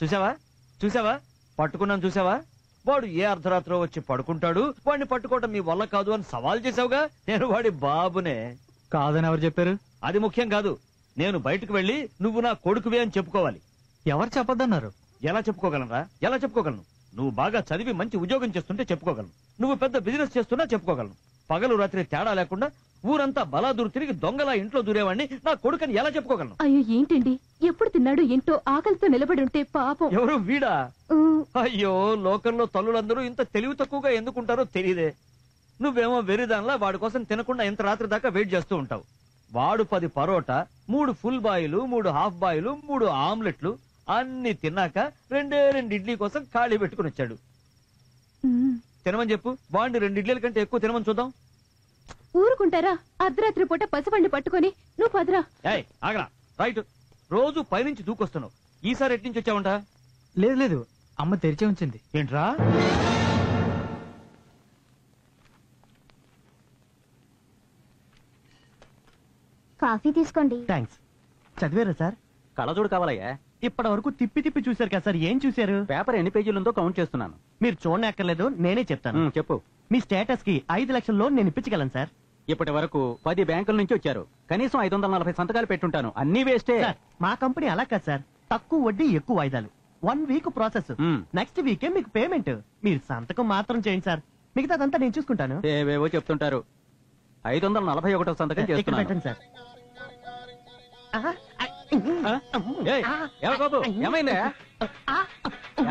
చూసావా చూసావా పట్టుకున్నాను చూసావా? వాడు ఏ అర్ధరాత్రో వచ్చి పడుకుంటాడు, వాడిని పట్టుకోవటం మీ వల్ల కాదు అని సవాల్ చేసావుగా. నేను వాడి బాబునే. కాదని ఎవరు చెప్పారు? అది ముఖ్యం కాదు. నేను బయటకు వెళ్లి నువ్వు నా కొడుకువే అని చెప్పుకోవాలి. ఎవరు చెప్పొద్దన్నారు? ఎలా చెప్పుకోగలనరా? ఎలా చెప్పుకోగలను? నువ్వు బాగా చదివి మంచి ఉద్యోగం చేస్తుంటే చెప్పుకోగలను. నువ్వు పెద్ద బిజినెస్ చేస్తున్నా చెప్పుకోగలను. పగలు రాత్రి తేడా లేకుండా ఊరంతా బలాదూరు తిరిగి దొంగలా ఇంట్లో దూరేవాడిని నా కొడుకని ఎలా చెప్పుకోగలను? అయ్యో ఏంటండి, ఎప్పుడు తిన్నాడు ఏంటో ఆకలితో నిలబడి ఉంటే పాపం. ఎవరు వీడా? అయ్యో, లోకంలో తల్లులందరూ ఇంత తెలివి తక్కువగా ఎందుకుంటారో తెలియదే. నువ్వేమో వెరిదాన్లా వాడి కోసం తినకుండా ఇంత రాత్రి దాకా వెయిట్ చేస్తూ ఉంటావు. వాడు 10 పరోటా, 3 ఫుల్ బాయిలు, 3 హాఫ్ బాయిలు, 3 ఆమ్లెట్లు అన్ని తిన్నాక 2 ఇడ్లీ కోసం ఖాళీ పెట్టుకుని వచ్చాడు. తినమని చెప్పు. వాడిని 2 ఇడ్లీల కంటే ఎక్కువ తినమని చూద్దాం. ఊరుకుంటారా? అర్ధరాత్రి పూట పసివాడిని పట్టుకొని నువ్వు పదరా. ఆగరా. రైట్. రోజు పైనుంచి దూకొస్తున్నావు. ఈసారి ఎట్నుంచి వచ్చావంట? లేదు లేదు, అమ్మ తెరిచే ఉంచింది. ఏంట్రా? కాఫీ తీసుకోండి. థ్యాంక్స్. చదివారా సార్? కళ్ళజోడు కావాలయ్యా. ఇప్పటి వరకు తిప్పి తిప్పి చూశారు కదా సార్, ఏం చూశారు? పేపర్ ఎన్ని పేజీలు ఉందో కౌంట్ చేస్తున్నాను. మీరు చూడనక్కర్లేదు, నేనే చెప్తాను. చెప్పు. మీ స్టేటస్ కి 5 లక్షల లోన్ నేను ఇప్పించగలను సార్. ఇప్పటి వరకు 10 బ్యాంకుల నుంచి వచ్చారు. కనీసం 540 సంతకాలు పెట్టుంటాను. అన్ని వేస్టే. మా కంపెనీ అలా కాదు సార్, తక్కువ వడ్డీ ఎక్కువ వాయిదాలు. 1 వీక్ ప్రాసెస్. నెక్స్ట్ వీకే మీకు పేమెంట్. మీరు సంతకం మాత్రం చేయండి సార్, మిగతాదంతా నేను చూసుకుంటాను. ఏవేవో చెప్తుంటారు. 541 సంతకం చేస్తున్నాను సార్. బాబు ఏమైందా?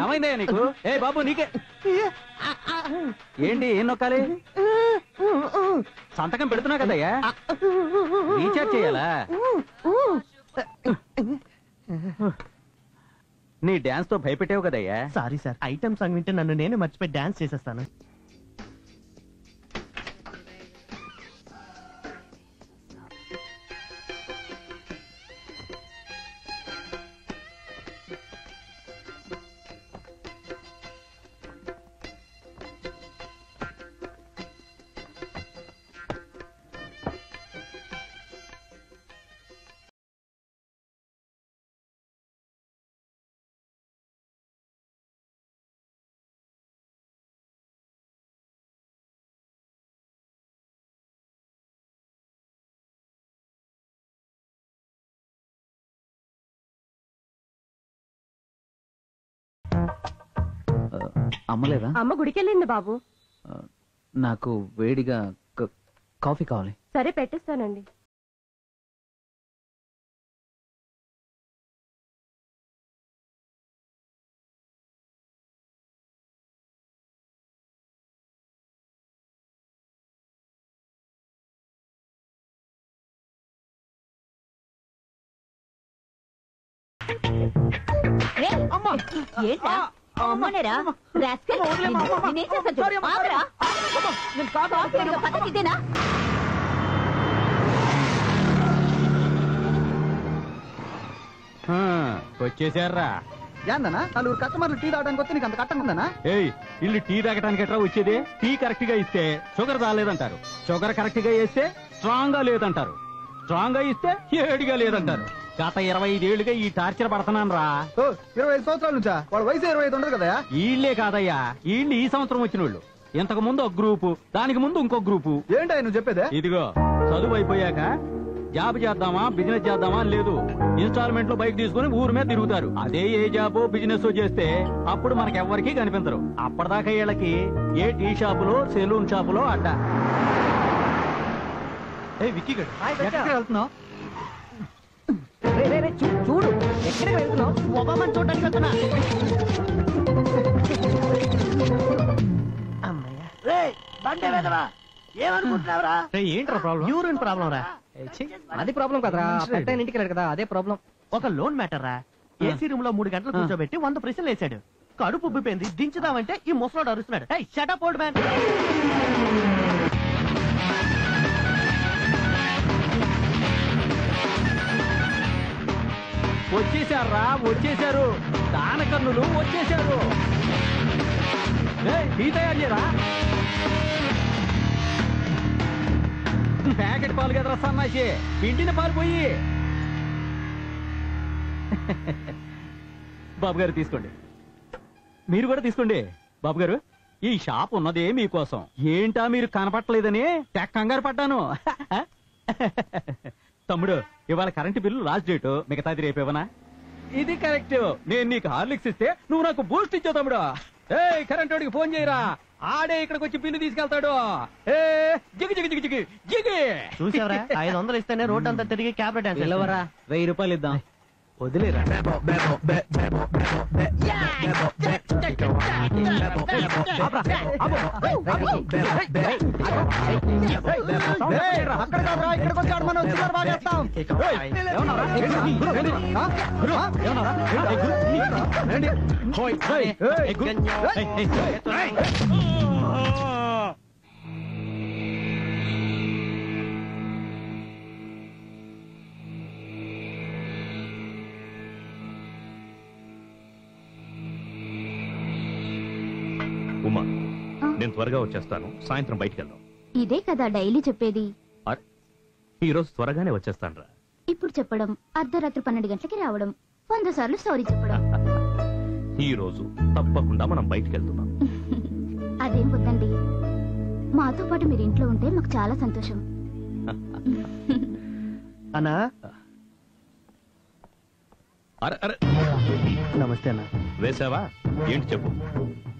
ఏమైందా నీకు? ఏ బాబు నీకే ఏంటి? ఏం నొక్కాలి? సంతకం పెడుతున్నా కదయ్యా. రీఛార్జ్ చేయాలా? నీ డాన్స్ తో భయపెట్టావు కదయ్యా. సారీ సార్, ఐటమ్ సాంగ్ వింటే నన్ను నేనే మర్చిపోయి డాన్స్ చేసేస్తాను. అమ్మలేదా? అమ్మ గుడికెళ్ళింది బాబు. నాకు వేడిగా కాఫీ కావాలి. సరే పెట్టిస్తానండి. అమ్మనేరా నేనేం చేస్తాను? పద్ధతి ఇదేనా? వచ్చేసారా? ఏందన్నా నలుగురు కస్టమర్లు టీ తాగడానికి వస్తే నీకు అంత కట్టంగా? ఏయ్, ఇల్లు టీ తాగటానికి ఎట్లా వచ్చేది? టీ కరెక్ట్ గా ఇస్తే షుగర్ రాలేదంటారు. షుగర్ కరెక్ట్ గా ఇస్తే స్ట్రాంగ్ గా లేదంటారు. స్ట్రాంగ్ గా ఇస్తే ఏడిగా లేదంటారు. గత 25 ఏళ్లుగా ఈ టార్చర్ పడుతున్నాను రా. 25 సంవత్సరాల నుంచా? వాడు వయసు 25 ఉండదు కదా? వీళ్లే కాదయ్యా, వీళ్ళు ఈ సంవత్సరం వచ్చిన వాళ్ళు. ఇంతకు ముందు ఒక గ్రూపు, దానికి ముందు ఇంకో గ్రూపు. ఏంటో నువ్వు చెప్పేదే? ఇదిగో చదువు అయిపోయాక జాబ్ చేద్దామా బిజినెస్ చేద్దామా అని లేదు. ఇన్స్టాల్మెంట్ లో బైక్ తీసుకుని ఊరి మీద తిరుగుతారు. అదే ఏ జాబ్ బిజినెస్ చేస్తే అప్పుడు మనకెవ్వరికీ కనిపించరు. అప్పటిదాకా వీళ్ళకి ఏ టీ షాపులో సెలూన్ షాపులో అడ్డా. వెళ్తున్నావు? చూడు ఎక్కడికి వెళ్తున్నావు? ఒబామాని చూడడానికి వెళ్తున్నా. ఏంట్రా ప్రాబ్లం? యూరిన్ ప్రాబ్లం రా. అది ప్రాబ్లం కదరా, ఇంటికి వెళ్ళాడు కదా, అదే ప్రాబ్లం. ఒక లోన్ మ్యాటర్ రా. ఏసీ రూమ్ లో 3 గంటలు కూర్చోబెట్టి 100 ప్రశ్నలు వేసాడు. కడుపు ఉబ్బిపోయింది, దించుదామంటే ఈ ముసలోడు అరుస్తున్నాడు. Shut up old man. వచ్చేసారా? వచ్చేసారు. దానకర్ణులు వచ్చేసారు. టీ తయారు చేయరా? ప్యాకెట్ పాలు కదరా సన్నాసి, పిండిన పాలు పోయి. బాబు గారు తీసుకోండి, మీరు కూడా తీసుకోండి. బాబు గారు, ఈ షాప్ ఉన్నదే మీకోసం. ఏంటా మీరు కనపట్టలేదని కంగారు పడ్డాను. తమ్ముడు, ఇవాళ కరెంటు బిల్లు లాస్ట్ డేటు, మిగతాది రేపేవనా? ఇది కరెక్ట్. నేను నీకు హార్లిక్స్ ఇస్తే నువ్వు నాకు బూస్ట్ ఇచ్చావు తమ్ముడు. కరెంట్ వాడికి ఫోన్ చేయరా, ఆడే ఇక్కడికి వచ్చి బిల్లు తీసుకెళ్తాడు. జిగి జిగి జిగి జిగి జిగి. చూసావరా 500 ఇస్తేనే రోడ్ అంతా తిరిగి క్యాబ్ డాన్స్. 1000 రూపాయలు ఇద్దాం, వదిలేరా. అక్కడ కాదురా, ఇక్కడికి వచ్చి ఆడమని వచ్చినారు, బాగా చేస్తాం. ఉమా, నేను త్వరగా వచ్చేస్తాను, సాయంత్రం బయటికి వెళ్దాం. ఇదే కదా డైలీ చెప్పేది. ఈ రోజు త్వరగానే వచ్చేస్తాను రా. ఇప్పుడు చెప్పడం, అర్ధరాత్రి 12 గంటలకి రావడం, 100 సార్లు సారీ చెప్పడం. ఈ రోజు తప్పకుండా మనం బయటికి వెళ్తున్నాం. అదేం వద్దండి, మాతో పాటు మీరు ఇంట్లో ఉంటే మాకు చాలా సంతోషం. అన్నా, అరే అరే, నమస్తే అన్న. వేసావా? ఏంటి చెప్పు.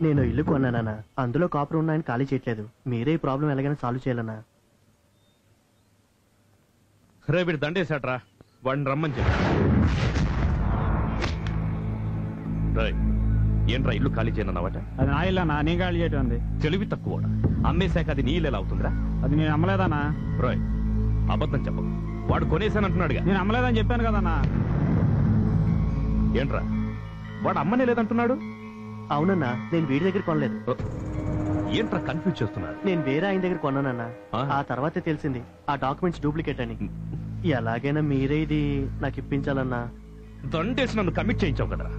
నేను ఇల్లు కొన్నానన్నా, అందులో కాపురం ఉన్నాయని ఖాళీ చేయట్లేదు. మీరే ఈ ప్రాబ్లం ఎలాగైనా సాల్వ్ చేయాలన్నా. రే, వీడు దండేశాడ్రా, వాడిని రమ్మని చెప్పు. ఏంట్రా ఇల్లు ఖాళీ చేయనన్నావట? అది నా ఇల్లనా, నేను ఖాళీ చేయటం. తెలివి తక్కువ. అమ్మేశాక అది నీ ఇల్లు ఎలా అవుతుందిరా? అది నేను అమ్మలేదానా? రాయ్, అబద్ధం చెప్పకు. వాడు కొనేసానంటున్నాడుగా. నేను అమ్మలేదని చెప్పాను కదన్నా. ఏంట్రా వాడు అమ్మనే లేదంటున్నాడు? అవునన్నా, నేను వీడి దగ్గర కొనలేదు. ఏంట్రా కన్ఫ్యూజ్ చేస్తున్నాడు? నేను వేరే ఆయన దగ్గర కొన్నానన్నా. ఆ? ఆ తర్వాతే తెలిసింది ఆ డాక్యుమెంట్స్ డూప్లికేట్ అని. ఎలాగైనా మీరే ఇది నాకు ఇప్పించాలన్నా. దండేసి నన్ను కమిట్ చేయించావు కదరా.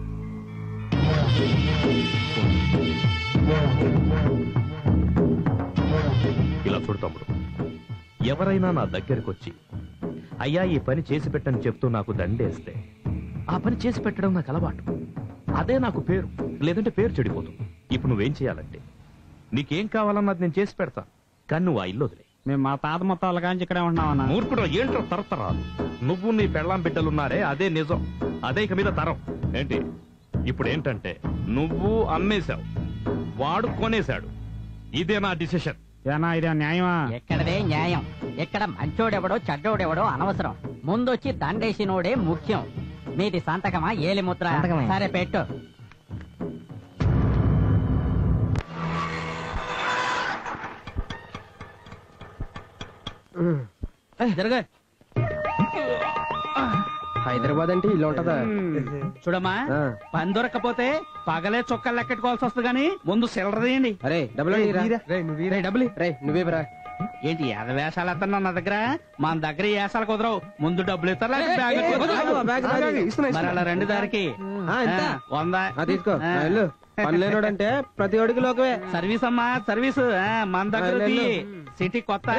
ఇలా చూడు తమ్ముడు, ఎవరైనా నా దగ్గరికి వచ్చి అయ్యా ఈ పని చేసి పెట్టని చెప్తూ నాకు దండేస్తే ఆ పని చేసి పెట్టడం నాకు అలవాటు. అదే నాకు పేరు, లేదంటే పేరు చెడిపోతుంది. ఇప్పుడు నువ్వేం చేయాలంటే, నీకేం కావాలన్నది నేను చేసి పెడతా, కానీ నువ్వు ఆ ఇల్లు వదిలే. మేము మా తాత మొత్తాల కాంచి ఇక్కడే ఉంటున్నామన్నా. మూర్ఖుడు, ఏంటో తరతరాలు నువ్వు నీ పెళ్ళాం బిడ్డలున్నారే, అదే నిజం, అదే ఇక మీద తరం. ఏంటి ఇప్పుడు ఏంటంటే, నువ్వు అమ్మేశావు, వాడు కొనేశాడు. ఇదే నా డిసిషన్. ఏనా ఇదే న్యాయమా? ఎక్కడదే న్యాయం? ఎక్కడ మంచోడెవడో చెడ్డోడెవడో అనవసరం, ముందొచ్చి దండేసినోడే ముఖ్యం. మీది సంతకమా ఏలి ముద్ర? సరే పెట్టు. జరగా. హైదరాబాద్ అంటే ఇల్లు ఉంటదా? చూడమ్మా, పని దొరకపోతే పగలే చొక్కాలు లెక్కెట్టుకోవాల్సి వస్తుంది, కానీ ముందు సిల్లర తీయండి. అరే డబ్బులు డబ్బులు నువ్వే బ్రా. ఏంటి వేషాలు ఎత్తన్నా నా దగ్గర? మన దగ్గర వేషాలు కుదరవు, ముందు డబ్బులు ఇస్తారా? మరి అలా రెండు దారికి 100 తీసుకో. పని లేనోడంటే ప్రతి ఒడికి లోకమే. సర్వీస్ అమ్మా, సర్వీస్ మన దగ్గర సిటీ కొత్త.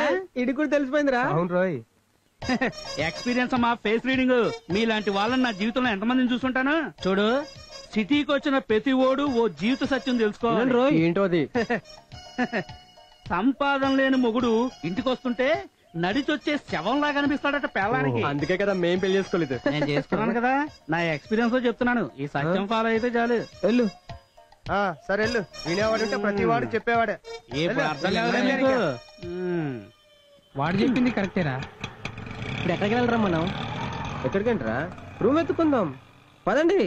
ఇది కూడా తెలిసిపోయిందిరా. అవును రోయ్. ఎక్స్పీరియన్స్ అమ్మా, ఫేస్ రీడింగ్. మీలాంటి వాళ్ళని నా జీవితంలో ఎంతమందిని చూసుకుంటాను. చూడు, సిటీకి వచ్చిన ప్రతి ఓడు ఓ జీవిత సత్యం తెలుసుకోవాలి. రోయ్ ఏంటో అది. సంపాదన లేని మొగుడు ఇంటికి వస్తుంటే నడిచొచ్చే శవంలా కనిపిస్తాడట పెళ్ళానికి. అందుకే కదా మేం పెళ్లి చేసుకోలేదు. నేను చేసుకున్నాను కదా, నా ఎక్స్పీరియన్స్ తో చెప్తున్నాను. ఈ సత్యం ఫాలో అయితే చాలు. వెళ్ళు. సరే వెళ్ళు. వినేవాడుంటే ప్రతి వాడు చెప్పేవాడే. ఇప్పుడు అర్థం కాదులే నీకు. వాడు చెప్పింది కరెక్టేరా. ఇప్పుడు ఎక్కడికి వెళ్ళరా మనం? ఎక్కడికంటరా? రూమ్ ఎత్తుకుందాం పదండి.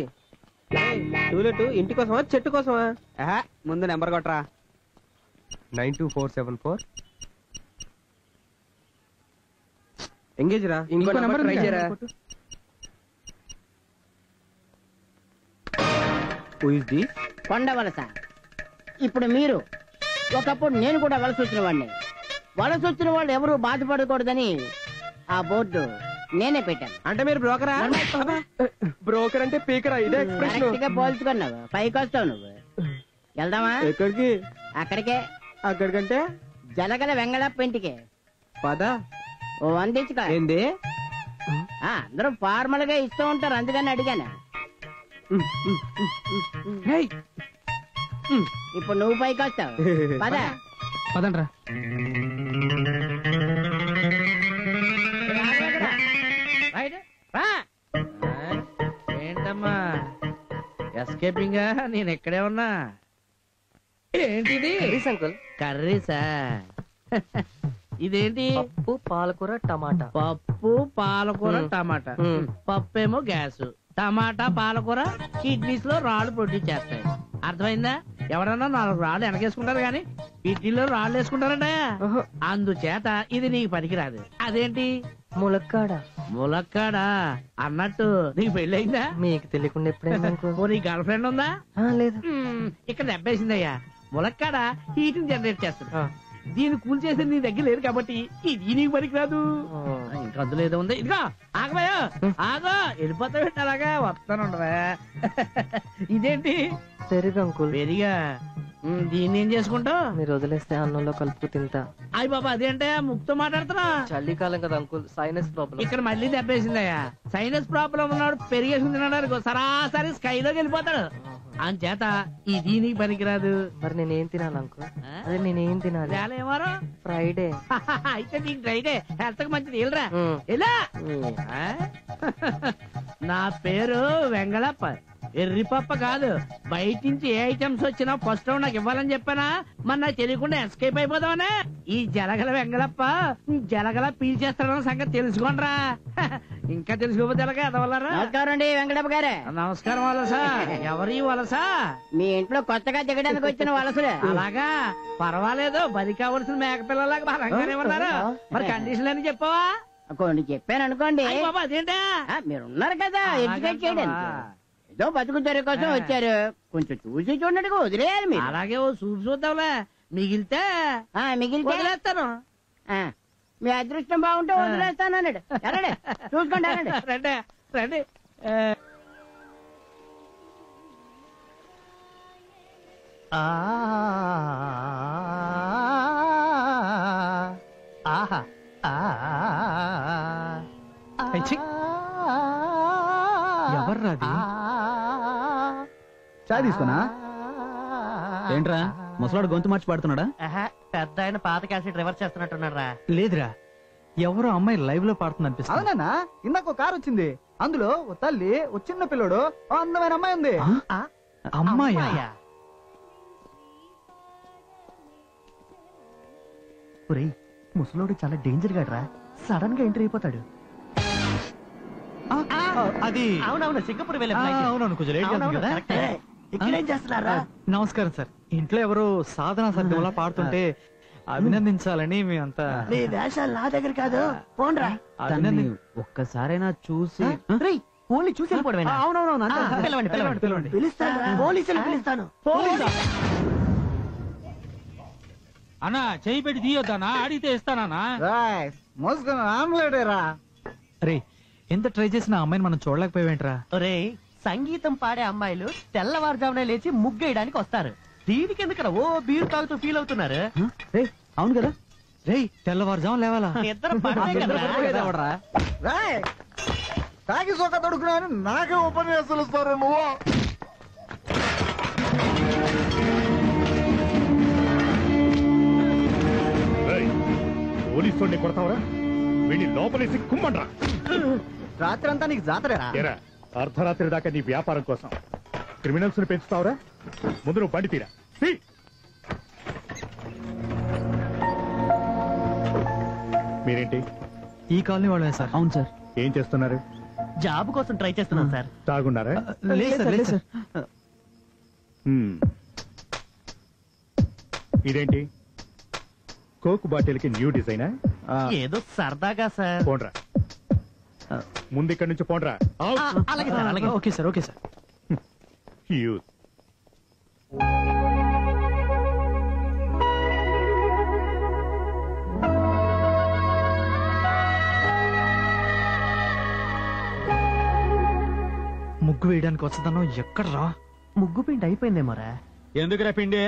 టూలెట్ ఇంటి కోసమా చెట్టు కోసమా? ముందు నెంబర్ కొట్టరా. 92474 ఎంగేజ్ రా. ఇంకో నెంబర్ ట్రై చేయరా. Who is this? కొండ వలస. ఇప్పుడు మీరు, ఒకప్పుడు నేను కూడా వలస వచ్చిన వాడిని. వలస వచ్చిన వాళ్ళు ఎవరు బాధపడకూడదని ఆ బోర్డు నేనే పెట్టాను. అంటే మీరు బ్రోకరా? బ్రోకర్ అంటే పీకరా? ఇదే ఎక్స్ప్రెషన్. కరెక్ట్ గా పోల్చుకున్నావు, పైకి వస్తావు నువ్వు. వెళ్దామా? ఎక్కడికి? అక్కడికే. అక్కడికంటే జలగల వెంగళప్ప ఇంటికి పద. ఓ 100 ఇచ్చుకో. ఏంది? అందరూ ఫార్మల్ గా ఇస్తూ ఉంటారు, అందుకని అడిగాను. ఇప్పుడు నువ్వు పైకి వస్తావు పద. పదండ్రా. ఏంటమ్మా ఎస్కేపింగ్ నేను ఎక్కడే ఉన్నా. ఏంటిది అంకుల్. కర్రీసా? ఇదేంటి? పప్పు పాలకూర టమాటా. పప్పు పాలకూర టమాటా. పప్పేమో గ్యాస్, టమాటా పాలకూర కిడ్నీస్ లో రాళ్ళు ప్రొడ్యూస్ చేస్తాయి. అర్థమైందా? ఎవరన్నా 4 రాళ్ళు వెనకేసుకుంటారు కానీ కిడ్నీలో రాళ్ళు వేసుకుంటారంట. అందుచేత ఇది నీకు పనికిరాదు. అదేంటి? ములక్కాడ. ములక్కాడా అన్నట్టు నీకు పెళ్ళయిందా? మీకు తెలియకుండా ఎప్పుడైనా నీ గర్ల్ ఫ్రెండ్ ఉందా? లేదు. ఇక్కడ దెబ్బేసిందయ్యా. ములక్కాడ హీట్ జనరేట్ చేస్తుంది. దీన్ని కూల్ చేసి నీ దగ్గర లేదు కాబట్టి ఇది నీకు పనికిరాదు. ఇంకా అందులో ఏదో ఉంది. ఇదిగో ఆగబోయో, ఆగో, వెళ్ళిపోతా పెట్టి అలాగా వస్తానుండవా. ఇదేంటి? పెరుగు అంకుల్. పెరిగా? దీన్ని ఏం చేసుకుంటావు? మీరు వదిలేస్తే అన్నంలో కలుపు తింటా. అయ్యి బాబా, అదేంటే ముక్తో మాట్లాడుతున్నా? చలికాలం కదా అంకుల్, సైనస్ ప్రాబ్లం. ఇక్కడ మళ్ళీ దెబ్బేసిందయ్యా. సైనస్ ప్రాబ్లం ఉన్నాడు పెరిగేసుకుని తిన్నాడు సరాసరి స్కైలోకి వెళ్ళిపోతాడు. అంచేత ఇది నీకు పనికిరాదు. మరి నేనేం తినాలి అంకుల్? అదే నేనేం తినాలి? ఏమారో ఫ్రైడే. అయితే నీకు ఫ్రైడే హెల్త్ కి మంచిది. వెళ్ళరా ఎలా? నా పేరు వెంగళప్ప. ఎర్రిపప్ప కాదు. బయట నుంచి ఏ ఐటమ్స్ వచ్చినా ఫస్ట్ రౌండ్ నాకు ఇవ్వాలని చెప్పానా? మరి నాకు తెలియకుండా ఎస్కేప్ అయిపోదామనే. ఈ జలగల వెంగళప్ప జలగల పీల్చేస్తాడన్న సంగతి తెలుసుకోండిరా. ఇంకా తెలుసుకోపోతే ఎలాగా ఎదవలరా? నమస్కారం అండి వెంకటప్ప గారే. నమస్కారం వలసా. ఎవరి వలసా? మీ ఇంట్లో కొత్తగా దిగడానికి వచ్చిన వలసలే. అలాగా పర్వాలేదు. బలి కావలసిన మేకపిల్లలాగా బలంగానే ఉన్నారు. మరి కండిషన్ అని చెప్పవా? కొన్ని చెప్పాను అనుకోండి. బాబా అదేంటా? మీరున్నారు కదా ఎడ్యుకేట్ చేయడానికి. ఏదో బతుకు తెర కోసం వచ్చారు. కొంచెం చూసి చూడండి, వదిలేయాలి మీరు. అలాగే ఓ చూపు చూద్దాంలే. మిగిలితే మిగిలితే వదిలేస్తాను. మీ అదృష్టం బాగుంటే వదిలేస్తాను అన్నాడు. రండి చూసుకోండి. రండి రండి. ఆహా. ఎవర్రాది? చాయ్ తీసుకున్నా? ఏంట్రా ముసలాడు గొంతు మార్చి పాడుతున్నాడా? పెద్ద ఆయన పాత క్యాసెట్ రివర్స్ చేస్తున్నట్టున్నాడు రా. లేదురా, ఎవరో అమ్మాయి లైవ్ లో పాడుతుంది అనిపిస్తుంది. అవునా? ఇందాక కారు వచ్చింది, అందులో ఓ తల్లి, ఓ చిన్న పిల్లడు, ఓ అందమైన అమ్మాయి ఉంది. అమ్మాయా? ఒరేయ్, ముసలోడు చాలా డేంజర్ గాడ్రా. సడన్ గా ఎంటర్ అయిపోతాడు. అది అవునవును, సింగపూర్ వెళ్ళే అవునవును, కొంచెం లేట్ అవుతుంది కదా. ఇక్కడేం చేస్తున్నారా? నమస్కారం సార్. ఇంట్లో ఎవరో సాధనా సత్యంలా పాడుతుంటే అభినందించాలని మేమంతా. మీ వేషాలు నా దగ్గర కాదు, పోండ్రా. ఒక్కసారైనా చూసి ఓన్లీ చూసి వెళ్ళిపోవడమేనా? అవునవును, పిలవండి పిలవండి పిలవండి. పిలుస్తాను, పోలీసులు పిలుస్తాను. అన్నా చెయ్యి పెట్టి తీయొద్దానా? అడిగితే ఇస్తానా? మోసుకొని ఆమ్లేడేరా. అరే, ఎంత ట్రై చేసినా అమ్మాయిని మనం చూడలేకపోయావేంట్రా? ఒరేయ్, సంగీతం పాడే అమ్మాయిలు తెల్లవారుజామునే లేచి ముగ్గేయడానికి వస్తారు. దీనికి ఎందుకరా ఓ బీరు తాగుతూ ఫీల్ అవుతున్నారు? అవును కదా. రేయ్, తెల్లవారుజాము లేవాలా? ఇద్దరు పడతాయి కదరా. తాగి సోక తడుకున్నాను, నాకే ఉపన్యాసాలు ఇస్తారు నువ్వు. పోలీసు కొడతావరా? వీడిని లోపలేసి కుమ్మండ్రా. రాత్రి అంతా నీకు జాతరేరా? అర్ధరాత్రి దాకా నీ వ్యాపారం కోసం క్రిమినల్స్ ని పెంచుతావురా? ముందు నువ్వు బండి తీరా. మీరేంటి? ఈ కాలనీ వాళ్ళే సార్. అవును సార్. ఏం చేస్తున్నారు? జాబ్ కోసం ట్రై చేస్తున్నాను సార్. తాగున్నారా? లేదు సార్. ఇదేంటి? కోక్ బాటిల్ కి న్యూ డిజైనా? ఏదో సరదాగా సార్. పోండ్రా, ముందు ఇక్కడి నుంచి పోండ్రా. అలాగే సార్, అలాగే. Okay sir, okay sir. ముగ్గు వేయడానికి వస్తుందన్నో ఎక్కడ్రా? ముగ్గు పిండి అయిపోయిందేమోరా. ఎందుకురా పిండి?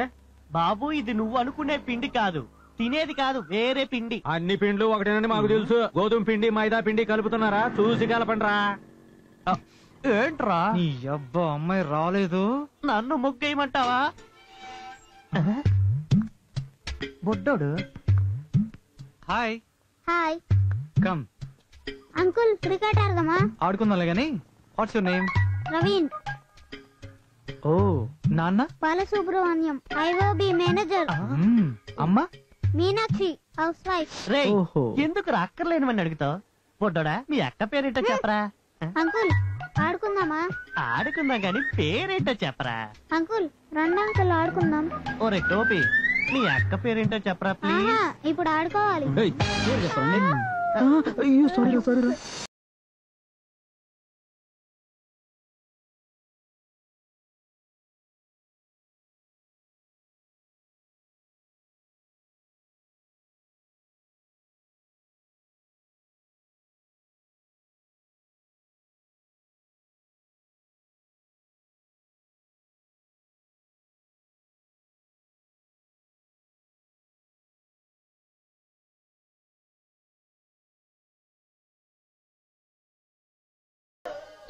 బాబు, ఇది నువ్వు అనుకునే పిండి కాదు, తినేది కాదు, వేరే పిండి. అన్ని పిండ్లు ఒకటేనని మాకు తెలుసు. గోధుమ పిండి మైదా పిండి కలుపుతున్నారా? చూసి కలపండ్రా. ఏంట్రా నీ అబ్బా అమ్మాయి రాలేదు. నన్ను ముగ్గేయమంటావా? బొడ్డోడు. Hi. Hi come uncle, cricket ఆడదామా? ఆడుకుందాంలే గాని. What's your name? ప్రవీణ్. ఓ నాన్న. Balasubramaniam, I will be manager. అమ్మా? Meenakshi, house wife. రే, ఓహో. ఎందుకు అక్కర్లేనివని అడుగుతావు? బొడ్డోడా, మీ అక్క పేరేంటో చెప్పరా? అంకుల్, ఆడుకుందామా? ఆడుకుందాం గాని పేరేంటో చెప్పరా? అంకుల్, రండి అంకుల్ ఆడుకుందాం. ఓరే టోపీ, మీ అక్క పేరేంటో చెప్పరా ప్లీజ్? ఆహా, ఇప్పుడు ఆడుకోవాలి. అయ్యో సారీ సారీ.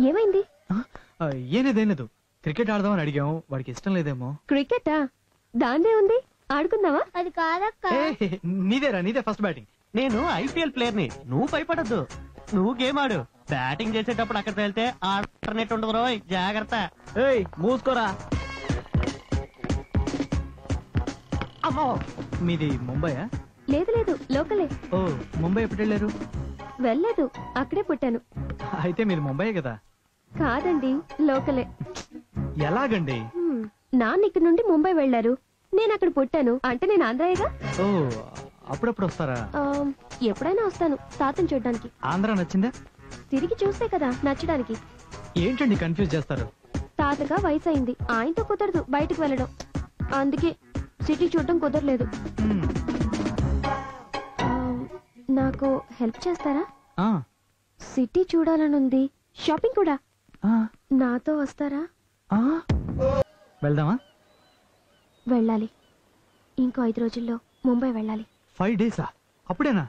ఏమైంది? ఏనేదేలేదు, క్రికెట్ ఆడదామని అడిగాం, వాడికి ఇష్టం లేదేమో. క్రికెటా? దాన్నే ఉంది, ఆడుకుందావా? అది కాదక్క. నీదేరా, నీదే ఫస్ట్ బ్యాటింగ్. నేను ఐపీఎల్ ప్లేయర్ ని, నువ్వు భయపడద్దు. నువ్వు గేమ్ ఆడు. బ్యాటింగ్ చేసేటప్పుడు అక్కడ వెళ్తే ఆల్టర్నేట్ ఉండదు రోయ్, జాగ్రత్త. ఏయ్ మూసుకోరా. అమ్మో, మీది ముంబైయా? లేదు లేదు, లోకలే. ఓ, ముంబై ఎప్పుడు వెళ్ళారు? వెళ్ళలేదు, అక్కడే పుట్టాను. అయితే మీది ముంబైయే కదా? కాదండి, లోకలే. ఎలాగండి? నాన్న ఇక్కడ నుండి ముంబై వెళ్లారు, నేను అక్కడ పుట్టాను. అంటే నేను ఆంధ్రాయేగా. ఓ, అప్పుడప్పుడు వస్తారా? ఎప్పుడైనా వస్తాను తాతను చూడడానికి. ఆంధ్ర నచ్చిందా? తిరిగి చూస్తే కదా నచ్చడానికి. ఏంటండి కన్ఫ్యూజ్ చేస్తారు? తాతగా వయసు అయింది, ఆయనతో కుదరదు బయటకు వెళ్ళడం. అందుకే సిటీ చూడడం కుదరలేదు. నాకు హెల్ప్ చేస్తారా? సిటీ చూడాలనుంది, షాపింగ్ కూడా. నాతో వస్తారా? వెళ్దామా? వెళ్ళాలి. ఇంకో 5 రోజుల్లో ముంబై వెళ్ళాలి. 5 డేసా? అప్పుడేనా?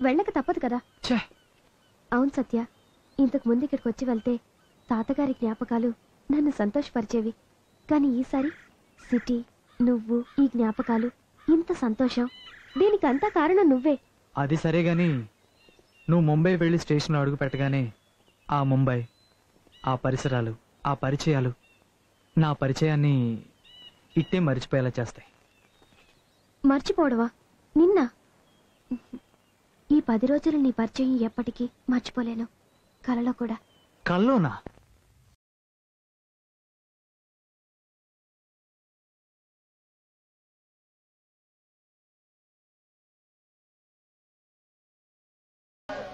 వెళ్ళక తప్పదు కదా. అవును సత్య, ఇంతకు ముందు ఇక్కడికి వచ్చి వెళ్తే తాతగారి జ్ఞాపకాలు నన్ను సంతోషపరిచేవి. కానీ ఈసారి సిటీ, నువ్వు, ఈ జ్ఞాపకాలు, ఇంత సంతోషం, దీనికంతా కారణం నువ్వే. అది సరే గాని, నువ్వు ముంబై వెళ్ళి స్టేషన్లో అడుగు పెట్టగానే ఆ ముంబై, ఆ పరిసరాలు, ఆ పరిచయాలు నా పరిచయాన్ని ఇట్టే మర్చిపోయేలా చేస్తాయి. మర్చిపోవడవా? నిన్న ఈ 10 రోజులు నీ పరిచయం ఎప్పటికీ మర్చిపోలేను. కలలో కూడా. కల్లోనా?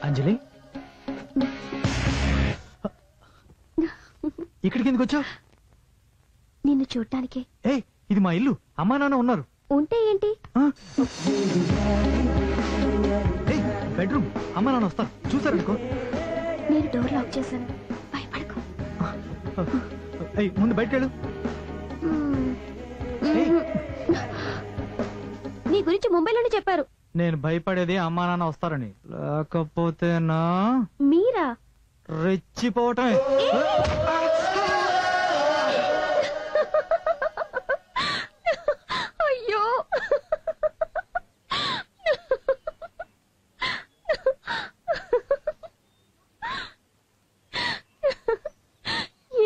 అంజలి, ఇక్కడికి ఎందుకు వచ్చావు? నిన్ను చూడటానికే. ఏయ్, ఇది మా ఇల్లు, అమ్మా నాన్న ఉన్నారు. ఉంటే ఏంటి? ఏయ్, బెడ్రూమ్, అమ్మా నాన్న వస్తారు, చూసారనుకో. నేను డోర్ లాక్ చేశాను, భయపడకు. ఏయ్, ముందు బయటకెళ్ళు. నీ గురించి ముంబైలోనే చెప్పారు. నేను భయపడేది అమ్మా నాన్న వస్తారని, లేకపోతేనా మీరా రెచ్చిపోవటమే. అయ్యో,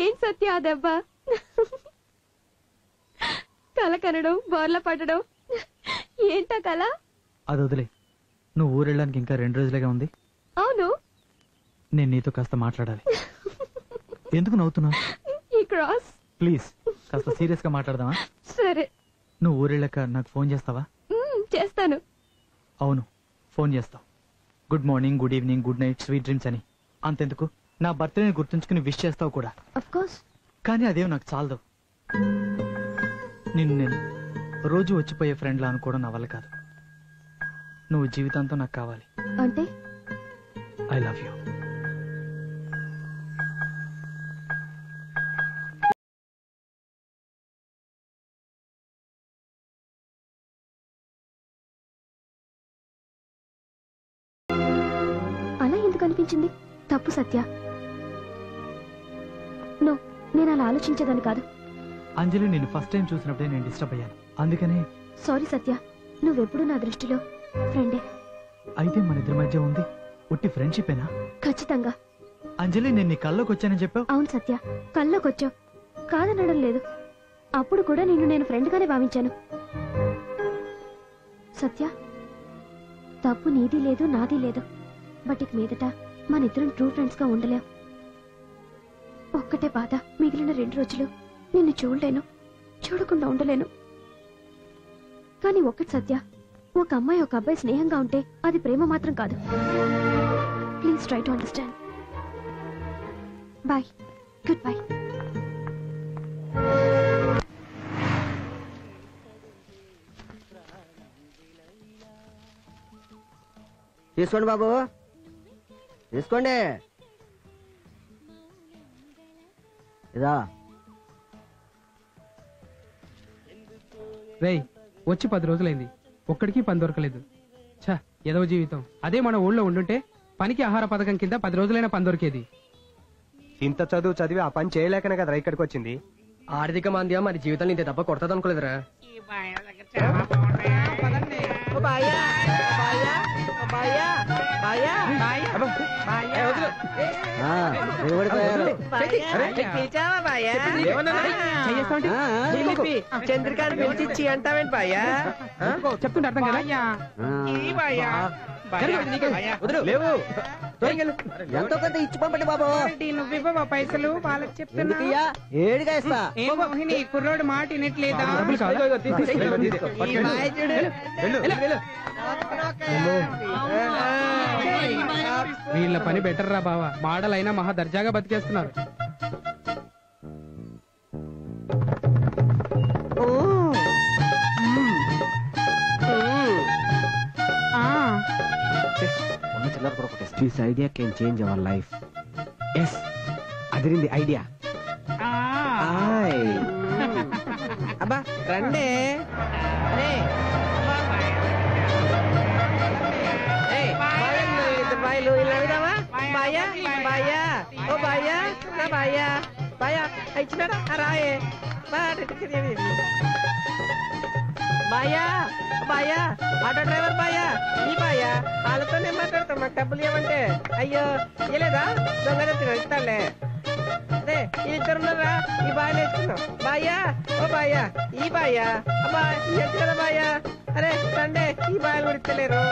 ఏం సత్య ఆ దెబ్బ? కల కనడం, బోర్ల పడడం, ఏంటా కల? అది వదిలే, నువ్వు ఊరెళ్ళడానికి ఇంకా 2 రోజులుగా ఉంది. అవును, నేను నీతో కాస్త మాట్లాడాలి. ఎందుకు నవ్వుతున్నావు? ఈ క్రాస్. ప్లీజ్ కాస్త సీరియస్ గా మాట్లాడదామా? సరే. నువ్వు ఊరెళ్ళాక నాకు ఫోన్ చేస్తావా? చేస్తాను. అవును, ఫోన్ చేస్తావు. Good morning, good evening, good night, sweet dreams అని. అంతెందుకు, నా బర్త్డేని గుర్తుంచుకుని విష్ చేస్తావు కూడా. Of course. కానీ అదేం నాకు చాలదు. నిన్ను నేను రోజు వచ్చిపోయే ఫ్రెండ్లా అనుకోవడం నా వల్ల కాదు. నువ్వు జీవితాంతం నాకు కావాలి. అంటే? I love you. అలా ఎందుకు అనిపించింది? తప్పు సత్య. నో, నేను అలా ఆలోచించేదాన్ని కాదు. అంజలి నేను ఫస్ట్ టైం చూసినప్పుడే నేను డిస్టర్బ్ అయ్యాను, అందుకనే. సారీ సత్య, నువ్వెప్పుడు నా దృష్టిలో ఫ్రెండే. అయితే మన ఇద్దరి మధ్య ఉంది ఉట్టి ఫ్రెండ్షిపేనా? ఖచ్చితంగా. అంజలి నేను నీ కల్లోకి వచ్చానని చెప్పావు. అవును సత్య, కల్లోకొచ్చావు, కాదనడం లేదు. అప్పుడు కూడా నిన్ను నేను ఫ్రెండ్ గానే భావించాను. సత్య, తప్పు నీది లేదు నాది లేదు, బట్ ఇక మీదట మన ఇద్దరం ట్రూ ఫ్రెండ్స్ గా ఉండలేం. ఒక్కటే బాధ, మిగిలిన 2 రోజులు నిన్ను చూడలేను, చూడకుండా ఉండలేను. కానీ ఒక్కటి సత్య, ఒక అమ్మాయి ఒక అబ్బాయి స్నేహంగా ఉంటే అది ప్రేమ మాత్రం కాదు. Please try to understand. Bye, good bye. తీసుకోండి బాబు, తీసుకోండి. ఇదా రేయ్, వచ్చి 10 రోజులైంది, ఒక్కడికి పని దొరకలేదు. ఛ, ఏదో జీవితం. అదే మన ఊళ్ళో ఉండుంటే పనికి ఆహార పథకం కింద 10 రోజులైనా పని దొరికేది. ఇంత చదువు చదివి ఆ పని చేయలేకనే కదా ఇక్కడికి వచ్చింది. ఆర్థిక మాంద్యం మరి జీవితం ఇంత తప్ప కొడతాది అనుకోలేదురా. చంద్రికాని పిలిచి అంటావేంటి బాయ్యా? చెప్తుంటే అర్థం కదా. లేవు, ఎంతో కొంత ఇచ్చి పంపండి బాబు. నువ్వు పైసలు వాళ్ళకి చెప్తున్నా, ఏడుగా ఇస్తా. కుర్రోడు మాట వినట్లేదా? వీళ్ళ పని బెటర్ రా బావా, మాడలైనా మహా దర్జాగా బతికేస్తున్నారు. This idea can change our life. Yes, Adirindi idea. అబ్బా రండి. బాయలు ఇలా విడవా బాయా బాయా ఓ బాయా నా బాయా బాయా ఇచ్చినాడా రాయే బాయా బాయా ఆటో డ్రైవర్ బాయా ఈ బాయా వాళ్ళతోనే మాట్లాడతాం, మాకు డబ్బులు ఇవ్వమంటే. అయ్యో ఇవ్వలేదా? దొంగ చెప్తున్నా, ఇస్తానులే. అదే ఇద్దరు ఉన్నారా, ఈ బాయలు వేసుకున్నాం. బాయా ఓ బాయా ఈ బాయా అబ్బా ఇవ్వచ్చు కదా బాయా. అరే సండే ఈ బాయలు కూడా ఇస్తలేరు.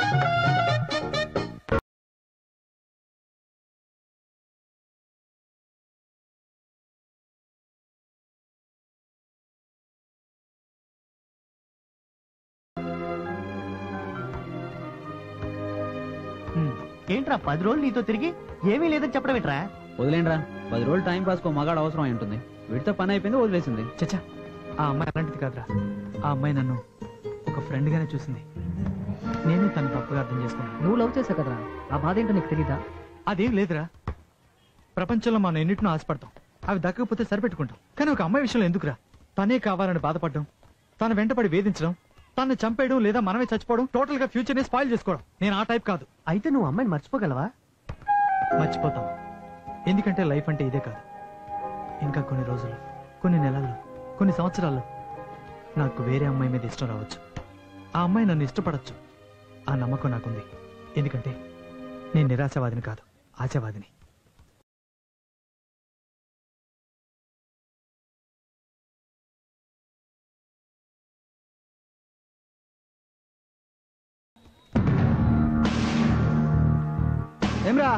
ఏంట్రా 10 రోజులు నీతో తిరిగి ఏమీ లేదని చెప్పడం ఏంట్రా? వదిలేండ్రా, 10 రోజులు టైం పాస్ కో మగాడు అవసరం అయి ఉంటుంది. వీటితో పని అయిపోయింది, వదిలేసింది. చచ్చా, ఆ అమ్మాయి అలాంటిది కాదురా. ఆ అమ్మాయి నన్ను ఒక ఫ్రెండ్ గానే చూసింది, నేనే తను తప్పుగా అర్థం చేసుకున్నాను. నువ్వు లవ్ చేసావు కదరా, ఆ బాధ ఏంటో నీకు తెలీదా? అదేం లేదురా, ప్రపంచంలో మనం ఎన్నిటినో ఆశపడతాం, అవి దక్కకపోతే సరిపెట్టుకుంటాం. కానీ ఒక అమ్మాయి విషయంలో ఎందుకురా? తనే కావాలని బాధపడడం, తన వెంటపడి వేధించడం, తను చంపేయడం లేదా మనమే చచ్చిపోవడం, టోటల్ గా ఫ్యూచర్ ని స్పాయిల్ చేసుకోవడం. నేను ఆ టైప్ కాదు. అయితే నువ్వు అమ్మాయిని మర్చిపోగలవా? మర్చిపోతాం, ఎందుకంటే లైఫ్ అంటే ఇదే కాదు. ఇంకా కొన్ని రోజులు, కొన్ని నెలల్లో, కొన్ని సంవత్సరాల్లో నాకు వేరే అమ్మాయి మీద ఇష్టం రావచ్చు. ఆ అమ్మాయి నన్ను ఇష్టపడచ్చు. ఆ నమ్మకం నాకుంది, ఎందుకంటే నేను నిరాశవాదిని కాదు, ఆశావాదిని. ఏమ్రా,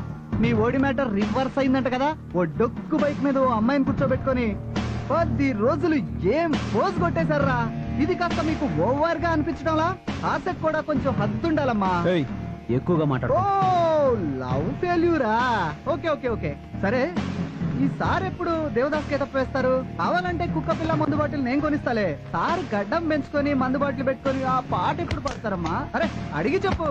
మీ ఓడి మ్యాటర్ రివర్స్ అయిందంట కదా? ఓ డొక్కు బైక్ మీద ఓ అమ్మాయిని కూర్చోబెట్టుకొని 10 రోజులు ఏం పోజ్ కొట్టేశారా? ఇది కాస్త మీకు ఓవర్ గా అనిపించడంలా? ఆశకు కూడా కొంచెం హద్దుండాలమ్మా. ఎక్కువగా మాట్లాడు. ఓ లవ్ ఫెయిల్యూరా? ఓకే ఓకే ఓకే సరే, ఈసారి ఎప్పుడు దేవదాస్ కే తప్పు వేస్తారు? కావాలంటే కుక్క పిల్ల మందు బాటిల్ నేను కొనిస్తాలే. సార్ గడ్డం పెంచుకొని మందు బాటిల్ పెట్టుకొని ఆ పాట ఎప్పుడు పడతారమ్మా? అరే అడిగి చెప్పు.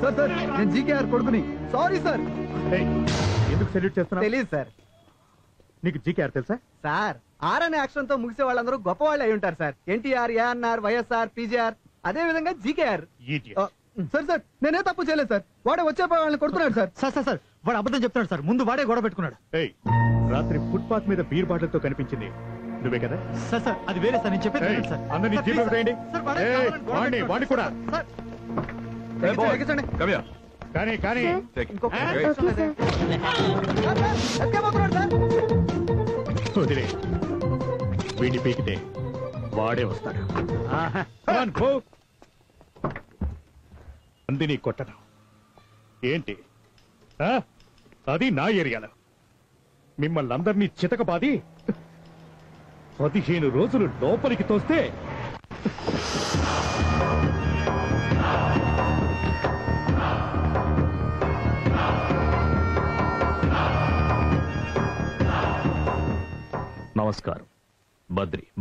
సార్ సార్ నేను జీకేఆర్ కొడుకుని. Sorry sir. ఎందుకు సెల్యూట్ చేస్తున్నా? తెలియదు సార్. నీకు జీకేఆర్ తెలుసా? సార్ ఆర్ అనే అక్షరంతో ముగిసే వాళ్ళందరూ గొప్ప వాళ్ళు అయి ఉంటారు సార్. ఎన్టీఆర్, ఏఎన్ఆర్, వైఎస్ఆర్, పీజీఆర్, అదే విధంగా జీకేఆర్. సార్ సార్ నేనే తప్పు చేయలేదు సార్. వాడే వచ్చే వాళ్ళని కొడుతున్నాడు సార్. సార్ సార్ సార్ వాడు అబద్ధం చెప్తున్నాడు సార్. ముందు వాడే గొడవ పెట్టుకున్నాడు. రాత్రి ఫుట్పాత్ మీద బీర్ బాటిల్తో కనిపించింది నువ్వే కదా? సార్ సార్ అది వేరే సార్. నేను చెప్పేది సార్. అందరినీ సార్, జీపులో ప్లీజ్ పెట్టేయండి. సార్, వాడే కావాలని గొడవ వాడిని పెట్టుకున్నాడు. కూడా సార్ కానీ కానీ వదిలే. వీడిని పీకితే వాడే వస్తాడు. అందిని కొట్టడం ఏంటి? అది నా ఏరియాలో మిమ్మల్ని అందరినీ చితకబాది 15 రోజులు లోపలికి తోస్తే నమస్కారం.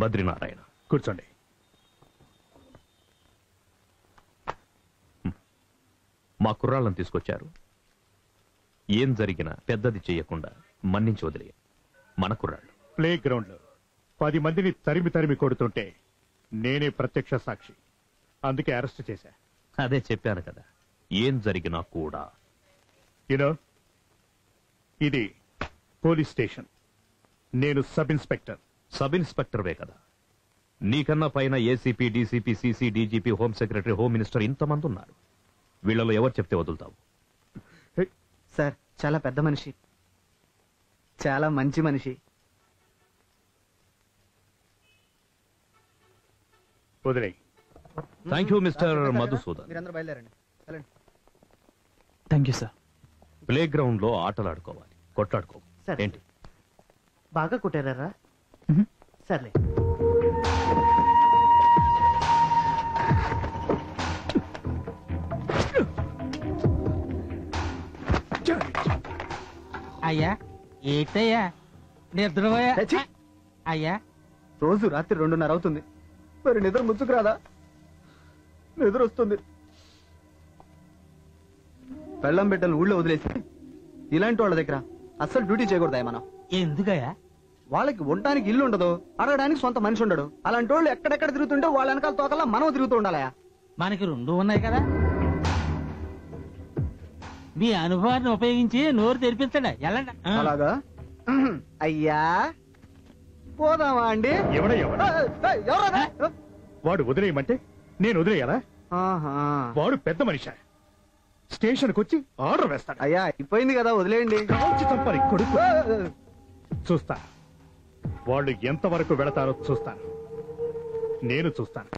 బద్రీనారాయణ. కూర్చోండి. మా కుర్రాళ్ళని తీసుకొచ్చారు. ఏం జరిగినా పెద్దది చెయ్యకుండా మన్నించి వదిలే మన కుర్రాళ్ళు. ప్లే గ్రౌండ్ లో 10 మందిని తరిమి కొడుతుంటే నేనే ప్రత్యక్ష సాక్షి. అందుకే అరెస్ట్ చేశా. అదే చెప్పాను కదా, ఏం జరిగినా కూడా. యూనో ఇది పోలీస్ స్టేషన్. నేను సబ్ ఇన్స్పెక్టర్. సబ్ ఇన్స్పెక్టర్వే కదా. నీకన్నా పైన ACP, DCP, CC, DGP, home secretary, home minister ఇంతమంది ఉన్నారు. వీళ్ళలో ఎవరు చెప్తే వదులుతావు? సార్ చాలా పెద్ద మనిషి, చాలా మంచి మనిషి. వదిలే. Thank you mister Madhusudan. మీరందరూ బయలుదేరండి. వెళ్ళండి. Thank you sir. Play ground లో ఆటలాడుకోవాలి, కొట్లాడుకో. ఏంటి బాగా కొట్టారా? సర్లే. అయ్యా ఏటయ్యా నిద్రపోయా? అయ్యా రోజు రాత్రి 2:30 అవుతుంది. మరి నిద్ర ముచ్చుకు రాదా? నిద్ర వస్తుంది. పెళ్ళం బిడ్డలు ఊళ్ళో వదిలేసి ఇలాంటి వాళ్ళ దగ్గర అస్సలు డ్యూటీ చేయకూడదా మనం? ఎందుకయ్యా? వాళ్ళకి ఉండడానికి ఇల్లు ఉండదు, అడగడానికి సొంత మనిషి ఉండడు. అలాంటి వాళ్ళు ఎక్కడెక్కడ తిరుగుతుంటే వాళ్ళ వెనకాల తోకల్లా మనం తిరుగుతూ ఉండాలయా? మనకి 2 ఉన్నాయి కదా. మీ అనుభవాన్ని ఉపయోగించి నోరు తెరిపించండి. ఎలాంటి అలాగా? అయ్యా పోదామా అండి? వాడు వదిలేయమంటే నేను వదిలేయాలా? వాడు పెద్ద మనిషి. స్టేషన్కి వచ్చి ఆర్డర్ వేస్తాడు. అయ్యా అయిపోయింది కదా, వదిలేయండి. కాల్చి చంపాలి కొడుకు. చూస్తా వాళ్ళు ఎంతవరకు వెళతారో చూస్తాను. నేను చూస్తాను.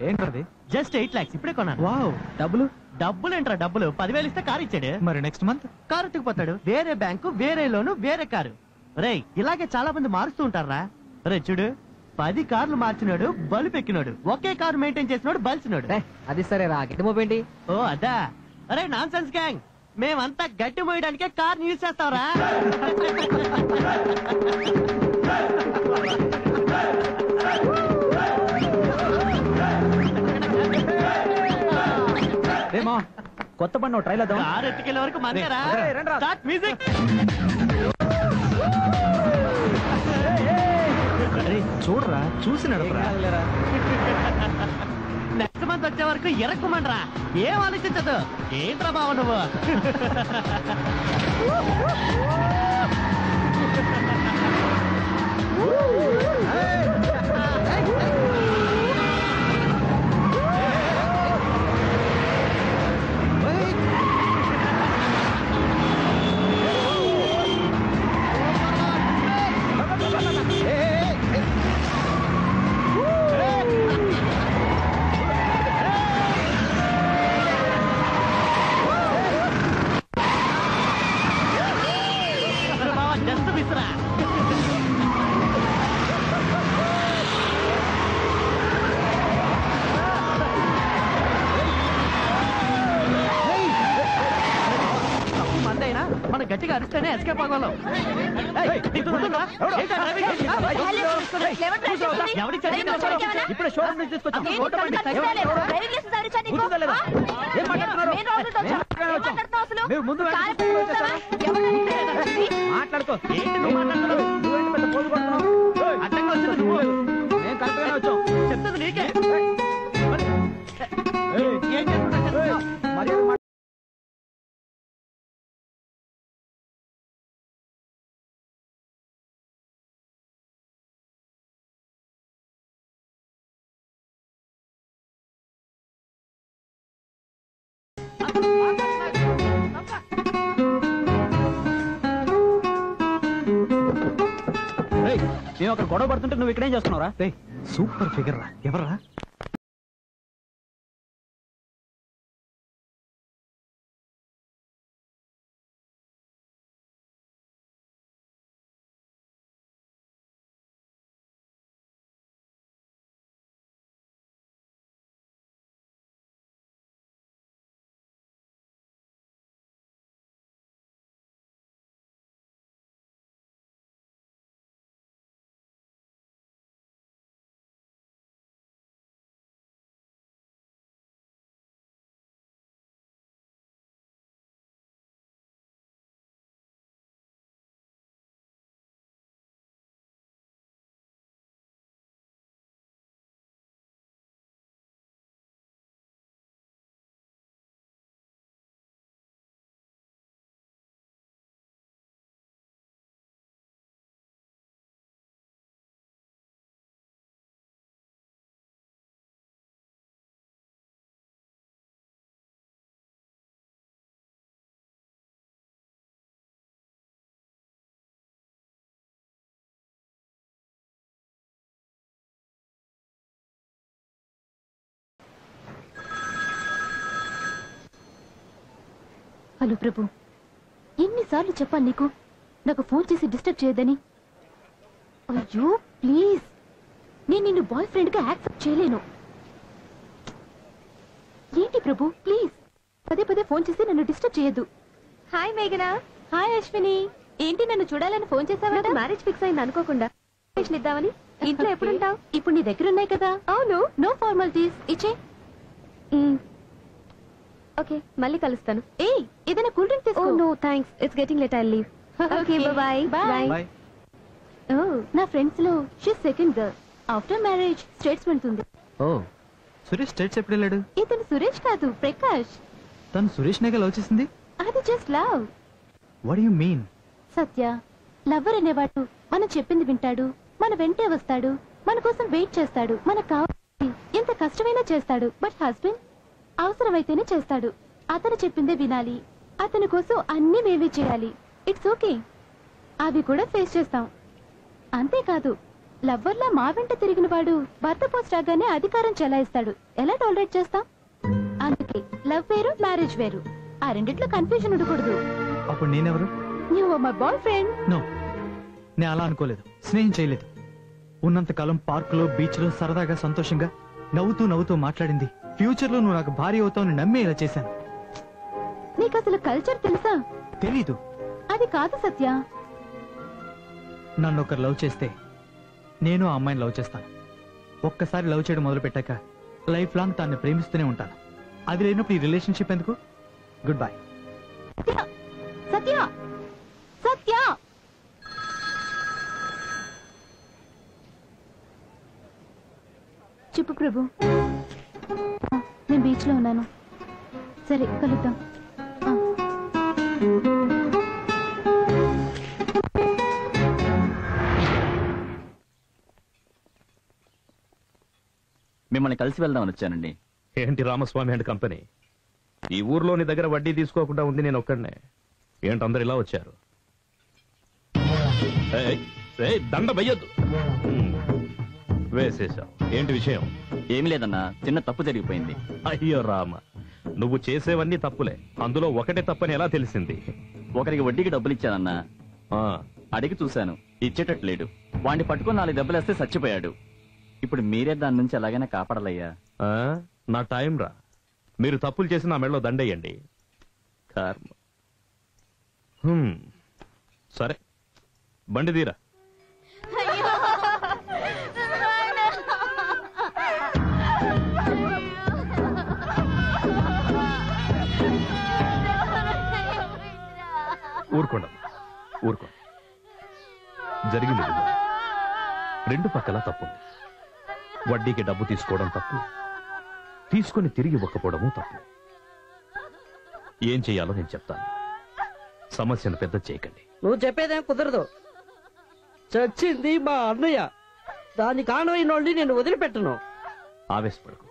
ఏంటది? జస్ట్ 8 lakhs ఇప్పుడే కొన్నాను. వావ్. డబ్బులు ఏంట్రా? డబ్బులు 10,000 ఇస్తే కారు ఇచ్చాడు. మరి నెక్స్ట్ మంత్ కారు ఎత్తుకుపోతాడు. వేరే బ్యాంకు, వేరే లోను, వేరే కారు. రే ఇలాగే చాలా మంది మారుస్తూ ఉంటారా? రే చూడు, 10 కార్లు మార్చినాడు, బలుపు ఎక్కినాడు. ఒకే కారు మెయింటైన్ చేసినాడు, బలిసినాడు. అది సరే రా, గిట్ట మోపేంటి? ఓ అదా. అరే నాన్ సెన్స్ గ్యాంగ్, మేమంతా గట్టి మోయడానికే కార్ యూజ్ చేస్తావరా? కొత్త బండి ట్రైల్ అద్దాం. కార్ ఎత్తుకెళ్ళే వరకు మందేరా. Start music. చూడరా, చూసి నడపరా. నెక్స్ట్ మంత్ వచ్చే వరకు ఎరక్కుమండ్రా. ఏం ఆలోచించదు. ఏంట్రా బావ నువ్వు? గట్టిగా అరిస్తేనే ఎస్కేప్ అవ్వగలం. ఇప్పుడే షోరూమ్ నుంచి తీసుకొచ్చాం. మీరు ముందు మాట్లాడుకో. నువ్వేంటి పెద్ద పోజు కొడుతున్నావు? అడ్డంగా వచ్చింది నువ్వు. నేను కరెక్ట్గానే వచ్చాం. చెప్తుంది నీకే. ఏం చేస్తున్నా మర్యాద మేము అక్కడ గొడవ పడుతుంటే నువ్వు ఇక్కడేం చేస్తున్నావురా? సూపర్ ఫిగర్ రా. ఎవర్రా? హలో ప్రభు, ఎన్నిసార్లు చెప్పాను నీకు నాకు ఫోన్ చేసి డిస్టర్బ్ చేయొద్దని? అయ్యో ప్లీజ్, నేను నిన్ను బాయ్ ఫ్రెండ్ గా యాక్సెప్ట్ చేయలేను. ఏంటి ప్రభు ప్లీజ్, పదే పదే ఫోన్ చేసి నన్ను డిస్టర్బ్ చేయొద్దు. హాయ్ మేఘనా. హాయ్ అశ్విని. ఏంటి నన్ను చూడాలని ఫోన్ చేసావా? మ్యారేజ్ ఫిక్స్ అయింది అనుకోకుండా ఇద్దామని. ఇంట్లో ఎప్పుడుంటావు? ఇప్పుడు నీ దగ్గర ఉన్నాయి కదా. అవును, నో ఫార్మాలిటీస్. ఇచ్చే. ఓకే, మళ్ళీ కలుస్తాను. ఏయ్, ఏదైనా కూల్ డ్రింక్ తీసుకో. No thanks, it's getting late. I leave. Okay, bye bye. Bye. ఓ, నా ఫ్రెండ్స్ లో she second girl. After marriage States వెళ్తుంది. ఓ, సురేష్ స్టేట్స్ ఎప్పుడు వెళ్ళాడు? ఇతను సురేష్ కాదు, ప్రకాష్. తను సురేష్ నేగా లవ్ చేసింది? అది just love. What you mean? Satya, lover అనేవాడు మనం చెప్పింది వింటాడు, మన వెంటే వస్తాడు, మన కోసం వెయిట్ చేస్తాడు, మనకు కావాలి ఎంత కష్టమైనా చేస్తాడు. బట్ హస్బెండ్ అవసరమైతేనే చేస్తాడు. అతను చెప్పిందే వినాలి, అతని కోసం అన్ని మేమే చేయాలి. ఇట్స్ ఓకే, అవి కూడా ఫేస్ చేస్తాం. అంతేకాదు, లవ్వర్లా మా వెంట తిరిగిన వాడు భర్త పోస్ట్ రాగానే అధికారం చెలాయిస్తాడు. ఎలా టాలరేట్ చేస్తాం? అందుకే లవ్ వేరు, మ్యారేజ్ వేరు. ఆ రెండిట్లో కన్ఫ్యూజన్ ఉండకూడదు. అప్పుడు నేనెవరు? You are my boyfriend. No, నేను అలా అనుకోలేదు, స్నేహం చేయలేదు. ఉన్నంతకాలం పార్క్ లో, బీచ్ లో సరదాగా సంతోషంగా నవ్వుతూ నవ్వుతూ మాట్లాడింది. ఫ్యూచర్ లో నువ్వు నాకు భార్య అవుతావని నమ్మే ఇలా చేశాను. నీకు అసలు కల్చర్ తెలుసా? తెలీదు. అది కాదు సత్య. నన్ను ఒకరు లవ్ చేస్తే నేను ఆ అమ్మాయిని లవ్ చేస్తాను. ఒక్కసారి లవ్ చేయడం మొదలు పెట్టాక లైఫ్ లాంగ్ తాన్ని ప్రేమిస్తూనే ఉంటాను. అది లేనప్పుడు ఈ రిలేషన్షిప్ ఎందుకు? Good bye. సత్య, సత్య. చెప్పు ప్రభు. నేను బీచ్ లో ఉన్నాను. సరే, కలుద్దాం. మిమ్మల్ని కలిసి వెళ్దామని వచ్చానండి. ఏంటి రామస్వామి అండ్ కంపెనీ? ఈ ఊర్లోని దగ్గర వడ్డీ తీసుకోకుండా ఉంది నేను ఒక్కడనే. ఏంటి అందరు ఇలా వచ్చారు? దండ వెయ్యొద్దు. వేసేశావు. ఏంటి విషయం? ఏమి లేదన్నా, చిన్న తప్పు జరిగిపోయింది. అయ్యో రామ, నువ్వు చేసేవన్నీ తప్పులే. అందులో ఒకటే తప్పని ఎలా తెలిసింది? ఒకరికి వడ్డీకి డబ్బులు ఇచ్చానన్నా. అడిగి చూశాను, ఇచ్చేటట్లేడు. వాడిని పట్టుకుని 4 దెబ్బలేస్తే చచ్చిపోయాడు. ఇప్పుడు మీరే దాని నుంచి ఎలాగైనా కాపాడాలయ్యా. నా టైం రా. మీరు తప్పులు చేసి నా మెడలో దండేయండి. కర్మ. సరే బండి తీరా. ఊరుకోండి ఊరుకోండి. జరిగింది ఇదిగో. రెండు పక్కల తప్పుంది. వడ్డీకి డబ్బు తీసుకోవడం తప్పు, తీసుకొని తిరిగి ఇవ్వకపోవడము తప్పు. ఏం చెయ్యాలో నేను చెప్తాను. సమస్యను పెద్ద చేయకండి. నువ్వు చెప్పేదేం కుదరదు. చచ్చింది మా అన్నయ్య, దాని కానవైనోళ్ళని నేను వదిలిపెట్టను. ఆవేశపడకు.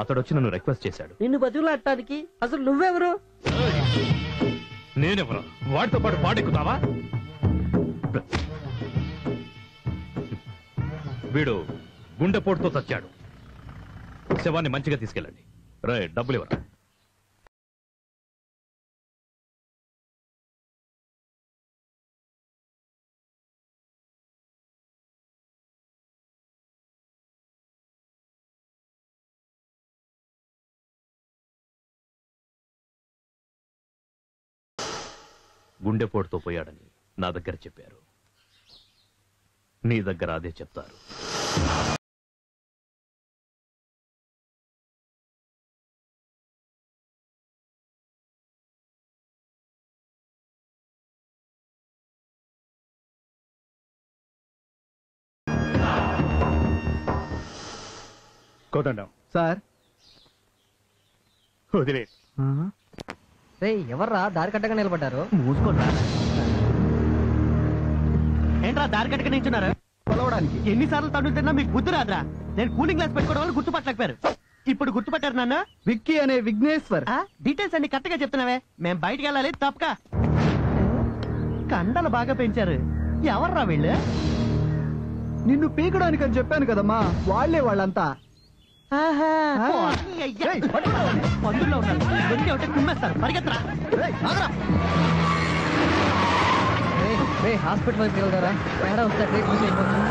అతడు వచ్చి నన్ను రిక్వెస్ట్ చేశాడు. నిన్ను బతుకులాడటానికి అసలు నువ్వెవరు? నేనెవరు? వాడితో పాటు పాడెక్కుతావా? వీడు గుండెపోటుతో చచ్చాడు. శవాన్ని మంచిగా తీసుకెళ్ళండి. రే డబ్బులు ఇవ్వరా. గుండెపోటుతో పోయాడని నా దగ్గర చెప్పారు. నీ దగ్గర అదే చెప్తారు. కోదండం సార్. వదిలే. రే ఎవర్రా దారి కట్టగా నిలబడ్డారు? మూసుకోండి. ఏంట్రా దారి కట్టుగా నించున్నారు? కొలవడానికి. ఎన్నిసార్లు తడుతున్నా మీకు బుద్ధి రాదురా? నేను కూలింగ్ గ్లాస్ పెట్టుకోవడం వల్ల గుర్తుపట్టలేకపోయారు. ఇప్పుడు గుర్తుపట్టారు నన్ను. విక్కీ అనే విఘ్నేశ్వర్. డీటెయిల్స్ అన్ని కరెక్ట్ గా చెప్తున్నావే. మేము బయటికి వెళ్ళాలి తప్పక. కండలు బాగా పెంచారు. ఎవర్రా వీళ్ళు? నిన్ను పీకడానికి అని చెప్పాను కదమ్మా, వాళ్లే వాళ్ళంతా. పందుల్లో ఉన్నారు. దొరికి ఒకటి కుమ్మేస్తారు. పరిగెత్తరా. హాస్పిటల్ వైపు వెళ్తారా? తేడా వస్తే ట్రీట్మెంట్ అయిపోతుంది.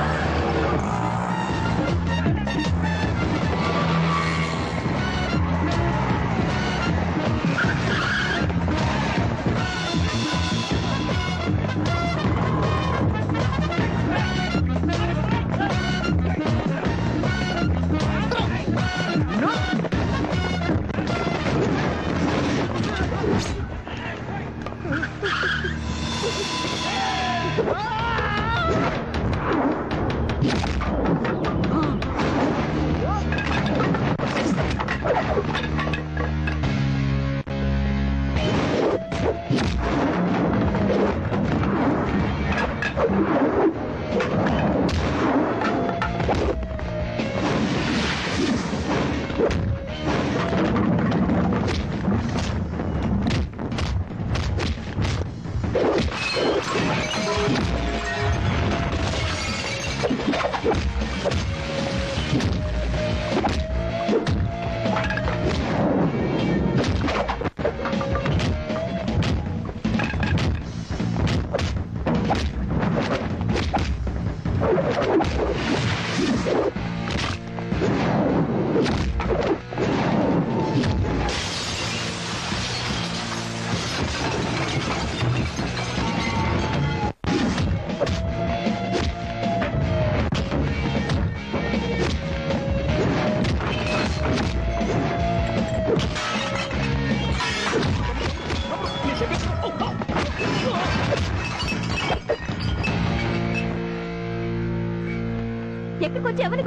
ఎక్కడికొచ్చి ఎవరిని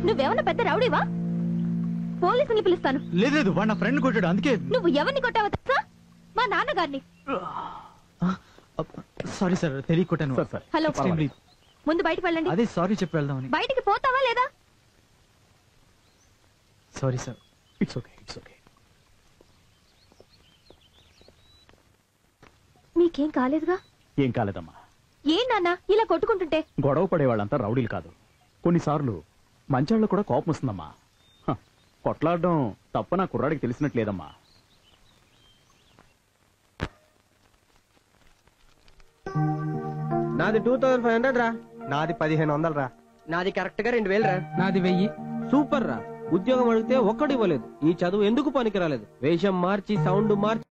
నువ్వేమన్నా పెద్ద రౌడీవా? పోలీసుని పిలుస్తాను. లేదు వాడు నా ఫ్రెండ్ కొట్టాడు, అందుకే. నువ్వు ఎవరిని కొట్టావో తెలుసా? మా నాన్నగారిని. సారీ సార్, తెలియ కొట్టాను. హలో, ముందు బయటకు వెళ్ళండి. అదే సారీ చెప్పి వెళ్దామని. బయటికి పోతావా లేదా? Sorry sir. It's okay, it's okay. నీకేం కాలేదుగా? ఏం కాలేదమ్మా. ఏం నాన్న ఇలా కొట్టుకుంటుంటే? గొడవ పడేవాళ్ళంతా రౌడీలు కాదు. కొన్నిసార్లు మంచాళ్ళు కూడా కోపం వస్తుందమ్మా. కొట్లాడడం తప్ప నా కుర్రాడికి తెలిసినట్లేదమ్మా. నాది 2500 రా. నాది 1500 రా. నాది కరెక్ట్ గా 2000 రా. నాది 1000. సూపర్ రా. ఉద్యోగం అడిగితే ఒక్కడు ఇవ్వలేదు. ఈ చదువు ఎందుకు పనికి రాలేదు? వేషం మార్చి సౌండ్ మార్చి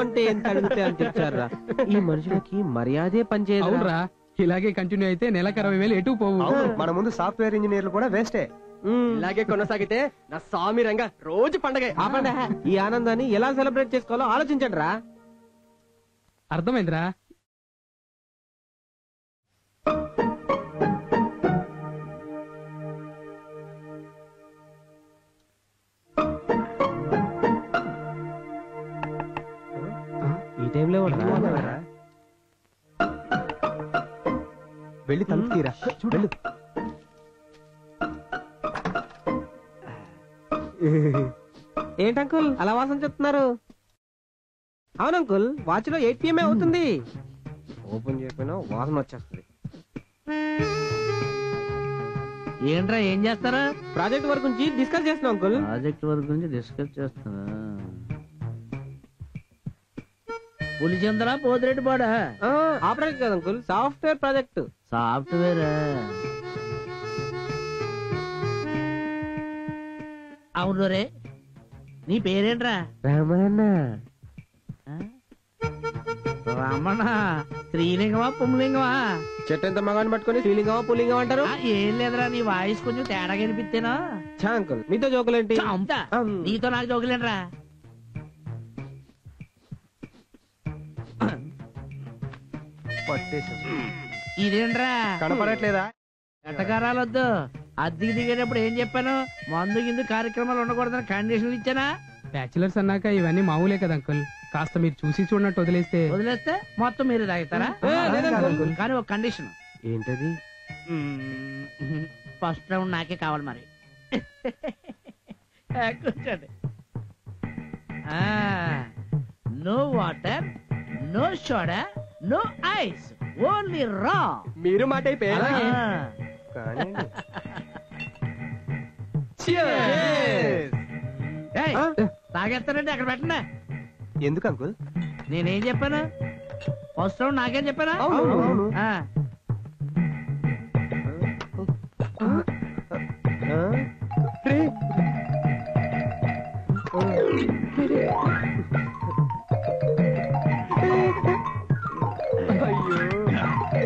అంటే ఎంత అడిగితే అంత ఇచ్చారా? ఈ మనుషులకి మర్యాదే పనిచేయదు. అవునరా, ఇలాగే కంటిన్యూ అయితే నెలకు 60,000 ఎటు పోవు. మన ముందు సాఫ్ట్వేర్ ఇంజనీర్లు కూడా వేస్టే. ఇలాగే కొనసాగితే నా స్వామి రంగా రోజు పండగ. ఈ ఆనందాన్ని ఎలా సెలబ్రేట్ చేసుకోవాలో ఆలోచించండి రా. అర్థమైందిరా. ఈ టైంలో వెళ్ళి తలుపు తీరా. వెళ్ళు. ఏంటంకుల్ అలా వాసన చెప్తున్నారు? అవును అంకుల్, వాచ్ లో 8 PM అవుతుంది. ఓపెన్ చేయకపోయినా వాసన వచ్చేస్తుంది. ఏంట్రా ఏం చేస్తారా? ప్రాజెక్ట్ వర్క్ గురించి డిస్కస్ చేస్తున్నాం అంకుల్. ప్రాజెక్ట్ వర్క్ గురించి డిస్కస్ చేస్తారా? పులిచందరా పోతిరెడ్డి పాడా? ఆ ప్రాజెక్ట్ కాదు అంకుల్, సాఫ్ట్వేర్ ప్రాజెక్ట్. సాఫ్ట్వేర్ అవును రే. నీ పేరేంట్రా? రమణ. రమణ స్త్రీలింగమా పుంలింగమా? చెట్టు ఎంత మగాన్ని పట్టుకుని స్త్రీలింగమా పుల్లింగం అంటారు? ఏం లేదురా, నీ వాయిస్ కొంచెం తేడాగా వినిపిస్తేనా? చా అంకుల్, మీతో జోకులేంటి? నీతో నాకు జోకులేంట్రా. ఇదేంట్రా కనపడట్లేదా? ఎట్టకారాలొద్దు. అద్దెకి దిగేటప్పుడు ఏం చెప్పాను? మందు గిందు కార్యక్రమాలు ఉండకూడదని కండిషన్లు ఇచ్చానా? బ్యాచులర్స్ అన్నాక ఇవన్నీ మామూలే కదా అంకుల్. కాస్త మీరు చూసి చూడనట్టు వదిలేస్తే మొత్తం మీరు తాగుతారా? కానీ ఒక కండిషన్. ఏంటది? ఫస్ట్ రౌండ్ నాకే కావాలి మరి. కూర్చోండి. No water, no soda, no ice, only raw. మీరు మాట అయిపోయారు. తాగేస్తానండి, అక్కడ పెట్టండి. ఎందుకు అంకుల్? నేనేం చెప్పాను? ఫస్ట్ రౌండ్ నాకేం చెప్పానా?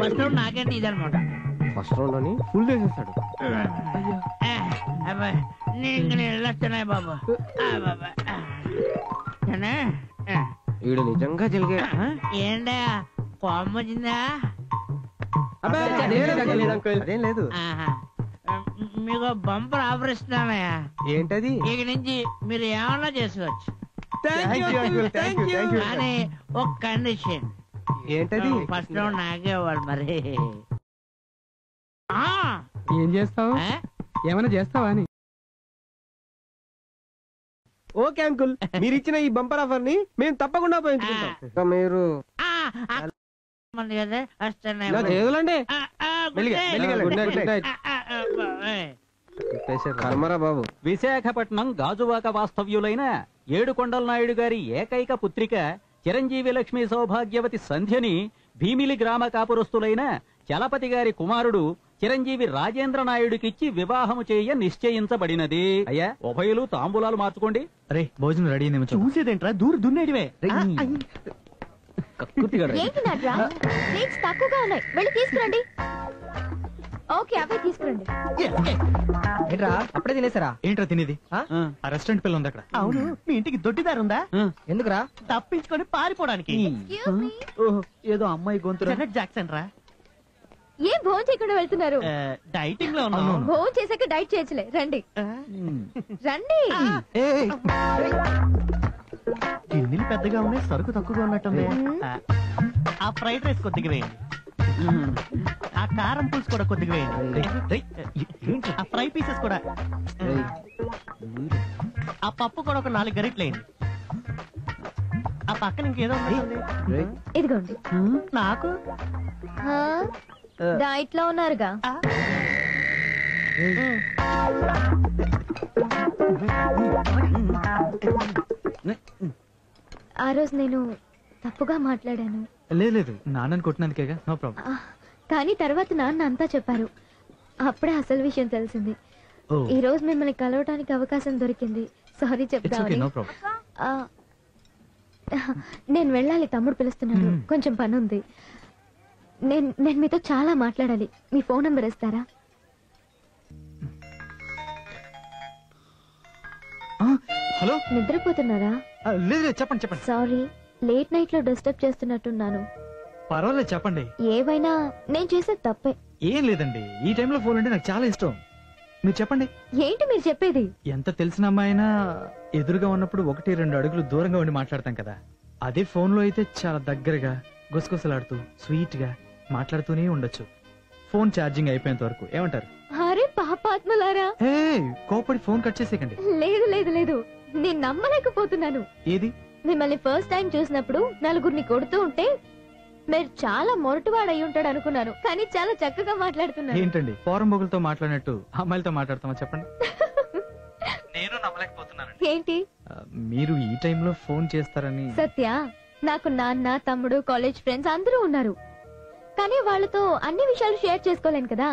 ఫస్ట్ రౌండ్ నాకేంటి ఇదనమాట. ఫస్ట్ రౌండ్ అని ఫుల్ చేసేస్తాడు. నేను వెళ్ళొస్తున్నాయి బాబు. వీడు నిజంగా జరిగే. ఏంటా కోపం వచ్చిందా? అదేం లేదు. మీకు బంపర్ ఆపరేషన్ అన్నయ్యా. ఏంటది? ఇక నుంచి మీరు ఏమన్నా చేసుకోవచ్చు. Thank you. కానీ ఒక కండిషన్. ఏంటది? ఫస్ట్ రౌండ్ నాకే ఇవ్వాలి మరి. ఏం చేస్తావు? ఏమైనా చేస్తావా అని. ఓకే అంకుల్, మీరు ఇచ్చిన ఈ బంపర్ ఆఫర్ ని మేము తప్పకుండా ఉపయోగించుకుంటాం. మీరు బాబు. విశాఖపట్నం గాజువాక వాస్తవ్యులైన ఏడుకొండల నాయుడు గారి ఏకైక పుత్రిక చిరంజీవి లక్ష్మీ సౌభాగ్యవతి సంధ్యని భీమిలి గ్రామ కాపురస్తులైన చలపతి గారి కుమారుడు చిరంజీవి రాజేంద్ర నాయుడుకిచ్చి వివాహము చేయ నిశ్చయించబడినది. అయ్యా, ఉభయులు తాంబూలాలు మార్చుకోండి. అరే భోజనం రెడీ అయిందేమో. చూసేదేంట్రా, దూరు దున్నేడివే. ఏంటి నట్రా? ప్లేట్స్ తక్కువగా ఉన్నాయి, వెళ్ళి తీసుకురండి. ఓకే, అవే తీసుకురండి. ఏంట్రా అప్పుడే తినేసారా? ఏంట్రా తినేది? ఆ రెస్టారెంట్ పిల్ల ఉంది అక్కడ. అవును, మీ ఇంటికి దొడ్డిదారుందా? ఎందుకురా? తప్పించుకొని పారిపోవడానికి. ఏదో అమ్మాయి గొంతు. జెనెట్ జాక్సన్ రా. ఏం భోజనం చేయకుండా వెళ్తున్నారు? డైటింగ్ లో ఉన్నాను. భోజనం చేశాక డైట్ చేయొచ్చులే. రండి రండి. గిన్నెలు పెద్దగా ఉన్నాయి, సరుకు తక్కువగా ఉన్నట్టుంది. ఆ ఫ్రైడ్ రైస్ కొద్దిగా వేయండి. ఆ కారం పులుసు కూడా కొద్దిగా వేయండి. ఆ ఫ్రై పీసెస్ కూడా. ఆ పప్పు కూడా ఒక 4 గరిటెలు వేయండి. ఆ పక్కన ఇంకేదో ఉంది. ఇదిగోండి. నాకు డైట్ లో ఉన్నారుగా. ఆ రోజు నేను తప్పుగా మాట్లాడాను. లేదు, నాన్నని కొట్టినందుకేగా. No problem. కానీ తర్వాత నాన్న అంతా చెప్పారు. అప్పుడే అసలు విషయం తెలిసింది. ఈ రోజు మిమ్మల్ని కలవడానికి అవకాశం దొరికింది. సారీ చెప్తాను. నేను వెళ్ళాలి, తమ్ముడు పిలుస్తున్నాడు. కొంచెం పని ఉంది. నేను మీతో చాలా మాట్లాడాలి. మీ ఫోన్ నంబర్ ఇస్తారా? హలో, నిద్రపోతున్నారా? లేదు లేదు, చెప్పండి చెప్పండి. సారీ, లేట్ నైట్ లో డిస్టర్బ్ చేస్తున్నట్టున్నాను. పర్వాలేదు, చెప్పండి. ఏవైనా నేను చేసేది తప్పే. ఏం లేదండి, ఈ టైంలో ఫోన్ అంటే నాకు చాలా ఇష్టం. మీరు చెప్పండి. ఏంటి మీరు చెప్పేది? ఎంత తెలిసిన అమ్మాయినా ఎదురుగా ఉన్నప్పుడు 1-2 అడుగులు దూరంగా ఉండి మాట్లాడతాం కదా. అదే ఫోన్ లో అయితే చాలా దగ్గరగా గుసగుసలాడుతూ స్వీట్ గా మాట్లాడుతూనే ఉండొచ్చు, ఫోన్ ఛార్జింగ్ అయిపోయేంత వరకు. ఏమంటారు? అరే పాపాత్మలారా, కోపడి ఫోన్ కట్ చేసేకండి. లేదు లేదు లేదు, నేను నమ్మలేకపోతున్నాను. ఏది? మిమ్మల్ని ఫస్ట్ టైం చూసినప్పుడు నలుగురిని కొడుతూ ఉంటే మీరు చాలా మొరటువాడు అయి ఉంటాడు అనుకున్నాను, కానీ చాలా చక్కగా మాట్లాడుతున్నారు. ఏంటండి, ఫారం బొగులతో మాట్లాడినట్టు అమ్మాయిలతో మాట్లాడతామా చెప్పండి? నేను నమ్మలేకపోతున్నాను. ఏంటి? మీరు ఈ టైంలో ఫోన్ చేస్తారని. సత్య, నాకు నాన్న, తమ్ముడు, కాలేజ్ ఫ్రెండ్స్ అందరూ ఉన్నారు, కానీ వాళ్ళతో అన్ని విషయాలు షేర్ చేసుకోలేను కదా.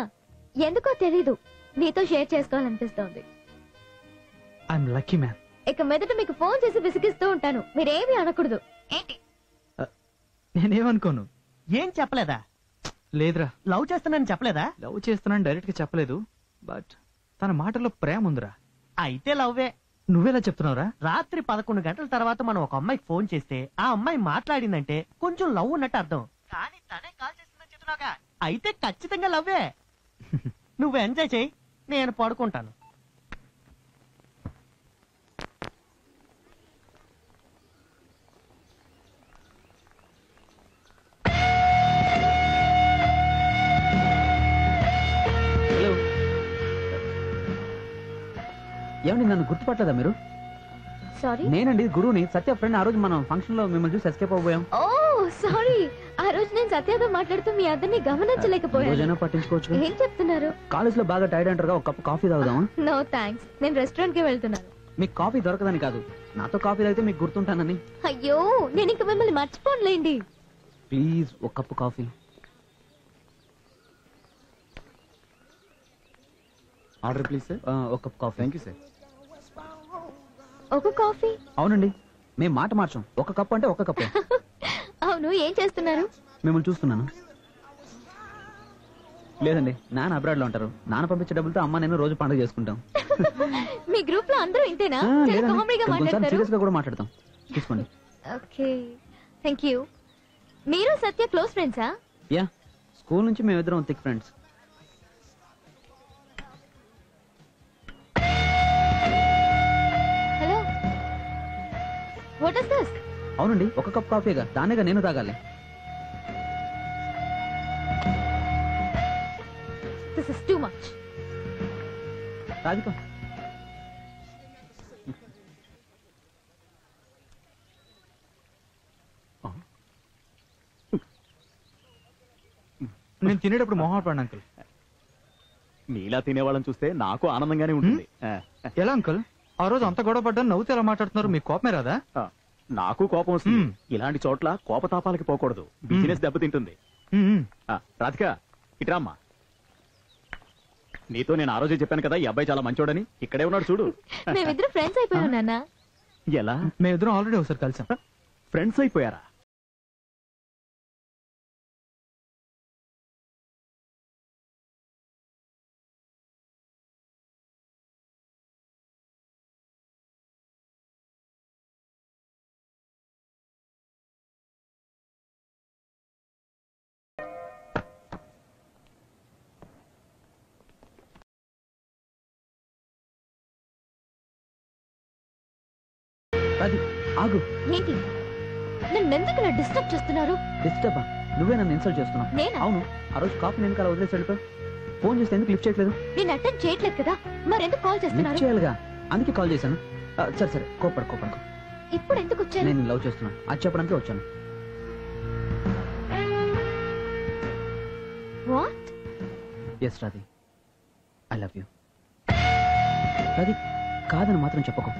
ఎందుకో తెలీదు, నీతో షేర్ చేసుకోవాలనిపిస్తోంది. I'm lucky man. ఇక మీదట మీకు ఫోన్ చేసి విసిగిస్తూ ఉంటాను, మీరేమీ అనకూడదు. ఏంటి? నేనేమనుకోను. ఏం చెప్పలేదా? లేదురా. లవ్ చేస్తున్నానని చెప్పలేదా? లవ్ చేస్తున్నాను డైరెక్ట్ గా చెప్పలేదు, బట్ తన మాటల్లో ప్రేమ ఉందిరా. అయితే లవ్వే. నువ్వెలా చెప్తున్నావురా? రాత్రి 11 గంటల తర్వాత మనం ఒక అమ్మాయికి ఫోన్ చేస్తే ఆ అమ్మాయి మాట్లాడిందంటే కొంచెం లవ్ ఉన్నట్టు అర్థం. కానీ తనే కాల్ చేస్తుందని చెప్తున్నాగా, అయితే ఖచ్చితంగా లవ్వే. నువ్వు ఎంజాయ్ చేయి, నేను పడుకుంటాను. ఏమండి, నన్ను గుర్తుపట్టలేదా మీరు? సారీ. నేనండి, గురువుని. సత్య ఫ్రెండ్. ఆ రోజు మనం ఫంక్షన్ లో మిమ్మల్ని చూసి ఎస్కేప్ అవ్వబోయాం. ఓ సారీ, ఆ రోజు నేను సత్యతో మాట్లాడుతూ మీ అద్దరిని గమనించలేకపోయాను. రోజైనా పట్టించుకోవచ్చు. ఏం చెప్తున్నారు? కాలేజ్ లో బాగా టైర్డ్ అంటారుగా, ఒక కప్పు కాఫీ తాగుదామా? నో థ్యాంక్స్, నేను రెస్టారెంట్ కి వెళ్తున్నాను. మీకు కాఫీ దొరకదని కాదు, నాతో కాఫీ తాగితే మీకు గుర్తుంటానని. అయ్యో, నేను ఇంక మిమ్మల్ని మర్చిపోనులేండి. ప్లీజ్, ఒక cup coffee. Order please sir. ఒక cup coffee. Thank you sir. ఒక కాఫీ? అవునండి, మేము మాట మార్చాం. ఒక కప్పు అంటే ఒక కప్పే. అవును, ఏం చేస్తున్నారు? మిమ్మల్ని చూస్తున్నాను. లేదండి, నాన్న అబ్రాడ్ లో ఉంటారు. నాన్న పంపించే డబ్బులతో అమ్మ నేను రోజు పండుగ చేసుకుంటాం. మీ గ్రూప్ లో అందరూ ఇంతేనా? చాలా కామెడీగా మాట్లాడతారు. సీరియస్ గా కూడా మాట్లాడతాం. తీసుకోండి. Okay, thank you. మీరు సత్య క్లోజ్ ఫ్రెండ్సా? యా, స్కూల్ నుంచి మేమిద్దరం thick friends. Hello, what is this? అవునండి, ఒక కప్ కాఫీగా, దాన్నేగా నేను తాగాలి. This is too much. Radhika, నేను తినేటప్పుడు మొహం పడిన అంకుల్. నీలా తినేవాళ్ళని చూస్తే నాకు ఆనందంగానే ఉంటుంది. ఎలా అంకుల్, ఆ రోజు అంత గొడవ పడ్డాను, నవ్వుతూ ఎలా మాట్లాడుతున్నారు? మీకు కోపమే రాదా? నాకు కోపం వస్తుంది. ఇలాంటి చోట్ల కోపతాపాలకి పోకూడదు, బిజినెస్ దెబ్బతింటుంది. రాధిక, ఇట్రామ్మా. నీతో నేను ఆ రోజే చెప్పాను కదా, ఈ అబ్బాయి చాలా మంచోడని. ఇక్కడే ఉన్నాడు చూడు. మేమిద్దరు ఫ్రెండ్స్ అయిపోయాం నాన్న. ఎలా? మేమిద్దరం ఆల్రెడీ ఒకసారి కలిసాం. ఫ్రెండ్స్ అయిపోయారా? అది ఆగు. ఏంటి? నన్ను ఎందుకు ఇలా డిస్టర్బ్ చేస్తున్నారు? డిస్టర్బ్? నువ్వే నన్ను ఇన్సల్ట్ చేస్తున్నావు. నేనా? అవును, ఆ రోజు కాఫీ నేను అలా వదిలేసి వెళ్ళిపోయావు. ఫోన్ చేస్తే ఎందుకు లిఫ్ట్ చేయట్లేదు? నేను అటెండ్ చేయట్లేదు కదా, మరెందుకు కాల్ లిఫ్ట్ చేస్తున్నారు? చేయాలిగా, అందుకే కాల్ చేశాను. సరే సరే, కోపడుకో. ఇప్పుడు ఎందుకు వచ్చాను? నేను లవ్ చేస్తున్నాను, అది చెప్పడానికి వచ్చాను. What? Yes Radhi, I love you. Radhi, కాదని మాత్రం చెప్పకు.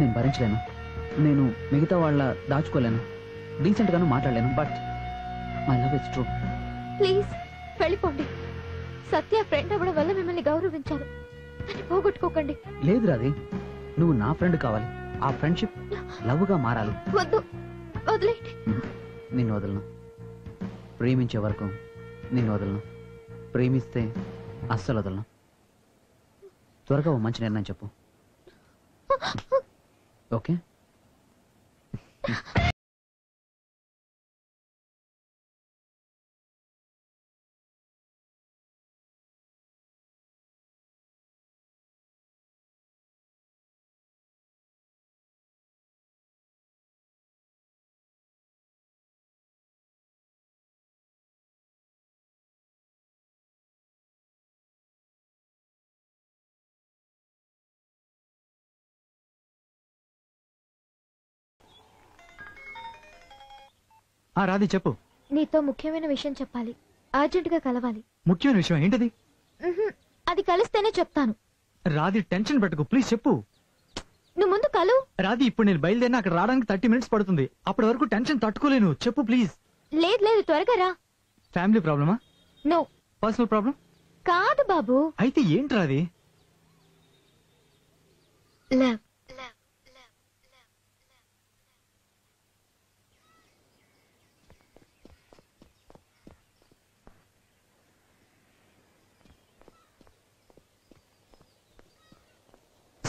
నేను భరించలేను. నేను మిగతా వాళ్ళ దాచుకోలేను, డీసెంట్ గాను మాట్లాడలేను. But my love is true. Please వెళ్ళిపోండి. సత్య ఫ్రెండ్ అవ్వడం వల్ల మిమ్మల్ని గౌరవించాను, దాన్ని పోగొట్టుకోకండి. లేదు రాధి, నువ్వు నా ఫ్రెండ్ కావాలి. ఆ ఫ్రెండ్షిప్ లవ్ గా మారాలి. వద్దు, వదిలేండి. నిన్ను వదలను. ప్రేమించే వరకు నిన్ను వదలను. ప్రేమిస్తే అస్సలు వదలను. త్వరగా ఓ మంచి నిర్ణయం చెప్పు. ఓకే? రాధి చెప్పు. నీతో ముఖ్యమైన విషయం చెప్పాలి. అర్జెంటుగా కలవాలి. ముఖ్యమైన విషయం ఏంటది? అది కలిస్తేనే చెప్తాను. రాధి టెన్షన్ పెట్టుకో, ప్లీజ్ చెప్పు. నువ్వు ముందు కలు. రాధి ఇప్పుడు నేను బయలుదేరిన అక్కడ రావడానికి 30 minutes పడుతుంది. అప్పటి వరకు టెన్షన్ తట్టుకోలేను. చెప్పు ప్లీజ్. లేదు లేదు, త్వరగా రా. ఫ్యామిలీ ప్రాబ్లమా? నో. Personal problem? కాదు బాబు. అయితే ఏంటి రాధి? లవ్.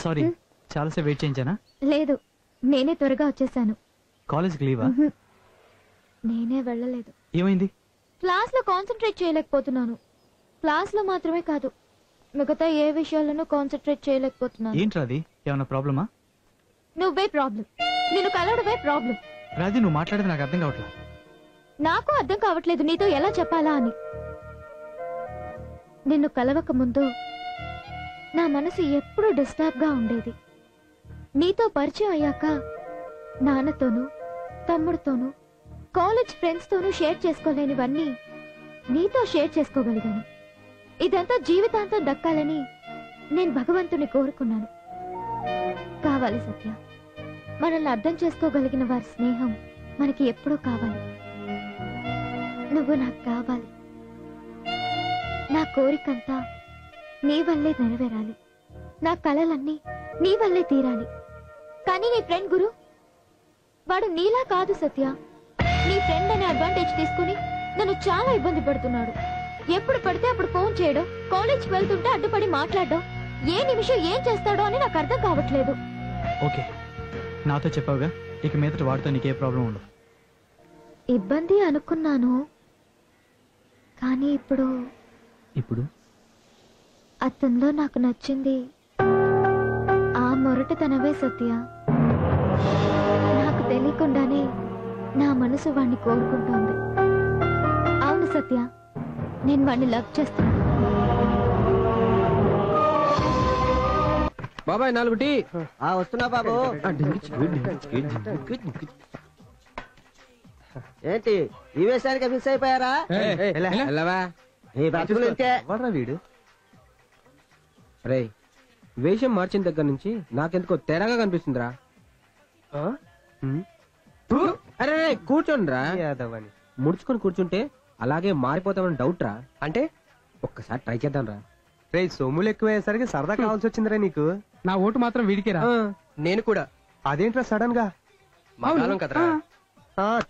సారీ, చాలాసేపు వెయిట్ చేయించానా? లేదు, నేనే త్వరగా వచ్చేసాను. కాలేజ్కి లీవా? నేనే వెళ్ళలేదు. ఏమైంది? క్లాస్ లో కాన్సన్ట్రేట్ చేయలేకపోతున్నాను. క్లాస్ లో మాత్రమే కాదు, మిగతా ఏ విషయాల్లోనూ కాన్సన్ట్రేట్ చేయలేకపోతున్నాను. ఏంటి రాధి, ఏమన్నా ప్రాబ్లమా? నువ్వే ప్రాబ్లం. నిన్ను కలవడమే ప్రాబ్లం. రాధి, నువ్వు మాట్లాడేది నాకు అర్థం కావట్లేదు. నాకు అర్థం కావట్లేదు నీతో ఎలా చెప్పాలా అని. నిన్ను కలవక ముందు నా మనసు ఎప్పుడూ డిస్టర్బ్ గా ఉండేది. నీతో పరిచయం అయ్యాక నాన్నతోనూ తమ్ముడితోనూ కాలేజ్ ఫ్రెండ్స్ తోనూ షేర్ చేసుకోలేనివన్నీ నీతో షేర్ చేసుకోగలిగాను. ఇదంతా జీవితాంతం దక్కాలని నేను భగవంతుని కోరుకున్నాను. కావాలి సత్య, మనల్ని అర్థం చేసుకోగలిగిన వారి స్నేహం మనకి ఎప్పుడూ కావాలి. నువ్వు నాకు కావాలి. నా కోరికంతా నీ వల్లే నెరవేరాలి. నా కలలన్నీ నీ వల్లే తీరాలి. కానీ నీ ఫ్రెండ్ గురు, వాడు నీలా కాదు సత్య. నీ ఫ్రెండ్ అనే అడ్వాంటేజ్ తీసుకుని నన్ను చాలా ఇబ్బంది పడుతున్నాడు. ఎప్పుడు పడితే అప్పుడు ఫోన్ చేయడం, కాలేజ్కి వెళ్తుంటే అడ్డుపడి మాట్లాడడం, ఏ నిమిషం ఏం చేస్తాడో అని నాకు అర్థం కావట్లేదు. ఓకే, నాతో చెప్పావుగా, ఇక మీదట వాడితో నీకే ప్రాబ్లం ఉండదు. ఇబ్బంది అనుకున్నాను, కానీ ఇప్పుడు అతనిలో నాకు నచ్చింది ఆ మొరటుతనవే సత్య. నాకు తెలియకుండానే నా మనసు వాణ్ణి కోరుకుంటోంది. అవును సత్య, నేను వాణ్ణి లవ్ చేస్తాను. బాబాయ్ 4 టీ. వస్తున్నా బాబు. ఏంటి ఈ వేషానికి మిస్ అయిపోయారా? వీడు రే, వేషం మార్చిన దగ్గర నుంచి నాకెందుకో తెరగా కనిపిస్తుందిరా. అరే కూర్చోండి రా. ముడుచుకొని కూర్చుంటే అలాగే మారిపోతామని డౌట్ రా. అంటే ఒక్కసారి ట్రై చేద్దాం రా. రే, సొమ్ములు ఎక్కువయ్యేసరికి సరదా కావాల్సి వచ్చిందిరా నీకు. నా ఓటు మాత్రం వీడికేరా. నేను కూడా. అదేంట్రా సడన్ గా?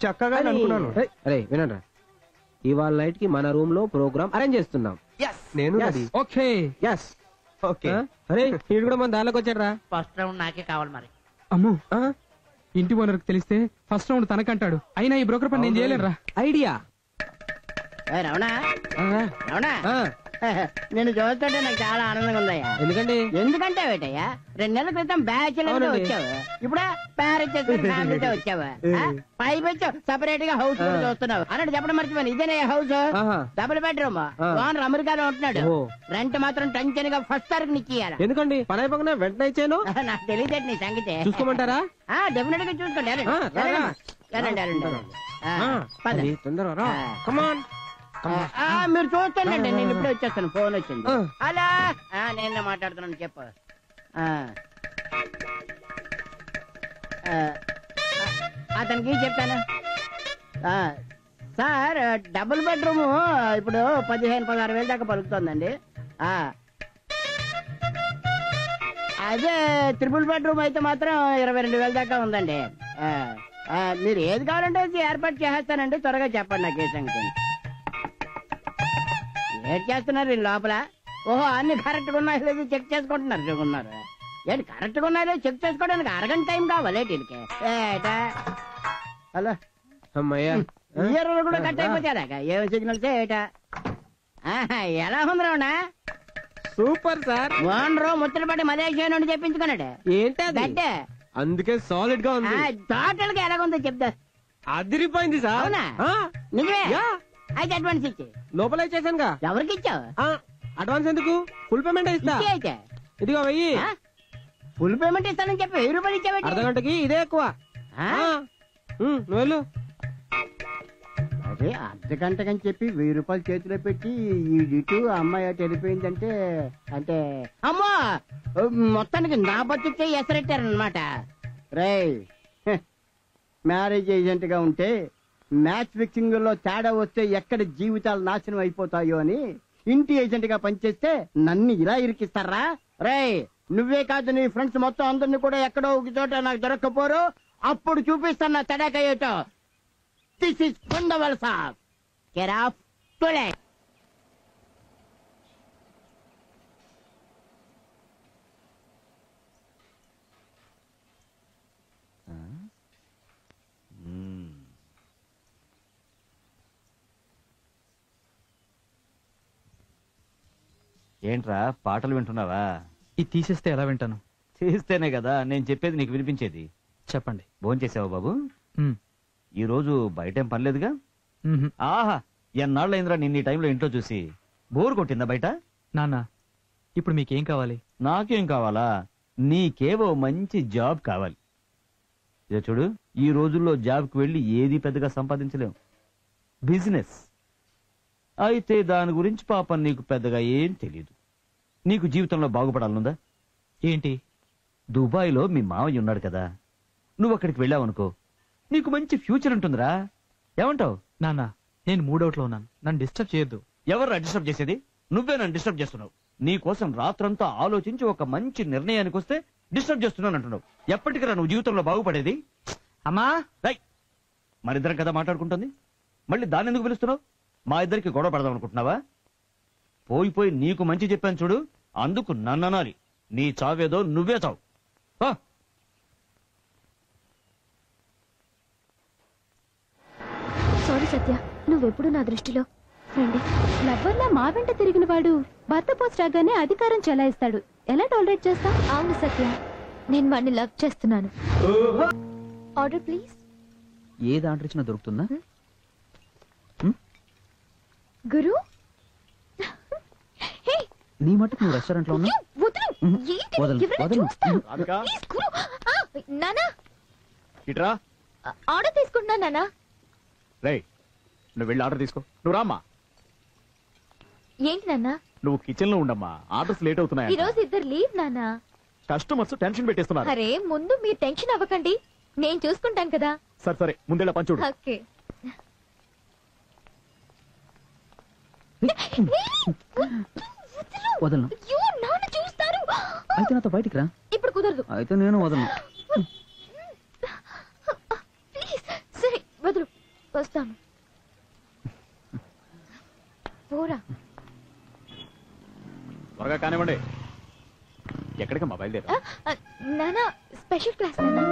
చక్కగా అనుకున్నాను. అరే వినండి, ఇవాళ నైట్ కి మన రూమ్ లో ప్రోగ్రామ్ అరేంజ్ చేస్తున్నాం. నేను ఓకే. ఓకే. అరే వీడు కూడా మన దానిలోకి వచ్చాడు రా. ఫస్ట్ రౌండ్ నాకే కావాలి మరి. అమ్మో, ఇంటి ఓనర్కి తెలిస్తే ఫస్ట్ రౌండ్ తనకంటాడు. అయినా ఈ బ్రోకర్ పని నేను చేయలేనురా. ఐడియా. రమణ రమణ, నేను చూస్తుంటే నాకు చాలా ఆనందంగా ఉందయ్యా. ఎందుకంటే వేటయ్యా, 2 నెలల క్రితం బ్యాచులర్ తో వచ్చావు, ఇప్పుడు మ్యారేజ్ చేసుకుని ఫ్యామిలీతో వచ్చావు. పైకి వచ్చావు, సెపరేట్ గా హౌస్ కూడా చూస్తున్నావు అన్నట్టు చెప్పడం మర్చిపోయాను. ఇదేనే హౌస్, డబుల్ బెడ్రూమ్. ఓనర్ అమెరికాలో ఉంటున్నాడు. రెంట్ మాత్రం టెన్షన్ గా ఫస్ట్ తారీఖు నిచ్చేయాలి. ఎందుకండి పని అయిపోయినా వెంటనే ఇచ్చాను. నాకు తెలియదు నీ సంగతి. చూసుకోమంటారా? డెఫినెట్ గా చూసుకోండి. తొందరగా కమాన్. మీరు చూస్తానండి, నేను ఇప్పుడే వచ్చేస్తాను. ఫోన్ వచ్చింది. అలా నేను మాట్లాడుతున్నాను, చెప్పు. అతనికి చెప్పాను సార్, డబుల్ బెడ్రూమ్ ఇప్పుడు 15-16 వేలు దాకా పలుకుతుందండి. అదే ట్రిపుల్ బెడ్రూమ్ అయితే మాత్రం 22 వేల దాకా ఉందండి. మీరు ఏది కావాలంటే అది ఏర్పాటు చేసేస్తానండి. త్వరగా చెప్పండి నాకు ఏ సంగతి. ఏం చేస్తున్నారు ఈ లోపల? ఓహో, అన్ని కరెక్ట్ గా ఉన్నాయో లేదు చెక్ చేసుకుంటున్నారు. ఏంటి కరెక్ట్ గా ఉన్నాయో చెక్ చేసుకోవడానికి అరగంట టైం కావాలి వీళ్ళకి. హలో అమ్మయ్యా, ఇయర్ కూడా కట్ అయిపోతాడాక ఏం సిగ్నల్స్ ఏటా? ఎలా ఉంది రావునా? Super sir. ఓనరు ముచ్చటపడి మలేషియా నుండి చెప్పించుకున్నాడు. ఏంటి అందుకే సాలిడ్ గా ఉంది. టోటల్ గా ఎలాగుందో చెప్తా. అదిరిపోయింది సార్. అవునా? నిజమే. అయితే అడ్వాన్స్ ఇచ్చి లోపల ఇచ్చేసానుగా. ఎవరికి ఇచ్చావు? అడ్వాన్స్ ఎందుకు? ఫుల్ పేమెంట్ ఇస్తా. అయితే ఇదిగో 1000. ఫుల్ పేమెంట్ ఇస్తానని చెప్పి 1000 రూపాయలు ఇచ్చావు. అర్ధగంటకి ఇదే ఎక్కువ. నువ్వు వెళ్ళు. అదే అర్ధగంటకని చెప్పి 1000 రూపాయలు చేతిలో పెట్టి ఈ అమ్మాయి అటు వెళ్ళిపోయిందంటే అంటే అమ్మో మొత్తానికి నా బతుకే ఎసరెట్టారనమాట. రేయ్, మ్యారేజ్ ఏజెంట్ గా ఉంటే మ్యాచ్ ఫిక్సింగ్ లో తేడా వస్తే ఎక్కడ జీవితాలు నాశనం అయిపోతాయో అని ఇంటి ఏజెంట్ గా పనిచేస్తే నన్ను ఇలా ఇరికిస్తారా? రేయ్, నువ్వే కాదు నీ ఫ్రెండ్స్ మొత్తం అందరినీ కూడా ఎక్కడో ఒక చోట నాకు దొరక్కపోరు. అప్పుడు చూపిస్తాను నా తడాకయ్యేటో. This is Kundavalasa. Get off today. ఏంట్రా పాటలు వింటున్నావా? ఇది తీసేస్తే ఎలా వింటాను? చేస్తేనే కదా నేను చెప్పేది నీకు వినిపించేది. చెప్పండి. భోంచేసావా బాబు? మ్. ఈ రోజు బయటేం పనిలేదుగా? మ్హూ. ఆహా, ఎన్నాళ్ళైందిరా నిన్న ఈ టైంలో ఇంట్లో చూసి. బోర్ కొట్టిందా బయట? నాన్న, ఇప్పుడు మీకేం కావాలి? నాకేం కావాలా? నీకేవో మంచి జాబ్ కావాలి. ఇదో చూడు, ఈ రోజుల్లో జాబ్కి వెళ్ళి ఏది పెద్దగా సంపాదించలేం. బిజినెస్ అయితే దాని గురించి పాపం నీకు పెద్దగా ఏం తెలియదు. నీకు జీవితంలో బాగుపడాలనుందా? ఏంటి? దుబాయ్లో మీ మావయ్య ఉన్నాడు కదా, నువ్వు అక్కడికి వెళ్ళావనుకో నీకు మంచి ఫ్యూచర్ ఉంటుందిరా. ఏమంటావు? నాన్న, నేను మూడౌట్లో ఉన్నాను, నన్ను డిస్టర్బ్ చేయొద్దు. ఎవరు డిస్టర్బ్ చేసేది? నువ్వే నన్ను డిస్టర్బ్ చేస్తున్నావు. నీ కోసం రాత్రంతా ఆలోచించి ఒక మంచి నిర్ణయానికి వస్తే డిస్టర్బ్ చేస్తున్నాను అంటున్నావు. ఎప్పటికరా నువ్వు జీవితంలో బాగుపడేది? అమ్మా, రైట్, మరిద్దరం కదా మాట్లాడుకుంటుంది, మళ్ళీ దాన్ని ఎందుకు పిలుస్తున్నావు? మా ఇద్దరికి గొడవ పడదాం అనుకుంటున్నావా? పోయి నీకు మంచి చెప్పాను చూడు, అందుకు నన్ను అనాలి. నీ చావేదో నువ్వే చావు. సారీ సత్య, నువ్వెప్పుడు నా దృష్టిలో ఫ్రెండ్. లవ్వర్లా మా వెంట తిరిగిన వాడు భర్త పోస్ట్ రాగానే అధికారం చెలాయిస్తాడు. ఎలా టాలరేట్ చేస్తా? అవును సత్య, నేను వాడిని లవ్ చేస్తున్నాను. Order please. ఏది ఆర్డర్ ఇచ్చినా దొరుకుతుందా? గురు, నీ మటుకు నువ్వు రెస్టారెంట్ లో ఉన్నా? ఇట్రా, ఆర్డర్ తీసుకుంటున్నా నానా. రేయ్, నువ్వు వెళ్ళి ఆర్డర్ తీసుకో. నువ్వు రామ్మా. ఏంటి నాన్న? నువ్వు కిచెన్ లో ఉండమ్మా, ఆర్డర్స్ లేట్ ఈ అవుతున్నాయి. రోజు ఇద్దరు లీవ్ నానా. కస్టమర్స్ టెన్షన్ పెట్టేస్తున్నారు. అరే ముందు మీరు టెన్షన్ అవ్వకండి, నేను చూసుకుంటాను కదా. సరే ముందేళ్ళ పంచుడు. ఓకే. వదలను. అయ్యో, నాన్న చూస్తారు. అయితే నాతో బయటికి రా. ఇప్పుడు కుదరదు. అయితే నేను వదలను. ప్లీజ్. సరే వదులు, వస్తాను. పోరా. త్వరగా కానివ్వండి. ఎక్కడికమ్మా బయలుదేరా? నానా, స్పెషల్ క్లాస్ నానా.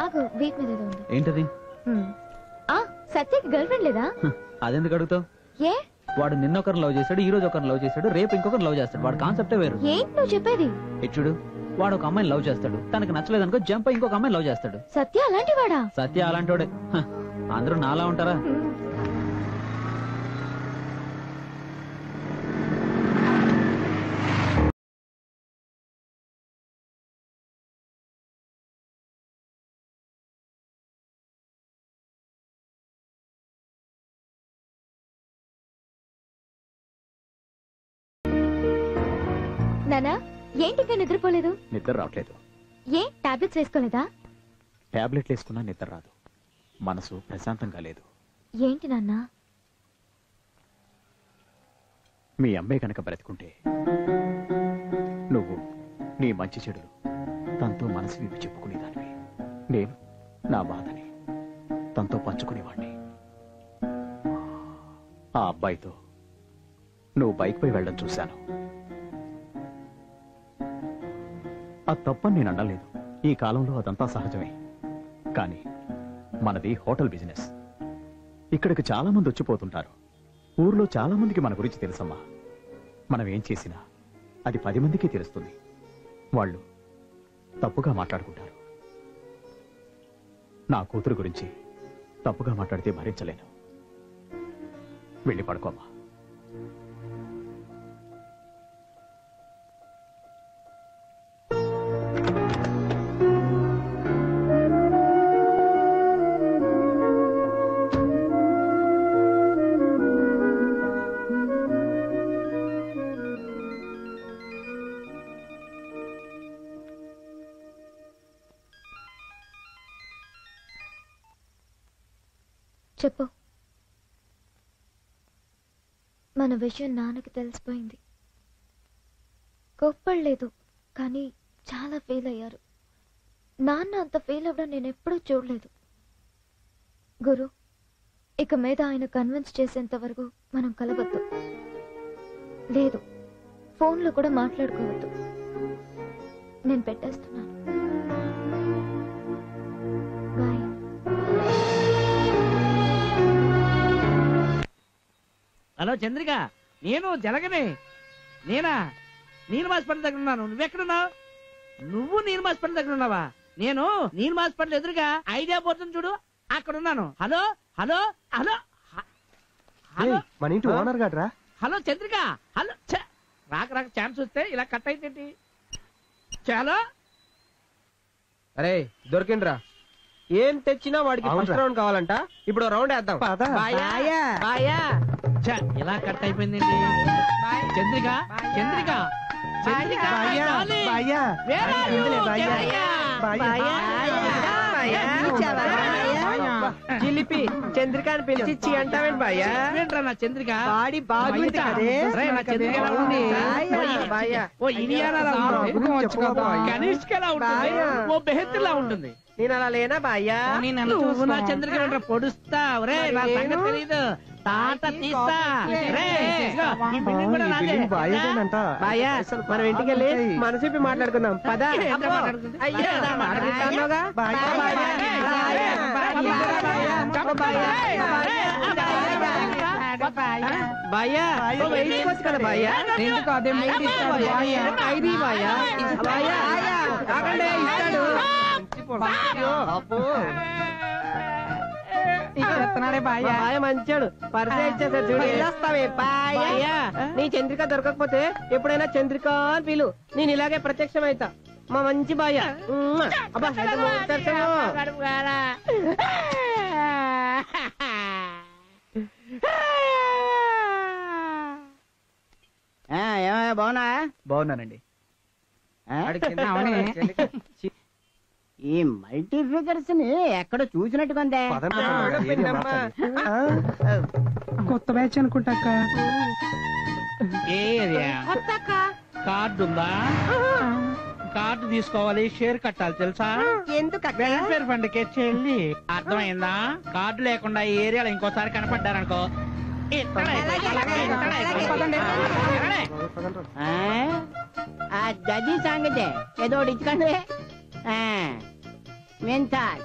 ఆగు, వీక్ మీద ఏదో ఉంది. ఏంటది? సత్యకి గర్ల్ ఫ్రెండ్ లేదా? అదెందుకు అడుగుతావు? ఏ? వాడు నిన్న ఒకరిని లవ్ చేశాడు, ఈ రోజు ఒకరిని లవ్ చేశాడు, రేపు ఇంకొకరిని లవ్ చేస్తాడు. వాడు కాన్సెప్టే వేరు. ఏంటి నువ్వు చెప్పేది? చూడు, వాడు ఒక అమ్మాయిని లవ్ చేస్తాడు, తనకు నచ్చలేదనుకో జంప్ అయి ఇంకొక అమ్మాయిని లవ్ చేస్తాడు. సత్య అలాంటి వాడా? సత్య అలాంటోడే. అందరూ నాలా ఉంటారా? నానా, ఏంటి ఇంకా నిద్రపోలేదు? నిద్ర రావట్లేదు. ఏ టాబ్లెట్స్ వేసుకోలేదా? టాబ్లెట్లు వేసుకున్నా నిద్ర రాదు, మనసు ప్రశాంతంగా లేదు. ఏంటి నాన్నా? మీ అమ్మాయి కనుక బ్రతికుంటే నువ్వు నీ మంచి చెడులు తనతో మనసు విప్పి చెప్పుకునేదానివి. నేను నా బాధని తనతో పంచుకునేవాడిని. ఆ అబ్బాయితో నువ్వు బైక్ పై వెళ్ళడం చూశాను. అది తప్పని నేను అనలేదు. ఈ కాలంలో అదంతా సహజమే. కానీ మనది హోటల్ బిజినెస్. ఇక్కడికి చాలా మంది వచ్చిపోతుంటారు. ఊర్లో చాలా మందికి మన గురించి తెలుసమ్మా. మనం ఏం చేసినా అది 10 మందికి తెలుస్తుంది. వాళ్ళు తప్పుగా మాట్లాడుకుంటారు. నా కూతురు గురించి తప్పుగా మాట్లాడితే భరించలేను. వెళ్ళి పడుకోమ్మా. చెప్పు. మన విషయం నాన్నకి తెలిసిపోయింది. కోప్పడలేదు, కానీ చాలా ఫీల్ అయ్యారు. నాన్న అంత ఫీల్ అవ్వడం నేను ఎప్పుడూ చూడలేదు. గురు, ఇక మీద ఆయన కన్విన్స్ చేసేంత వరకు మనం కలవద్దు. లేదు, ఫోన్లో కూడా మాట్లాడుకోవద్దు. నేను పెట్టేస్తున్నాను. బాయ్. హలో చంద్రిక, నేను జలగనే. నేనా? నీలం హాస్పిటల్ దగ్గర ఉన్నాను. నువ్వెక్కడున్నావు? నువ్వు నీలం హాస్పిటల్ దగ్గర ఉన్నావా? నేను నీలం హాస్పిటల్ ఎదురుగా ఐడియా పోతుంది చూడు, అక్కడ ఉన్నాను. హలో హలో హలో హలో, మన ఇంటి ఓనర్ గాడ్రా. Hello Chandrika, hello. రాక రాక ఛాన్స్ వస్తే ఇలా కట్ అయితే చాలా. అరే దొరికిండ్రా. ఏం తెచ్చినా వాడికి ఫస్ట్ రౌండ్ కావాలంట. ఇప్పుడు రౌండ్ వేద్దాం. ఇలా కట్ అయిపోయిందండి. చంద్రిక చంద్రిక చంద్రిక జిలిపి చంద్రిక అని పిలిచి చి అంటావేంటి బాయ్యా? నా చంద్రిక బాడీ బాగుంది కదే. కనిష్కలా ఉంటుంది, ఓ బెహెత్తులా ఉంటుంది. నేను అలా లేనా బాయ్యా? నువ్వు నా చంద్రిక పొడుస్తా. రే నా సంగతి తెలీదు. తాట తీస్తా. బాయ్యా, మనం ఇంటికి వెళ్ళి మనసిప్పి మాట్లాడుకుందాం. పద. బాయ్యా వేసుకోవచ్చు కదా బాయ్యా? ఐడి బాయ్యా. బాయ్యా కాకండి, ఇస్తాడు. బాయ్య మంచాడు, పరిచయం ఇచ్చేసాడు చూడు. వెళ్ళొస్తావే బాయ్యా. నీ చంద్రిక దొరకకపోతే ఎప్పుడైనా చంద్రిక అని పిలు. నేను ఇలాగే ప్రత్యక్షం అవుతా. మా మంచి బాయ్య. అబ్బా ఏమయ్యా, బాగున్నా? బాగున్నానండి. ఈ మల్టీ ఫిగర్స్ ని ఎక్కడ చూసినట్టుగా ఉందే. కొత్త బ్యాచ్ అనుకుంటా. కార్డు ఉందా? కార్డు తీసుకోవాలి, షేర్ కట్టాలి తెలుసా? ఎందుకు? వెల్ఫేర్ ఫండ్ కి చెల్లి. అర్థమైందా? కార్డు లేకుండా ఈ ఏరియాలో ఇంకోసారి కనపడ్డారనుకో. ఆ గది సంగతే ఏదో ఇచ్చుకోండి. మెంతాల్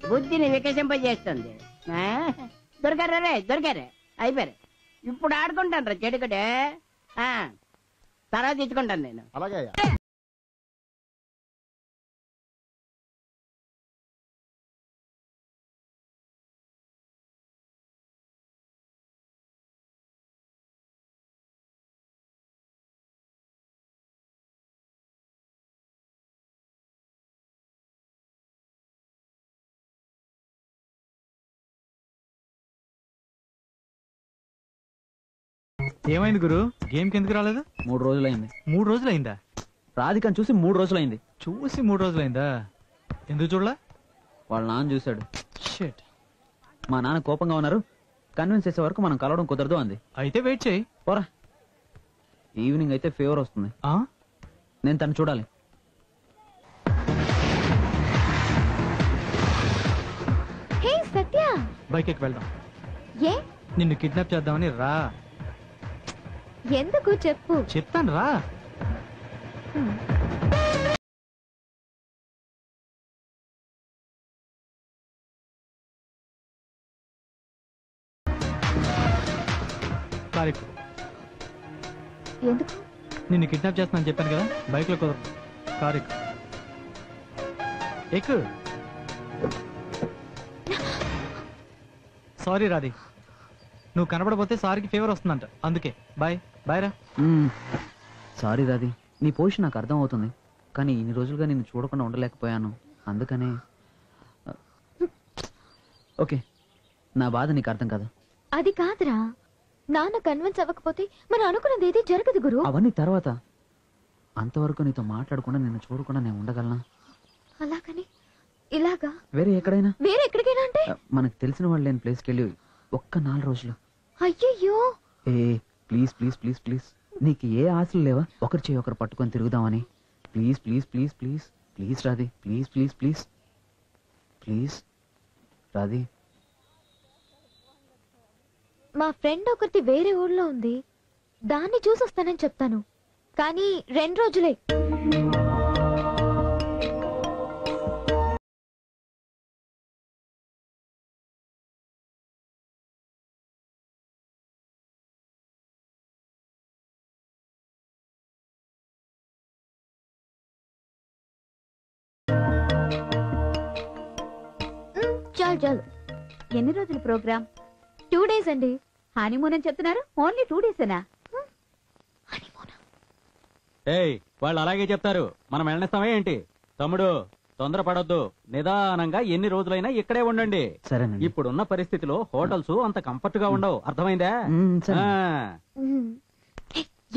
బుద్ధిని వికసింపజేస్తుంది. దొరికారే అయిపోయారు. ఇప్పుడు ఆడుకుంటాను రా చెడుకడే. తర్వాత ఇచ్చుకుంటాను నేను. అలాగే. ఏమైంది గురు? గేమ్ కి ఎందుకు రాలేదు? 3 రోజులైంది. 3 రోజులైందా? రాధికని చూసి 3 రోజులైంది. చూసి 3 రోజులైందా? ఎందుకు చూడలా? వాళ్ళ నాన్న చూశాడు. షిట్. మా నాన్న కోపంగా ఉన్నారు. కన్విన్స్ చేసే వరకు మనం కలవడం కుదరదు అంది. అయితే వెయిట్ చేయి. పోరా. ఈవినింగ్ అయితే ఫీవర్ వస్తుంది. నేను తను చూడాలి. హే సత్య, బైక్ ఎక్కి వెళ్దాం. ఏ నిన్ను కిడ్నాప్ చేద్దామని రా. ఎందుకు చెప్పు. చెప్తాను రా. కారెక్కు. ఎందుకు? నిన్ను కిడ్నాప్ చేస్తున్నాను చెప్పాను కదా, బైక్ లో కుదరదు. కారెక్కు. ఎక్కు. సారీ రాధి, నువ్వు కనబడపోతే సారీకి ఫీవర్ వస్తుందంట, అందుకే. బాయ్. బాయ్ రా. సారీ రాధి, నీ పొజిషన్ నాకు అర్థం అవుతుంది, కానీ ఇన్ని రోజులుగా నిన్ను చూడకుండా ఉండలేకపోయాను, అందుకనే. ఓకే, నా బాధ నీకు అర్థం కదా. అది కాదురా, నాన్న కన్విన్స్ అవ్వకపోతే మనం అనుకున్నది ఏది జరగదు గురు. అవన్నీ తర్వాత. అంతవరకు నీతో మాట్లాడకుండా నిన్ను చూడకుండా నేను ఉండగలనా? అలాగని ఇలాగా వేరే ఎక్కడైనా? వేరే ఎక్కడికైనా అంటే? మనకు తెలిసిన వాళ్ళు లేని ప్లేస్కి వెళ్ళి ఒక్క 4 రోజులు. అయ్యయ్యో. ప్లీజ్ ప్లీజ్ ప్లీజ్ ప్లీజ్, నీకు ఏ ఆశలు లేవా? ఒకరి చేయి ఒకరు పట్టుకొని తిరుగుదామని? Please please please please please Radhi, please please please please Radhi. మా ఫ్రెండ్ ఒకటి వేరే ఊర్లో ఉంది, దాన్ని చూసొస్తానని చెప్తాను, కానీ 2 రోజులే. చాలు చాలు. ఎన్ని రోజుల ప్రోగ్రామ్? 2 days అండి. హనీమూన్ అని చెప్తున్నారు, ఓన్లీ 2 days-ఏనా? ఏయ్, వాళ్ళు అలాగే చెప్తారు, మనం వెళ్ళనిస్తామే ఏంటి? తమ్ముడు తొందరపడొద్దు, నిదానంగా ఎన్ని రోజులైనా ఇక్కడే ఉండండి. సరేనండి. ఇప్పుడున్న పరిస్థితిలో హోటల్స్ అంత కంఫర్ట్ గా ఉండవు, అర్థమైందా?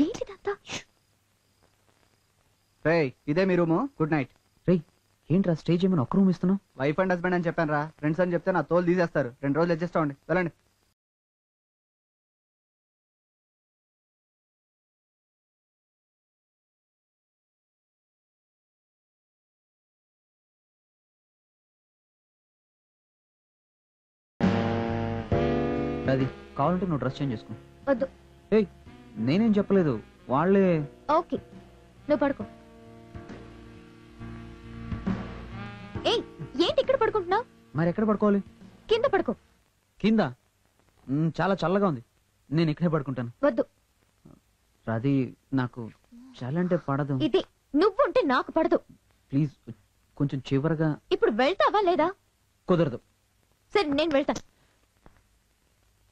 ఏంటిదంతా? ఇదే మీ రూము. Good night. ఏంట్రా స్టేజ్ ఏమైనా ఒక్క రూమ్ ఇస్తున్నావు? వైఫ్ అండ్ హస్బెండ్ అని చెప్పాను రా. ఫ్రెండ్స్ అని చెప్తే నా తోలు తీసేస్తారు. 2 రోజులు అడ్జస్ట్ అవ్వండి, వెళ్ళండి. అది కావాలంటే నువ్వు డ్రెస్ చేంజ్ చేసుకో. వద్దు. ఏయ్, నేనేం చెప్పలేదు, వాళ్ళే. ఓకే, నువ్వు పడుకో. ఏయ్, ఏంటి ఇక్కడ పడుకుంటున్నావు? మరి ఎక్కడ పడుకోవాలి? కింద పడుకో. కింద? చాలా చల్లగా ఉంది, నేను ఇక్కడే పడుకుంటాను. వద్దు రాధి, నాకు చల్లంటే పడదు. ఇది నువ్వుంటే నాకు పడదు. ప్లీజ్ కొంచెం చివరగా. ఇప్పుడు వెళ్తావా లేదా? కుదరదు. సరే, నేను వెళ్తా.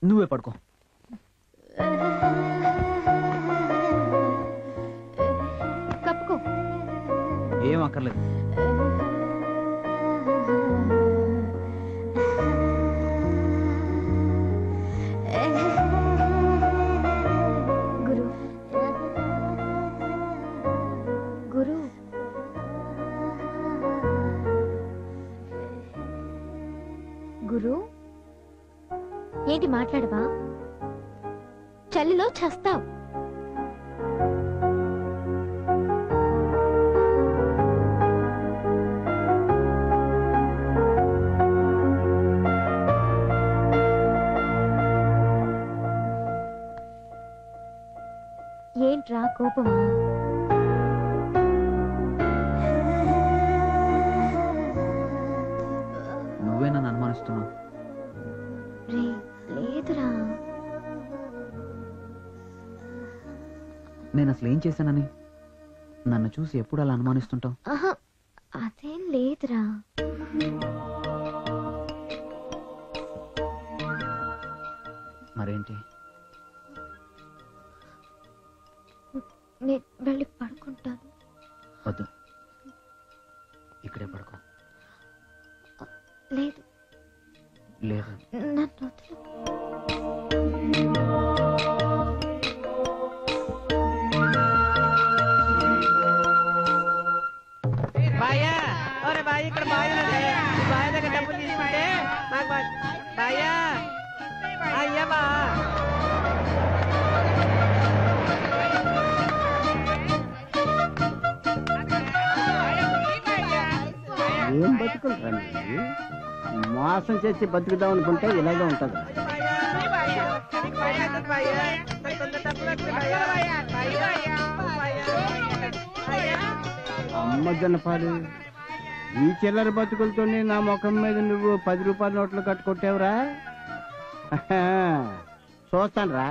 నువ్వే పడుకో. కప్పుకో. ఏం అక్కర్లేదు. గురు, గురు, గురు, ఏంటి మాట్లాడవా? చలిలో చస్తావు. ఏంట్రా కోపమా? నువ్వే నన్ను అనుమానిస్తున్నావు. లేదురా, నేను అసలు ఏం చేశానని నన్ను చూసి ఎప్పుడు అలా అనుమానిస్తుంటావు? అదేం లేదురా. మరేంటి? నేను వెళ్ళి పడుకుంటాను. వద్దు, ఇక్కడే పడుకో. లేదు లేదు, నన్ను వదిలు. ఏం బతుకులు మోసం చేసి బతుకుదాం అనుకుంటే ఇలాగే ఉంటది. అమ్మ జనపాలు, ఈ చిల్లర బతుకులతోనే నా ముఖం మీద నువ్వు 10 రూపాయల నోట్లు కట్టుకొట్టావురా. చూస్తానురా,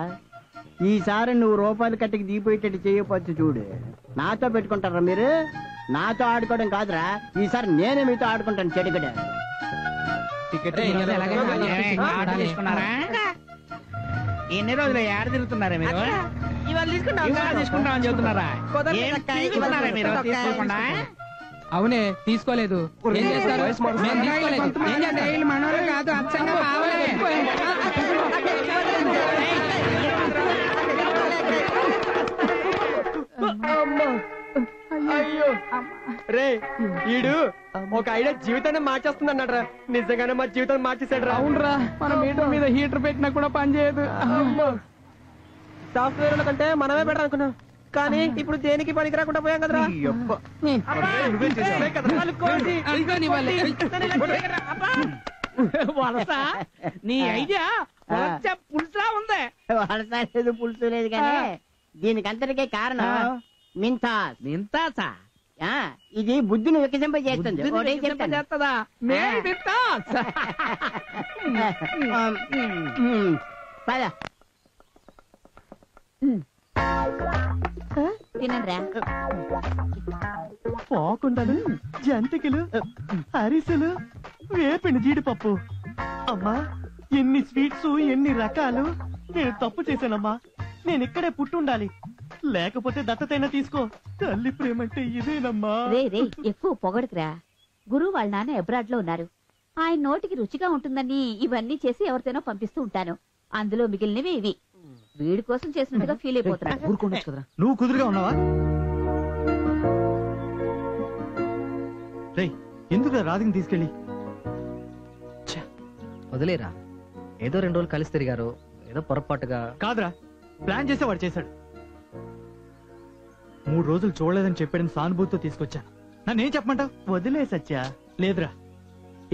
ఈసారి నువ్వు రూపాయలు కట్టికి దిగిపోయేటట్టు చేయకపోతే చూడు. నాతో పెట్టుకుంటారా మీరు? నాతో ఆడుకోవడం కాదురా, ఈసారి నేనే మీతో ఆడుకుంటాను. చెడుగడ ఎన్ని రోజులు ఏడ తిరుగుతున్నారా మీరు? తీసుకుంటామని చెబుతున్నారా? మీరు తీసుకోకుండా? అవునే, తీసుకోలేదు. ఏం చేస్తారు? మేము తీసుకోలేదు. ఏం చేస్తారు? మనోళ్ళు కాదు, అచ్చంగా కావాలి. అయ్యో రే, ఈడు ఒక ఐడియా జీవితాన్ని మార్చేస్తుందన్నట్రా. నిజంగానే మా జీవితాన్ని మార్చేసాడు రా. అవునరా, మన మీటర్ మీద హీటర్ పెట్టినా కూడా పని చేయదు. సాఫ్ట్వేర్ కంటే మనమే బెటర్ అనుకున్నాం, కానీ ఇప్పుడు దేనికి పనికి రాకుండా పోయాం కదరా. వలస నీ ఐడియా పులుసా ఉంది. వలస లేదు, పులుసు లేదు, కానీ దీనికంతటికే కారణం మింతాస్. మింతాసా? ఇది బుద్ధిని వికసింపజేస్తుంది. చేస్తుందా? తినరా పోకుండాను జంతికలు, అరిసెలు, వేపిన జీడిపప్పు. అమ్మా, ఎన్ని స్వీట్స్, ఎన్ని రకాలు. నేను తప్పు చేశానమ్మా. నేను ఇక్కడే పుట్టుండాలి, లేకపోతే దత్తతైనా తీసుకో. తల్లి ప్రేమంటే ఇదేనమ్మా. రే రే, ఎక్కువ పొగడుకురా. గురువు వాళ్ళ నాన్న అబ్రాడ్ లో ఉన్నారు. ఆయన నోటికి రుచిగా ఉంటుందని ఇవన్నీ చేసి ఎవరితోనో పంపిస్తూ ఉంటాను. అందులో మిగిలినవి ఇవి. వీడి కోసం చేసినట్టుగా ఫీల్ అయిపోతున్నాడు. నువ్వు కుదురుగా ఉన్నావా? ఎందుకు రాధిని తీసుకెళ్ళి? వదిలేరా, ఏదో 2 రోజులు కలిసి తిరిగారు, ఏదో పొరపాటుగా. కాదురా, ప్లాన్ చేసే వాడు చేశాడు. 3 రోజులు చూడలేదని చెప్పాడని సానుభూతితో తీసుకొచ్చాను. నన్నేం చెప్పమంటావు? వదిలే సత్య. లేదురా,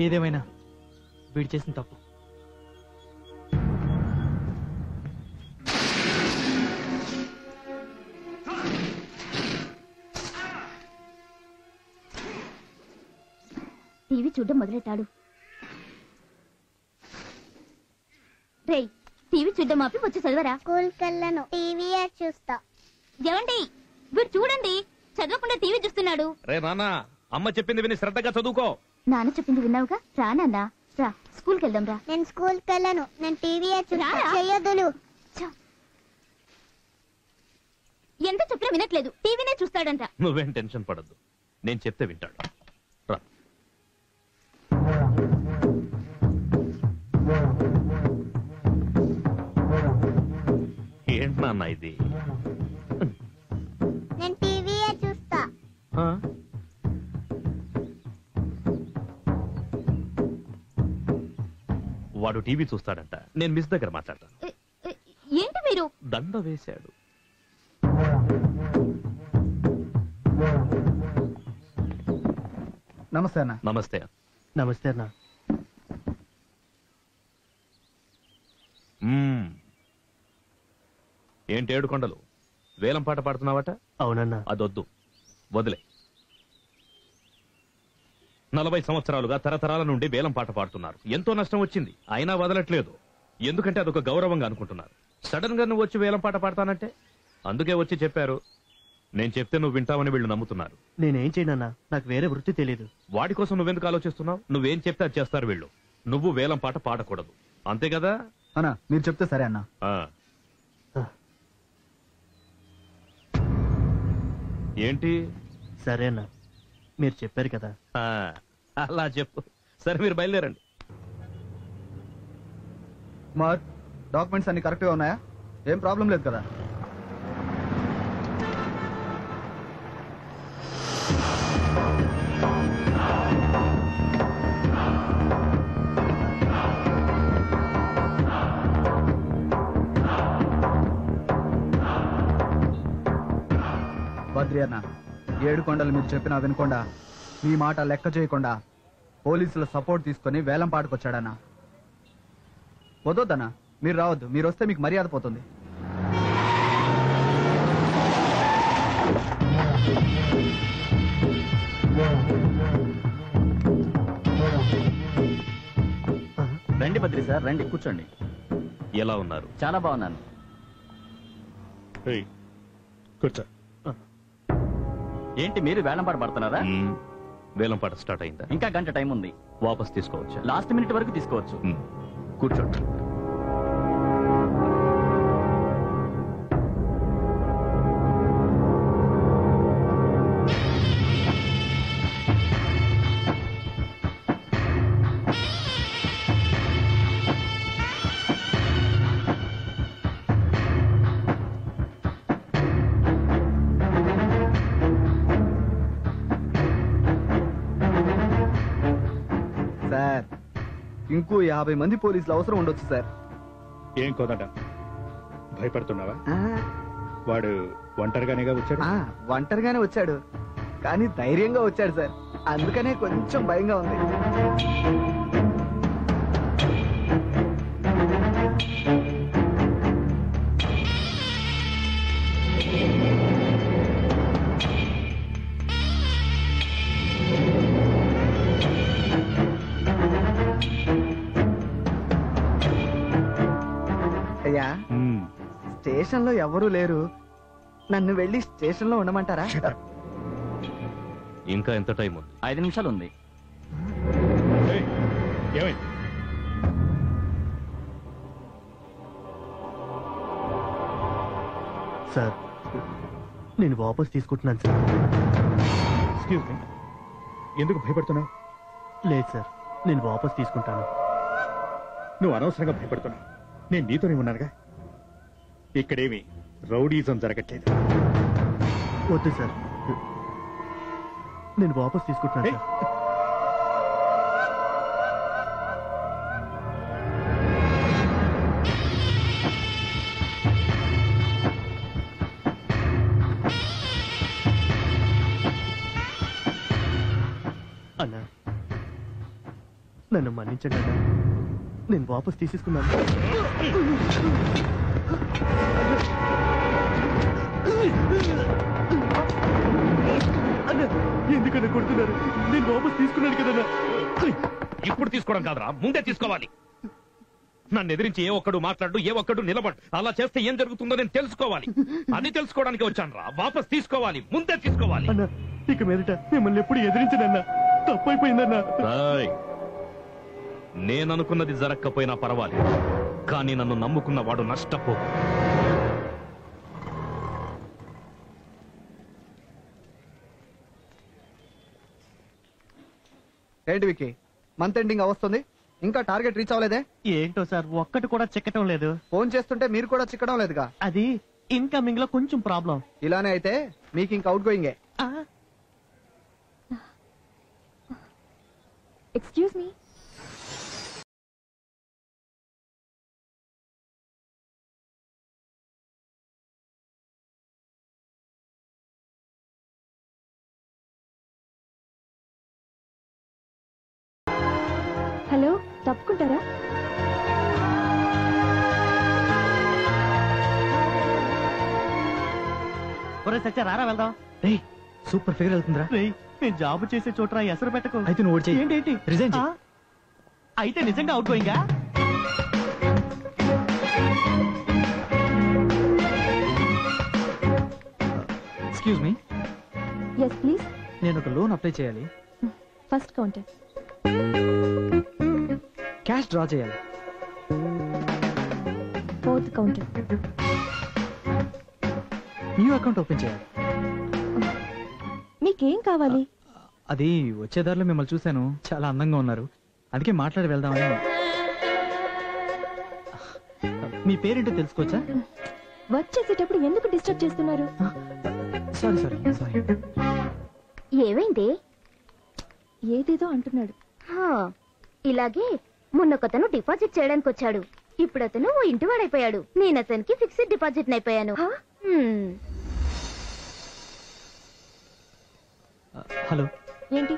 ఏదేమైనా వీడు చేసిన తప్పు. టీవీ చూడడం మొదలెట్టాడు. రేయ్, టీవీ చూడడం ఆపి వచ్చి చదవరా. స్కూల్కి వెళ్ళను, టీవీ చూస్తా. ఏమండి, వీడు చూడండి, చదవకుండా టీవీ చూస్తున్నాడు. రే నాన్న, అమ్మ చెప్పింది విని శ్రద్ధగా చదువుకో. నాన్న చెప్పింది విన్నావుగా? రా నాన్న, రా, స్కూల్కి వెళ్దాం రా. నేను స్కూల్కి వెళ్ళను, నేను టీవీ చెయ్యొద్దులు. ఎంత చెప్పినా వినట్లేదు, టీవీనే చూస్తాడంట. నువ్వేం టెన్షన్ పడద్దు, నేను చెప్తే వింటాడు. రా. ఏంటి నాన్న ఇది? నేను టీవీ చూస్తా. వాడు టీవీ చూస్తాడంట, నేను మిస్ దగ్గర మాట్లాడతాను. ఏంటి మీరు? దండ వేశాడు. నమస్తే అన్న. నమస్తే. నమస్తే అన్న. ఏంటి ఏడుకొండలు, వేలం పాట పాడుతున్నావట? అవునన్నా. అదొద్దు, వదిలే. 40 సంవత్సరాలుగా తరతరాల నుండి వేలం పాట పాడుతున్నారు. ఎంతో నష్టం వచ్చింది, అయినా వదలట్లేదు. ఎందుకంటే అదొక గౌరవంగా అనుకుంటున్నారు. సడన్ గా నువ్వు వచ్చి వేలం పాట పాడతానంటే అందుకే వచ్చి చెప్పారు. నేను చెప్తే నువ్వు వింటావని వీళ్ళు నమ్ముతున్నారు. నేనేం చేయనన్నా, నాకు వేరే వృత్తి తెలియదు. వాడి కోసం నువ్వెందుకు ఆలోచిస్తున్నావు? నువ్వేం చెప్తే అది చేస్తారు వీళ్ళు. నువ్వు వేలం పాట పాడకూడదు, అంతే కదా? అన్నా, మీరు చెప్తే సరే అన్నా. ఏంటి? సరే అన్నా, మీరు చెప్పారు కదా. అలా చెప్పు. సరే, మీరు బయలుదేరండి. మా డాక్యుమెంట్స్ అన్ని కరెక్ట్గా ఉన్నాయా? ఏం ప్రాబ్లం లేదు కదా? బద్రి అన్న, 7 కొండలు మీరు చెప్పినా వినకుండా, మీ మాట లెక్క చేయకుండా పోలీసుల సపోర్ట్ తీసుకొని వేలం పాటుకొచ్చాడన్నా. వద్దొద్దన్నా, మీరు రావద్దు. మీరు వస్తే మీకు మర్యాద పోతుంది. రండి బద్రి సార్, రండి కూర్చోండి. ఎలా ఉన్నారు? చాలా బాగున్నాను. కూర్చో. ఏంటి మీరు వేలంపాట పడుతున్నారా? వేలంపాట స్టార్ట్ అయిందా? ఇంకా గంట టైం ఉంది. వాపస్ తీసుకోవచ్చా? లాస్ట్ మినిట్ వరకు తీసుకోవచ్చు. కూర్చోండి. సార్, ఇంకో 50 మంది పోలీసులు అవసరం ఉండొచ్చు సార్. ఏం కోదట, భయపడుతున్నావా? వాడు ఒంటరిగానేగా వచ్చాడు. ఒంటరిగానే వచ్చాడు, కానీ ధైర్యంగా వచ్చాడు సార్. అందుకనే కొంచెం భయంగా ఉంది. అయ్యా, స్టేషన్ లో ఎవరూ లేరు. నన్ను వెళ్ళి స్టేషన్ లో ఉండమంటారా? ఇంకా ఎంత టైం ఉంది? 5 నిమిషాలు ఉంది. ఏమైంది? సార్, నేను వాపస్ తీసుకుంటున్నాను సార్. ఎక్స్క్యూజ్ మీ, ఎందుకు భయపడుతున్నావు? లేదు సార్, నేను వాపస్ తీసుకుంటాను. నువ్వు అనవసరంగా భయపడుతున్నావు. నేను నీతోనే ఉన్నానుగా. ఇక్కడేమి రౌడీజం జరగట్లేదు. వద్దు సార్, నేను వాపస్ తీసుకుంటున్నాను సార్. అన్నా, నన్ను మన్నించండి అన్నా. నేను వాపస్ తీసేసుకున్నాను. ఎందుకన్నా కొడుతున్నారు? నేను వాపస్ తీసుకున్నాను కదన్నా. ఇప్పుడు తీసుకోవడం కాదురా, ముందే తీసుకోవాలి. నన్ను ఎదిరించి ఏ ఒక్కడు మాట్లాడు, ఏ ఒక్కడు నిలబడు. అలా చేస్తే ఏం జరుగుతుందో నేను తెలుసుకోవాలి. అది తెలుసుకోవడానికి వచ్చాను రా. వాపస్ తీసుకోవాలి, ముందే తీసుకోవాలి. అన్నా, ఇక మీదట మిమ్మల్ని ఎప్పుడు ఎదిరించనన్నా. తప్పైపోయిందన్నా. నేననుకున్నది జరగకపోయినా పర్వాలేదు, కానీ నన్ను నమ్ముకున్న వాడు నష్టపో. ఏంటి విక్కీ, మంత్ ఎండింగ్ అవస్తుంది, ఇంకా టార్గెట్ రీచ్ అవ్వలేదే? ఏంటో సార్, ఒక్కటి కూడా చిక్కటం లేదు. ఫోన్ చేస్తుంటే మీరు కూడా చిక్కడం లేదుగా. అది ఇన్కమింగ్ లో కొంచెం ప్రాబ్లం. ఇలానే అయితే మీకు ఇంకా అవుట్ గోయింగే. Excuse me. హలో, తప్పుకుంటారా? సత్య రారా వెళ్దాం. సూపర్ ఫిగర్ వెళ్తుందిరా. నేను జాబ్ చేసే చోట ఎసరు పెట్టకు. అయితే నువ్వు ఓడి చెయ్యి. ఏంటి రిజైన్ చెయ్యి. అయితే నిజంగా అవుట్ గోయింగా? Excuse me, yes please. నేను ఒక లోన్ అప్లై చేయాలి. First counter. క్యాష్ డ్రా చేయాలి. Fourth counter. New account open చేయాలి. మీకేం కావాలి? అది వచ్చే దారిలో మిమ్మల్ని చూశాను, చాలా అందంగా ఉన్నారు, అందుకే మాట్లాడి వెళ్దామని. మీ పేరేంటో తెలుసుకోవచ్చా? వచ్చేసేటప్పుడు ఎందుకు డిస్టర్బ్ చేస్తున్నారు? Sorry sorry sorry. ఏమైంది? ఏదేదో అంటున్నాడు. ఇలాగే మొన్నొకతను డిపాజిట్ చేయడానికి వచ్చాడు. ఇప్పుడు అతను ఓ ఇంటి వాడైపోయాడు. నేను అతనికి ఫిక్స్డ్ డిపాజిట్ అయిపోయాను. హలో, ఏంటి?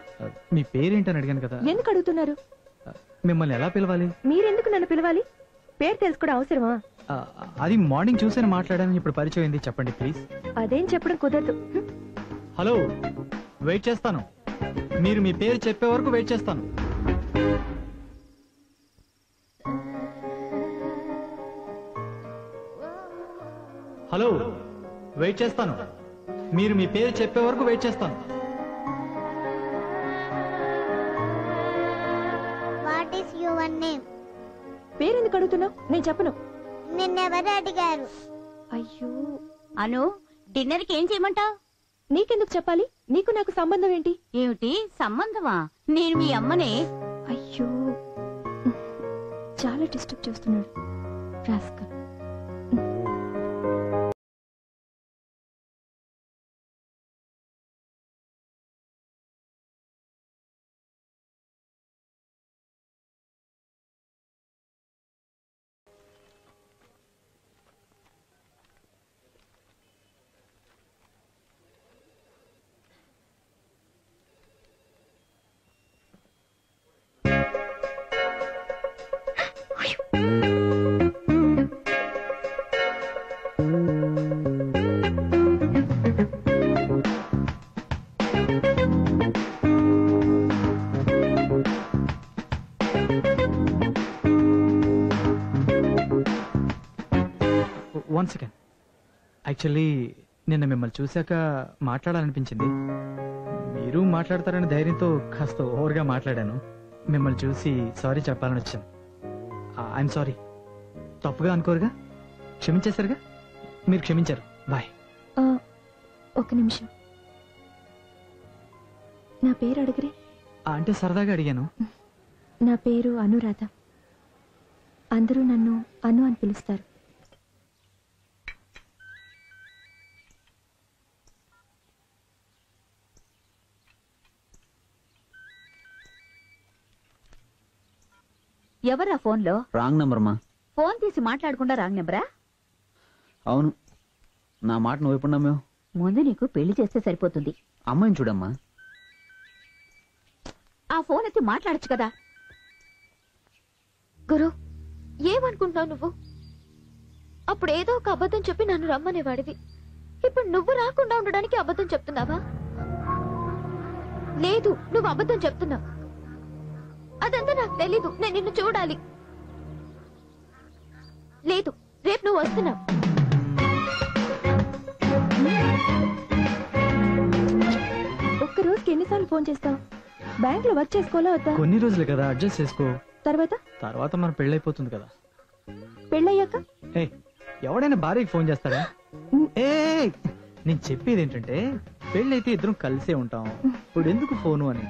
మీ పేరేంటని అడిగాను కదా. ఎందుకు అడుగుతున్నారు? మిమ్మల్ని ఎలా పిలవాలి? మీరెందుకు నన్ను పిలవాలి? పేరు తెలుసుకోవడం అవసరమా? అది మార్నింగ్ చూసాను మాట్లాడాను, ఇప్పుడు పరిచయం అయింది. చెప్పండి ప్లీజ్. అదేం చెప్పడం కుదరదు. హలో, వెయిట్ చేస్తాను. మీరు మీ పేరు చెప్పే వరకు వెయిట్ చేస్తాను. హలో, వెయిట్ చేస్తాను. మీరు మీ పేరు చెప్పే వరకు వెయిట్ చేస్తాను. What is your name? పేరెందుకు అడుగుతున్నావు? నేను చెప్పను. నిన్నెవరు అడిగారు? అయ్యో అను, డిన్నర్ కి ఏం చేయమంటావు? నీకెందుకు చెప్పాలి? నీకు నాకు సంబంధం ఏంటి? ఏమిటి సంబంధమా? నేను మీ అమ్మనే. అయ్యో చాలా డిస్టర్బ్ చేస్తున్నాడు రాస్కల్. One second. యాక్చువల్లీ నిన్న మిమ్మల్ని చూశాక మాట్లాడాలనిపించింది. మీరు మాట్లాడతారని ధైర్యంతో కాస్త ఓవర్గా మాట్లాడాను. మిమ్మల్ని చూసి సారీ చెప్పాలని వచ్చాను. I'm sorry. తప్పుగా అనుకోరుగా? క్షమించేశారుగా? మీరు క్షమించారు. బాయ్. ఒక నిమిషం, నా పేరు అడిగిరే. అంటే సరదాగా అడిగాను. నా పేరు అనురాధ. అందరూ నన్ను అను అని పిలుస్తారు. ఎవరా ఫోన్ లో? రాంగ్ నంబర్ మా. ఫోన్ తీసి మాట్లాడకుండా రాంగ్ నెంబరా? అవును. నా మాట నువ్వు ఎప్పుడు నమ్మావు? ముందు నీకు పెళ్లి చేస్తే సరిపోతుంది. అమ్మాయిని చూడమ్మా. ఆ ఫోన్ ఎత్తి మాట్లాడచ్చు కదా. గురు, ఏమనుకుంటున్నావు నువ్వు? అప్పుడు ఏదో ఒక అబద్ధం చెప్పి నన్ను రమ్మనేవాడివి. ఇప్పుడు నువ్వు రాకుండా ఉండడానికి అబద్ధం చెప్తున్నావా? లేదు, నువ్వు అబద్ధం చెప్తున్నావు. అదంతా నాకు తెలీదు. నేను నిన్ను చూడాలి. లేదు, రేపు నువ్వు వస్తున్నావు. ఒక్క రోజుకి ఎన్నిసార్లు ఫోన్ చేస్తావు? బ్యాంక్ లో వర్క్ చేసుకోవాలా వద్దా? కొన్ని రోజులు కదా, అడ్జస్ట్ చేసుకో. తర్వాత మన పెళ్ళైపోతుంది కదా. పెళ్ళయ్యాక ఎవడైనా భార్యకి ఫోన్ చేస్తాడా? ఏ నేను చెప్పేది ఏంటంటే, పెళ్ళైతే ఇద్దరం కలిసే ఉంటాం. ఇప్పుడు ఎందుకు ఫోను అని.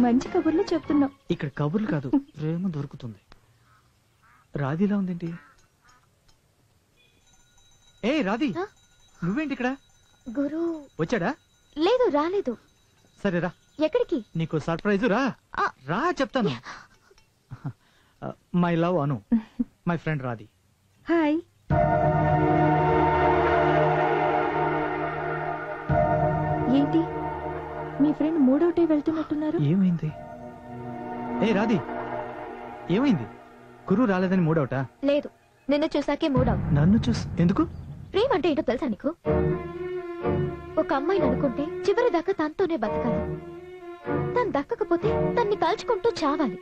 మంచి కబుర్లు చెప్తున్నావు. ఇక్కడ కబుర్లు కాదు, ప్రేమ దొరుకుతుంది. రాధిలా ఉందేంటి? ఏ రాధి, నువ్వేంటి ఇక్కడ? గురు వచ్చాడా? లేదు, రాలేదు. సరే రా. ఎక్కడికి? నీకు సర్ప్రైజ్. రా రా చెప్తాను. My love Anu, my friend Radhi. Hi. ఏంటి మీ ఫ్రెండ్ మూడోటే వెళ్తున్నట్టున్నారు? ఏమైంది? ఏ రాధి, ఏమైంది? గురువు రాలేదని మూడవుటా? లేదు, నిన్ను చూసాకే మూడవు. నన్ను చూసి ఎందుకు? ప్రేమ అంటే ఏంటో తెలుసా నీకు? ఒక అమ్మాయిని అనుకుంటే చివరి దాకా తనతోనే బతకాలి. తను దక్కకపోతే తన్ని కాల్చుకుంటూ చావాలి.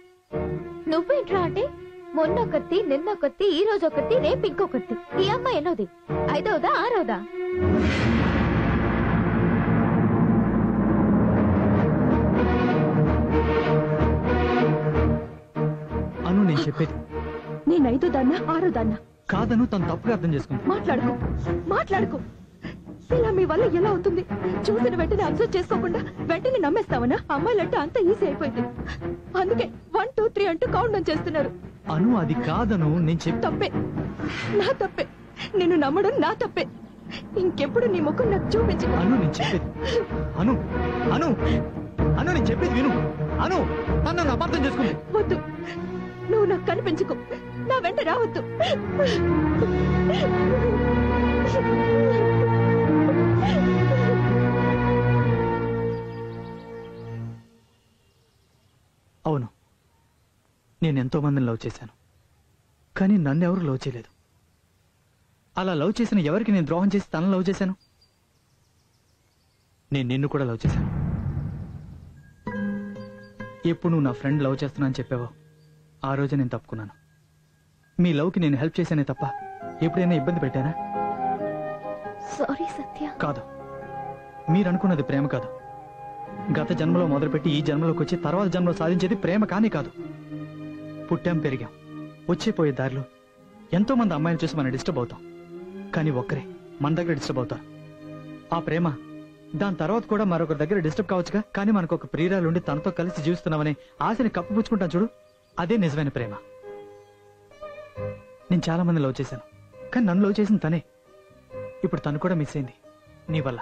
నువ్వేంట్రా అంటే మొన్నొకటి, నిన్నొకటి, ఈ రోజు ఒకటి, రేపు ఇంకొకటి. ఈ అమ్మాయి ఎన్నోది? ఐదవదా, ఆరవదా? అను, నేను చెప్పేది. నేను ఐదో దాన్నా, ఆరో దాన్నా? కాదను, తను తప్పుగా అర్థం చేసుకుంది. మాట్లాడుకో. ఇలా మీ వల్ల ఎలా అవుతుంది? చూసిన వెంటనే అబ్జర్వ్ చేసుకోకుండా వెంటనే నమ్మేస్తావనా? అమ్మాయిలంటే అంత ఈజీ అయిపోయింది. అందుకే 1 2 3 అంటూ కౌంట్ డౌన్ చేస్తున్నారు. అను, అది కాదను, నేను చెప్పి. తప్పే, నా తప్పే. నిన్ను నమ్మడం నా తప్పే. ఇంకెప్పుడు నీ ముఖం నాకు చూపించు. అను, నేను చెప్పేది. అను అను అను నేను చెప్పేది విను. అను, తను అపార్థం చేసుకుంది. వద్దు, నువ్వు నాకు కనిపించుకో. నా వెంట రావద్దు. అవును, నేను ఎంతో మందిని లవ్ చేశాను, కానీ నన్ను ఎవరు లవ్ చేయలేదు. అలా లవ్ చేసిన ఎవరికి నేను ద్రోహం చేసి తనను లవ్ చేశాను? నేను నిన్ను కూడా లవ్ చేశాను. ఎప్పుడు నువ్వు నా ఫ్రెండ్ లవ్ చేస్తున్నా అని చెప్పావో ఆ రోజు నేను తప్పుకున్నాను. మీ లవ్కి నేను హెల్ప్ చేశానే తప్ప ఎప్పుడైనా ఇబ్బంది పెట్టానా? సారీ సత్య. కాదు, మీరు అనుకున్నది ప్రేమ కాదు. గత జన్మలో మొదలుపెట్టి ఈ జన్మలోకి వచ్చి తర్వాత జన్మలో సాధించేది ప్రేమ కానీ కాదు. పుట్టాం, పెరిగాం, వచ్చేపోయే దారిలో ఎంతో మంది అమ్మాయిలు చూసి మనం డిస్టర్బ్ అవుతాం, కానీ ఒక్కరే మన దగ్గర డిస్టర్బ్ అవుతారు. ఆ ప్రేమ దాని తర్వాత కూడా మరొకరి దగ్గర డిస్టర్బ్ కావచ్చుగా, కానీ మనకు ఒక ప్రియురాలుండి తనతో కలిసి జీవిస్తున్నామని ఆశని కప్పిపుచ్చుకుంటాం చూడు, అదే నిజమైన ప్రేమ. నేను చాలా మంది లవ్ చేశాను, కానీ నన్ను లవ్ చేసింది తనే. ఇప్పుడు తను కూడా మిస్ అయింది నీ వల్ల.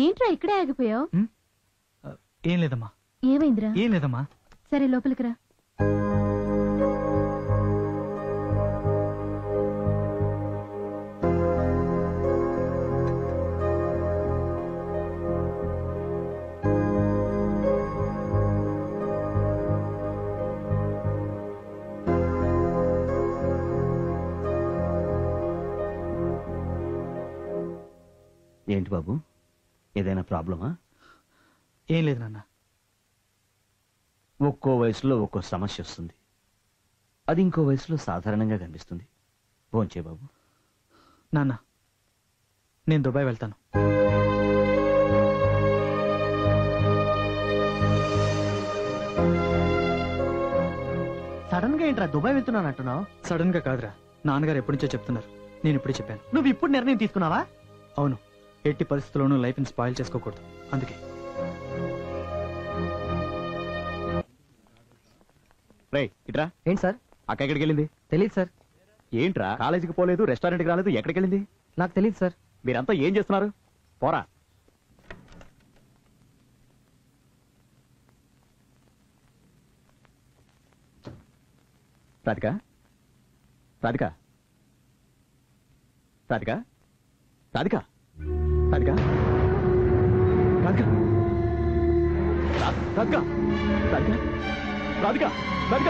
ఏంట్రా ఇక్కడే ఆగిపోయావు? ఏం లేదమ్మా. ఏమైందిరా? ఏం లేదమ్మా. సరే లోపలికి రా. ఏంటి బాబు, ఏదైనా ప్రాబ్లమా? ఏం లేదు నాన్న. ఒక్కో వయసులో ఒక్కో సమస్య వస్తుంది, అది ఇంకో వయసులో సాధారణంగా కనిపిస్తుంది. భోంచే బాబు. నాన్న, నేను దుబాయ్ వెళ్తాను. సడన్ గా ఏంట్రా దుబాయ్ వెళ్తున్నాను అంటున్నావు? సడన్ గా కాదురా, నాన్నగారు ఎప్పటి నుంచో చెప్తున్నారు, నేను ఇప్పుడే చెప్పాను. నువ్వు ఇప్పుడు నిర్ణయం తీసుకున్నావా? అవును, ఎట్టి పరిస్థితుల్లోనూ లైఫ్ ని స్పాయిల్ చేసుకోకూడదు, అందుకే. రే ఇట్రా. ఏంటి సార్? అక్క ఎక్కడికి వెళ్ళింది? తెలియదు సార్. ఏంట్రా, కాలేజీకి పోలేదు, రెస్టారెంట్కి రాలేదు, ఎక్కడికి వెళ్ళింది? నాకు తెలియదు సార్. మీరంతా ఏం చేస్తున్నారు? పోరా. రాధిక, రాధిక, రాధిక, రాధిక, రాధిక, రాధిక, రాధిక, రాధిక, రాధిక,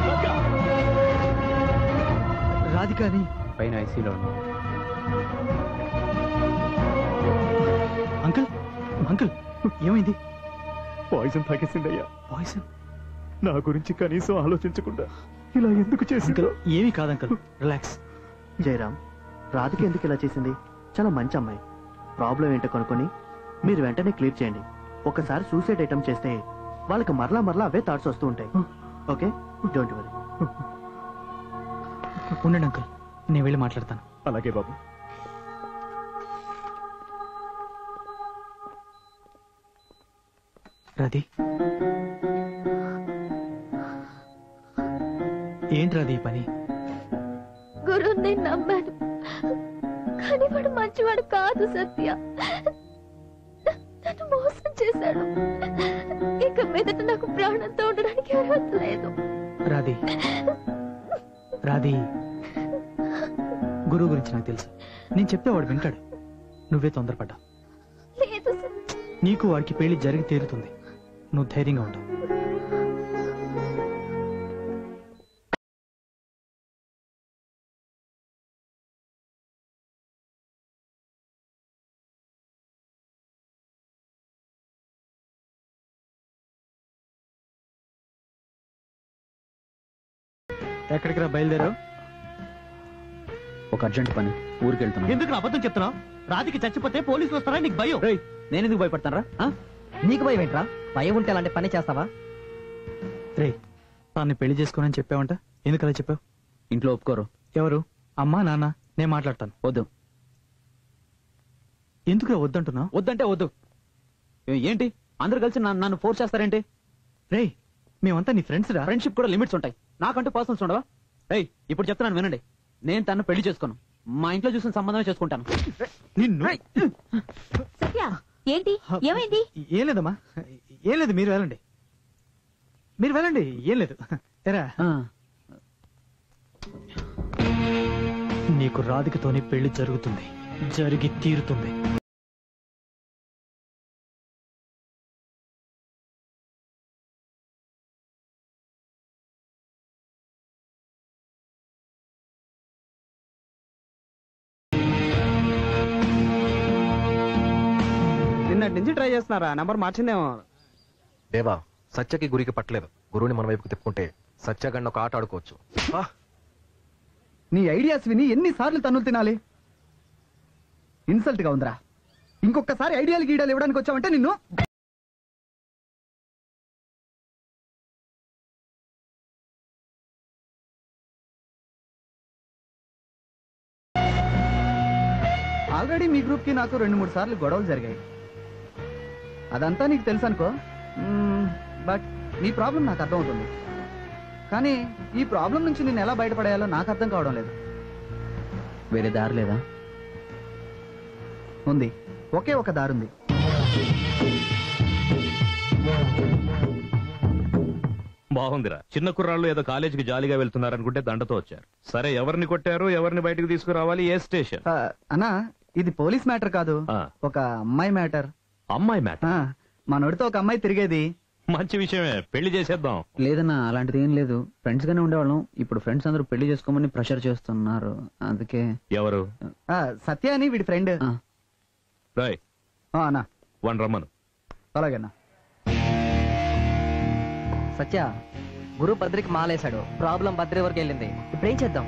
రాధిక, రాధిక అని పైన ఐసీలో ఉన్నాం. అంకుల్, అంకుల్ ఏమైంది? పాయిజన్ తాగేసిందయ్యా. పాయిజన్? నా గురించి కనీసం ఆలోచించకుండా ఇలా ఎందుకు చేసింది? ఏమీ కాదు అంకుల్, రిలాక్స్. జయరామ్, రాధిక ఎందుకు ఇలా చేసింది? చాలా మంచి అమ్మాయి. ప్రాబ్లం ఏంటో కనుక్కొని మీరు వెంటనే క్లియర్ చేయండి. ఒకసారి సూసైడ్ ఐటమ్ చేస్తే వాళ్ళకి మరలా మరలా అవే థాట్స్ వస్తూ ఉంటాయి. Okay, don't worry. ఉండండి అంకుల్, నేను వెళ్ళి మాట్లాడతాను. అలాగే బాబు. రాధి, ఏంటి రాధి ఈ పని? గురు, నేను నమ్మాను, కానీ వాడు మంచివాడు కాదు సత్య. నన్ను మోసం చేశాడు. ఇక మీదట నాకు ప్రాణంతో ఉండడానికి అర్హత లేదు. రాధి, రాధి, గురువు గురించి నాకు తెలుసు. నేను చెప్తే వాడు వింటాడు. నువ్వే తొందరపడ్డా. లేదు సత్య. నీకు వాడికి పెళ్లి జరిగి తీరుతుంది. నువ్వు ధైర్యంగా ఉంటావు. ఎక్కడికి రా బయలుదేరావు? ఒక అర్జెంట్ పని, ఊరికి వెళ్తున్నా. ఎందుకు అబద్ధం చెప్తున్నావు? రాధికి చచ్చిపోతే పోలీసులు వస్తారా? నీకు భయం? నేను ఎందుకు భయపడతానరా? నీకు భయం ఏంట్రా? భయం ఉంటే అలాంటి పని చేస్తావా? రే, తాన్ని పెళ్లి చేసుకోనని చెప్పావంట, ఎందుకు అలా చెప్పావు? ఇంట్లో ఒప్పుకోరు. ఎవరు? అమ్మా, నాన్న? నేను మాట్లాడతాను. వద్దు. ఎందుకు వద్దంటున్నావు? వద్దంటే వద్దు. ఏంటి అందరు కలిసి నన్ను ఫోర్స్ చేస్తారేంటి? రే, మేమంతా నీ ఫ్రెండ్స్ రా. ఫ్రెండ్షిప్ కూడా లిమిట్స్ ఉంటాయి. నాకంటూ పర్సనల్స్ ఉండవా? ఏయ్, ఇప్పుడు చెప్తున్నాను వినండి. నేను తను పెళ్లి చేసుకోను. మా ఇంట్లో చూసిన సంబంధమే చేసుకుంటాను. నిన్ను సత్య ఏంటి ఏమైంది? ఏం లేదమ్మా, ఏం లేదు. మీరు వెళ్ళండి, మీరు వెళ్ళండి. ఏం లేదు. ఎరా, నీకు రాధికతోనే పెళ్లి జరుగుతుంది, జరిగి తీరుతుంది. నిన్నటి నుంచి ట్రై చేస్తున్నారా? నంబర్ మార్చిందేమో. దేవా, సత్యకి గురికి పట్టలేదు. గురువుని మన వైపుకి తిప్పుకుంటే సత్యగండ ఒక ఆట ఆడుకోవచ్చు. నీ ఐడియాస్ విని ఎన్నిసార్లు తన్నులు తినాలి? ఇన్సల్ట్ గా ఉందిరా. ఇంకొకసారి ఐడియాలు గీడియాలు ఇవ్వడానికి వచ్చావంటే నిన్ను. ఆల్రెడీ మీ గ్రూప్ కి నాకు 2-3 సార్లు గొడవలు జరిగాయి. అదంతా నీకు తెలుసు అనుకో. బట్ నీ ప్రాబ్లం నాకు అర్థం అవుతుంది. కానీ ఈ ప్రాబ్లం నుంచి నేను ఎలా బయటపడేయాలో నాకు అర్థం కావడం లేదు. వేరే దారి లేదా? ఉంది, ఒకే ఒక దారుంది. బాగుందిరా. చిన్న కుర్రాళ్ళు ఏదో కాలేజీకి జాలీగా వెళ్తున్నారనుకుంటే దండతో వచ్చారు. సరే, ఎవరిని కొట్టారు, ఎవరిని బయటకు తీసుకురావాలి, ఏ స్టేషన్? అన్నా, ఇది పోలీస్ మ్యాటర్ కాదు, ఒక అమ్మాయి మ్యాటర్. అమ్మాయి మ్యాటర్? మనోడితో ఒక అమ్మాయి తిరిగేది. మంచి విషయమే, పెళ్లి చేసేద్దాం. లేదన్నా, అలాంటిది ఏం లేదు. ఫ్రెండ్స్ గానే ఉండేవాళ్ళం. ఇప్పుడు ఫ్రెండ్స్ అందరూ పెళ్లి చేసుకోమని ప్రెషర్ చేస్తున్నారు, అందుకే. ఎవరు? సత్య అని వీడి ఫ్రెండ్. రాయ్ అన్నా, వన్ రమ్మను. అలాగేనా. సత్య, గురు బద్రికి మాలేశాడు. ప్రాబ్లం బద్రి వరకు వెళ్ళింది. ఇప్పుడు ఏం చేద్దాం?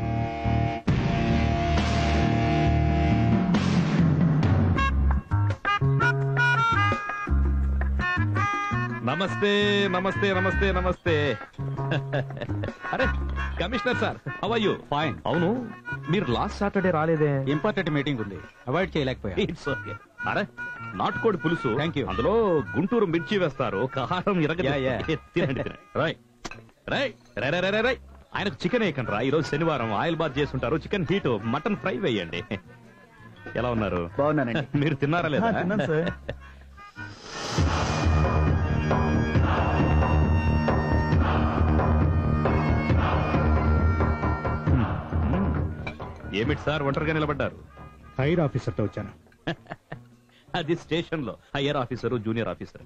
నమస్తే నమస్తే నమస్తే నమస్తే. అరే commissioner sir, how are you? Fine. అవును, మీరు లాస్ట్ సాటర్డే రాలేదే? ఇంపార్టెంట్ మీటింగ్ ఉంది, అవాయిడ్ చేయలేకపోయా. It's okay. అరే, నాటుకోడి పులుసు, థ్యాంక్ యూ. అందులో గుంటూరు మిర్చి వేస్తారు, కారం తినండి. రాయ్ రాయ్ రై రై రై రై. ఆయనకు చికెన్ వేయకండి రా. ఈరోజు శనివారం, ఆయిల్ బాత్ చేస్తుంటారు. చికెన్ హీట్, మటన్ ఫ్రై వేయండి. ఎలా ఉన్నారు? బాగున్నానండి. మీరు తిన్నారా లేదా? తిన్నాను సార్. ఏమిటి సార్ ఒంటరిగా నిలబడ్డారు? హైర్ ఆఫీసర్ తో వచ్చాను. అది స్టేషన్ లో హైయర్ ఆఫీసర్, జూనియర్ ఆఫీసర్.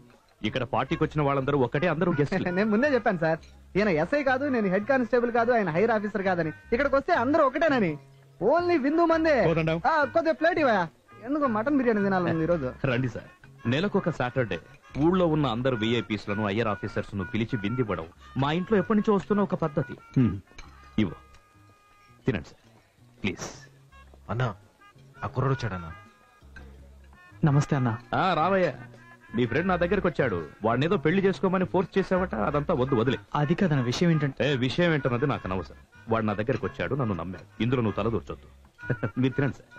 ఇక్కడ పార్టీకి వచ్చిన వాళ్ళందరూ ఒకటే, అందరూ గెస్ట్. నేను ముందే చెప్పాను సార్, ఈయన ఎస్ఐ కాదు, నేను హెడ్ కానిస్టేబుల్ కాదు, ఆయన హైర్ ఆఫీసర్ కాదని. ఇక్కడికి వస్తే అందరూ ఒకటేనని. ఓన్లీ విందు మందే. కొద్దిగా ప్లేట్ ఇవ్వయా, ఎందుకు మటన్ బిర్యానీ తినాలని ఈ రోజు. రండి సార్. నెలకొక సాటర్డే ఊళ్ళో ఉన్న అందరు విఐపీస్ లను, హైయర్ ఆఫీసర్స్ ను పిలిచి విందివ్వడం మా ఇంట్లో ఎప్పటి నుంచో వస్తున్న ఒక పద్ధతి. ఇవ్వు, తినండి సార్ ప్లీజ్. అన్నా, ఆ కుర్రాడు వచ్చాడన్నా. నమస్తే అన్నా. రావయ్యా, మీ ఫ్రెండ్ నా దగ్గరకు వచ్చాడు. వాడినేదో పెళ్లి చేసుకోమని ఫోర్స్ చేసావట, అదంతా వద్దు, వదిలే. అది కదన్న విషయం ఏంటంటే. విషయం ఏంటన్నది నాకు అనవసరం. వాడు నా దగ్గరకు వచ్చాడు, నన్ను నమ్మాడు. ఇందులో నువ్వు తలదూర్చొద్దు. మీరు తినండి సార్.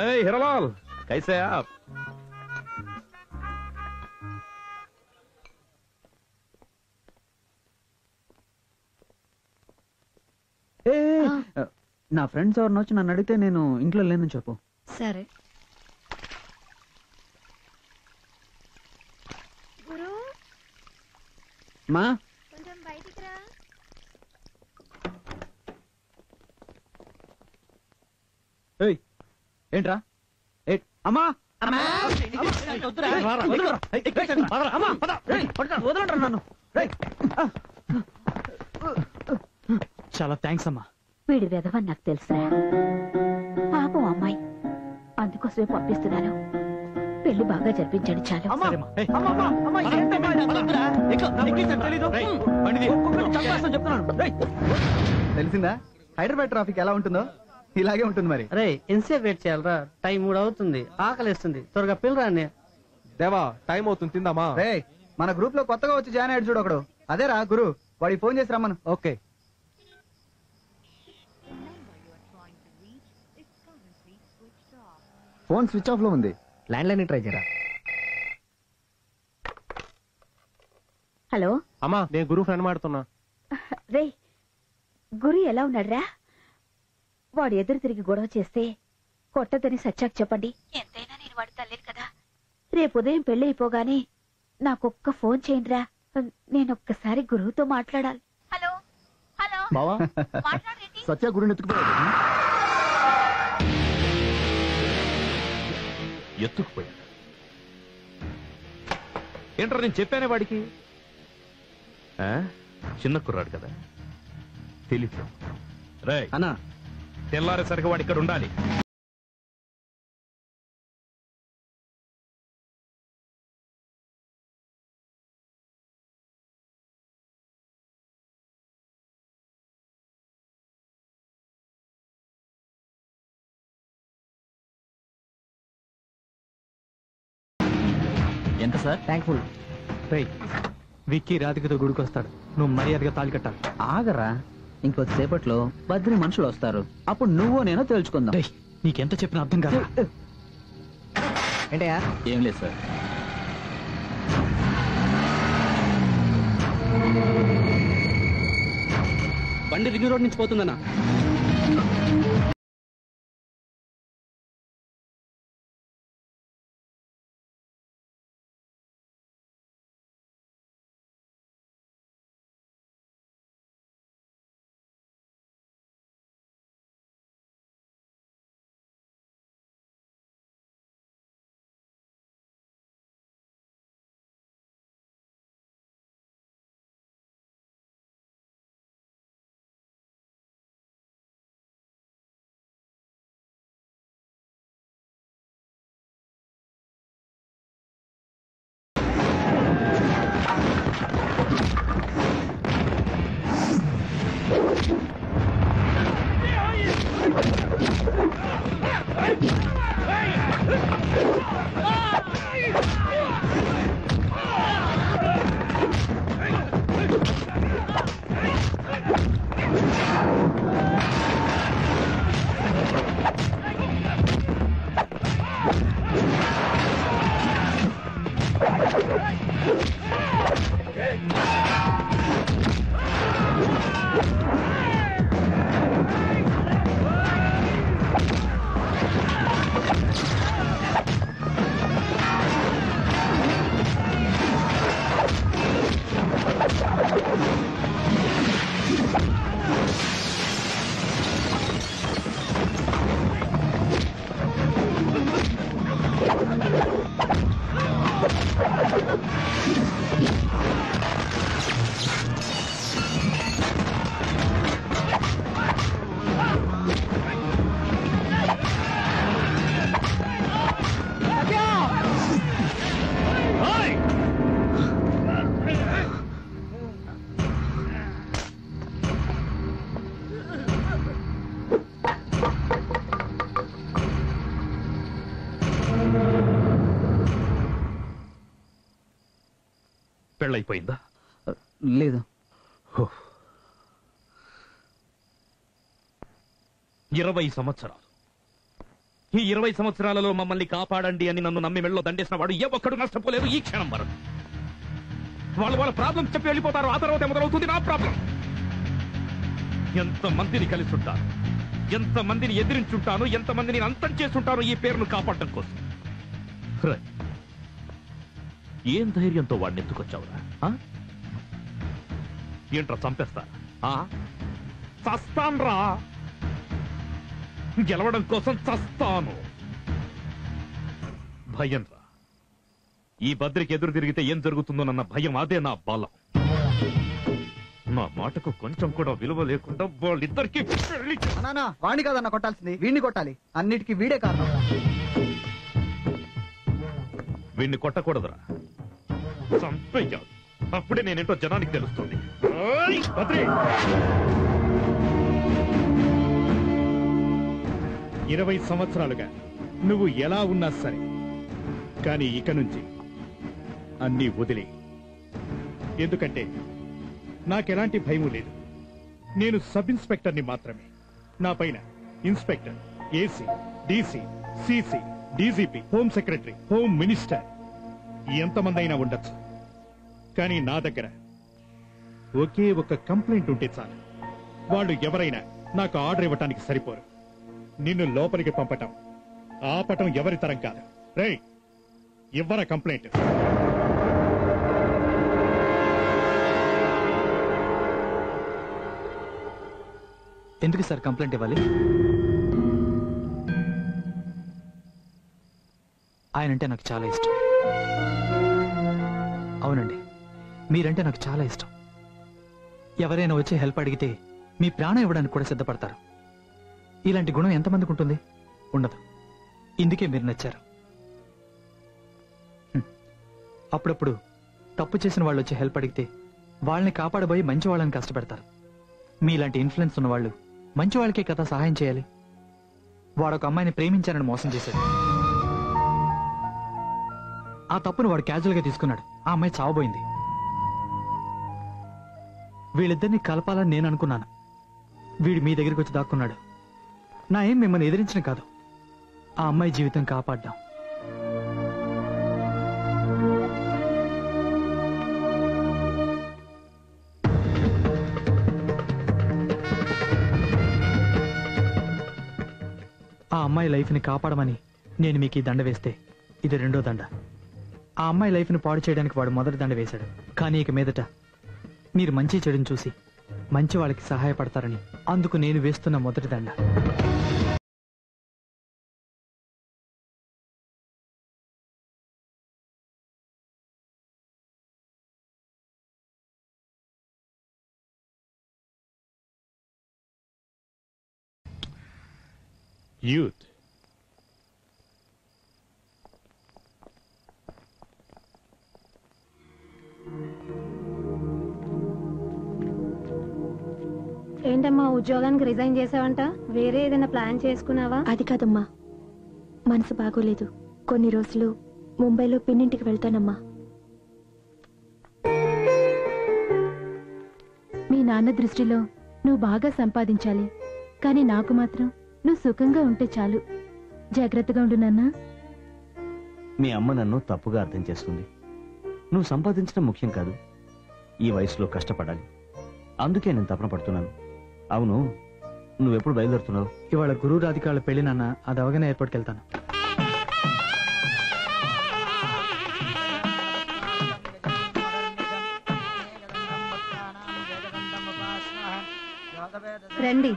ఏయ్ హిరలాల్, కైసే ఆప్? నా ఫ్రెండ్స్ ఎవరిని వచ్చి నన్ను అడిగితే నేను ఇంట్లో లేనని చెప్పు. సరే. మా ఏంట్రా? అమ్మా, వదలంటారా నన్ను? చాలా థ్యాంక్స్ అమ్మా. వీడి వెధవని నాకు తెలుసా? పాపం అమ్మాయి, అందుకోసమే పంపిస్తున్నాను. పెళ్లి బాగా జరిపించండి చాలు. తెలిసిందా హైదరాబాద్ ట్రాఫిక్ ఎలా ఉంటుందో? ఇలాగే ఉంటుంది మరి. అరే ఎంతసేపు వెయిట్ చేయాలరా? టైం 3 అవుతుంది, ఆకలిస్తుంది. త్వరగా పిల్లరా అన్నయ్య. దేవా, టైం అవుతుంది, తిందామా? రే, మన గ్రూప్ లో కొత్తగా వచ్చి జాయిన్ అయ్యాడు చూడు ఒకడు. అదేరా గురు, వాడికి ఫోన్ చేసి రమ్మను. ఓకే. ఫోన్ స్విచ్ ఆఫ్ లో ఉంది. ల్యాండ్ లైన్ ట్రై చేయరా. హలో అమ్మా నేను గురు ఫ్రెండ్ మాడుతున్నా. రే గురి ఎలా ఉన్నాడ్రా? వాడు ఎదురు తిరిగి గొడవ చేస్తే కొట్టదని సత్యాకు చెప్పండి. ఎంతైనా నేను వాడి తల్లిని కదా. రేపు ఉదయం పెళ్లి అయిపోగానే నాకొక్క ఫోన్ చేయండిరా. నేనొక్కసారి గురువుతో మాట్లాడాలి. హలో హలో బావా సత్య గుడిని ఎత్తుకుపోయాడు. ఏంట్రా నేను చెప్పానే వాడికి. చిన్న కుర్రాడు కదా తెలియదు. రే అన్నా తెల్లారేసరికి వాడు ఇక్కడ ఉండాలి. ఎంత సార్? థ్యాంక్ఫుల్. రే విక్కీ రాధికతో గుడికొస్తాడు, నువ్వు మర్యాదగా తాళి కట్టాలి. ఆగరా, ఇంకొద్దిసేపట్లో బద్రి మనుషులు వస్తారు. అప్పుడు నువ్వు నేను తెలుసుకుందాం. నీకెంత చెప్పినా అర్థం కాదు. ఏంటయ్యా? ఏం లేదు సార్. బండి రింగ్ రోడ్ నుంచి పోతుందన్నా. పెళ్ళైపోయిందా? లేదు. 20 సంవత్సరాలు. ఈ 20 సంవత్సరాలలో మమ్మల్ని కాపాడండి అని నన్ను నమ్మి మెళ్ళలో దండేసిన వాడు ఏ ఒక్కడు నష్టపోలేదు ఈ క్షణం వరకు. వాళ్ళ ప్రాబ్లమ్స్ చెప్పి వెళ్ళిపోతారు. ఆ తర్వాత మొదలవుతుంది నా ప్రాబ్లం. ఎంతమందిని కలిసి ఉంటాను, ఎంతమందిని ఎదిరించుంటాను, ఎంతమందిని అంతం చేస్తుంటాను ఈ పేరును కాపాడటం కోసం. ఏం ధైర్యంతో వాడిని ఎత్తుకొచ్చావురా? ఏంట్రా చంపేస్తా? చస్తాన్రా, గెలవడం కోసం చస్తాను. భయం రా. ఈ బద్రికి ఎదురు తిరిగితే ఏం జరుగుతుందోనన్న భయం, అదే నా బలం. నా మాటకు కొంచెం కూడా విలువ లేకుండా వాళ్ళిద్దరికి వాణ్ణి కాదన్న కొట్టాల్సింది, వీడిని కొట్టాలి. అన్నిటికీ వీడే కారణం. వీడిని కొట్టకూడదురా, చంపేయాలి. అప్పుడే నేనేంటో జనానికి తెలుస్తుంది. బద్రి 20 సంవత్సరాలుగా నువ్వు ఎలా ఉన్నా సరే, కానీ ఇక నుంచి అన్నీ వదిలే. ఎందుకంటే నాకెలాంటి భయము లేదు. నేను సబ్ ఇన్స్పెక్టర్ని మాత్రమే. నా పైన inspector, AC, DC, CC, DGP, home secretary, home minister ఎంతమంది అయినా ఉండొచ్చు. కానీ నా దగ్గర ఒకే ఒక కంప్లైంట్ ఉంటే చాలు. వాళ్ళు ఎవరైనా నాకు ఆర్డర్ ఇవ్వటానికి సరిపోరు. నిన్ను లోపలికి పంపటం ఆపటం ఎవరి తరం కాదు. రేయ్, ఇవ్వరా కంప్లైంట్. ఎందుకు సార్ కంప్లైంట్ ఇవ్వాలి? ఆయనంటే నాకు చాలా ఇష్టం. అవునండి, మీరంటే నాకు చాలా ఇష్టం. ఎవరైనా వచ్చి హెల్ప్ అడిగితే మీ ప్రాణం ఇవ్వడానికి కూడా సిద్ధపడతారు. ఇలాంటి గుణం ఎంతమందికి ఉంటుంది? ఉండదు. ఇందుకే మీరు నచ్చారు. అప్పుడప్పుడు తప్పు చేసిన వాళ్ళు వచ్చి హెల్ప్ అడిగితే వాళ్ళని కాపాడబోయి మంచి వాళ్ళని కష్టపెడతారు. మీలాంటి ఇన్ఫ్లుయెన్స్ ఉన్న వాళ్ళు మంచి వాళ్ళకే కదా సహాయం చేయాలి. వాడొక అమ్మాయిని ప్రేమించానని మోసం చేశాడు. ఆ తప్పును వాడు క్యాజువల్గా తీసుకున్నాడు. ఆ అమ్మాయి చావబోయింది. వీళ్ళిద్దరిని కలపాలని నేను అనుకున్నాను. వీడు మీ దగ్గరికి వచ్చి దాక్కున్నాడు. నా ఏం మిమ్మల్ని ఎదిరించిన కాదు, ఆ అమ్మాయి జీవితం కాపాడ్డాం. ఆ అమ్మాయి లైఫ్ని కాపాడమని నేను మీకు ఈ దండ వేస్తే ఇది రెండో దండ. ఆ అమ్మాయి లైఫ్ని పాడు చేయడానికి వాడు మొదటి దండ వేశాడు. కానీ ఇక మీదట మీరు మంచి చెడుని చూసి మంచి వాళ్ళకి సహాయపడతారని అందుకు నేను వేస్తున్న మొదటి దండ. యూత్. ఏంటమ్మా ఉద్యోగానికి రిజైన్ చేసావంట? వేరే ఏదైనా ప్లాన్ చేసుకున్నావా? అది కాదమ్మా, మనసు బాగోలేదు. కొన్ని రోజులు ముంబైలో పిన్నింటికి వెళ్తానమ్మా. మీ నాన్న దృష్టిలో నువ్వు బాగా సంపాదించాలి, కానీ నాకు మాత్రం నువ్వు సుఖంగా ఉంటే చాలు. జాగ్రత్తగా ఉండు నాన్నా. మీ అమ్మ నన్ను తప్పుగా అర్థం చేస్తుంది. నువ్వు సంపాదించడం ముఖ్యం కాదు, ఈ వయసులో కష్టపడాలి. అందుకే నేను తపన పడుతున్నాను. అవును, నువ్వెప్పుడు బయలుదేరుతున్నావు? ఇవాళ గురు రాధికాళ్ళ పెళ్లి నాన్న, అది అవగానే ఎయిర్పోర్ట్కి వెళ్తాను. రండి.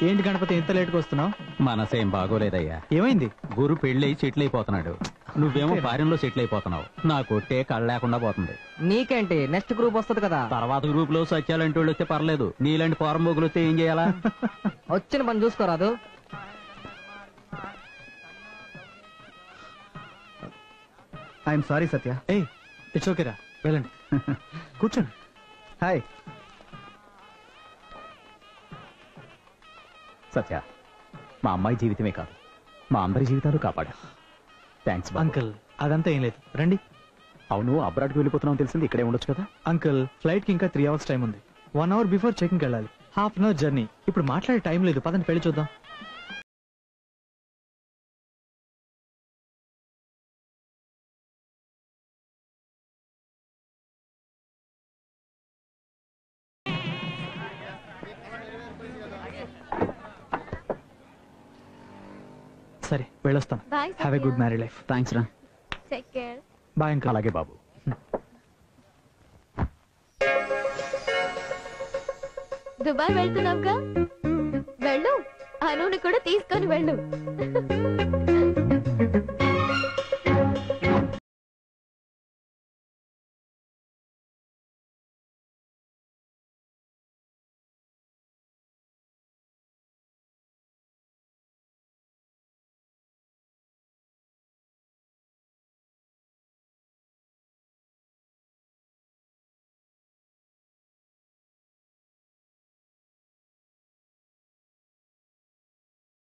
ఏంటి గణపతి ఇంత లేట్గా వస్తున్నావు? మనసేం బాగోలేదయ్యా. ఏమైంది? గురు పెళ్ళి సెటిల్ అయిపోతున్నాడు, నువ్వేమో ఫారెన్ లో సెటిల్ అయిపోతున్నావు. నా కొట్టే కళ్ళ లేకుండా పోతుంది. నీకేంటి, నెక్స్ట్ గ్రూప్ వస్తుంది కదా. తర్వాత గ్రూప్ లో సత్యాలంటి వాళ్ళు వస్తే పర్లేదు, నీలాంటి ఫారం బోగులు వస్తే ఏం చేయాలా? వచ్చిన పని చూసుకోరాదు. I'm sorry Satya. ఏ ఇట్స్ ఓకేరా, వెళ్ళండి. కూర్చోండి. హాయ్ సత్య, మా అమ్మాయి జీవితమే కాదు మా అందరి జీవితాలు కాపాడా. Thanks uncle. అదంతా ఏం లేదు, రండి. అవును, అబ్రాడ్కి వెళ్ళిపోతున్నావు తెలిసింది, ఇక్కడే ఉండొచ్చు కదా. అంకుల్, ఫ్లైట్ కి ఇంకా 3 hours టైం ఉంది. 1 hour బిఫోర్ చెకింగ్కి వెళ్ళాలి. Half an hour journey. ఇప్పుడు మాట్లాడే టైం లేదు, పదండి పెళ్లి చూద్దాం. సరే వెళ్ళొస్తాను. Have a good married life. Thanks రా. Take care. Bye uncle. అలాగే బాబు. దుబాయ్ వెళ్తున్నావుగా, వెళ్ళు. అనుని కూడా తీసుకొని వెళ్ళు.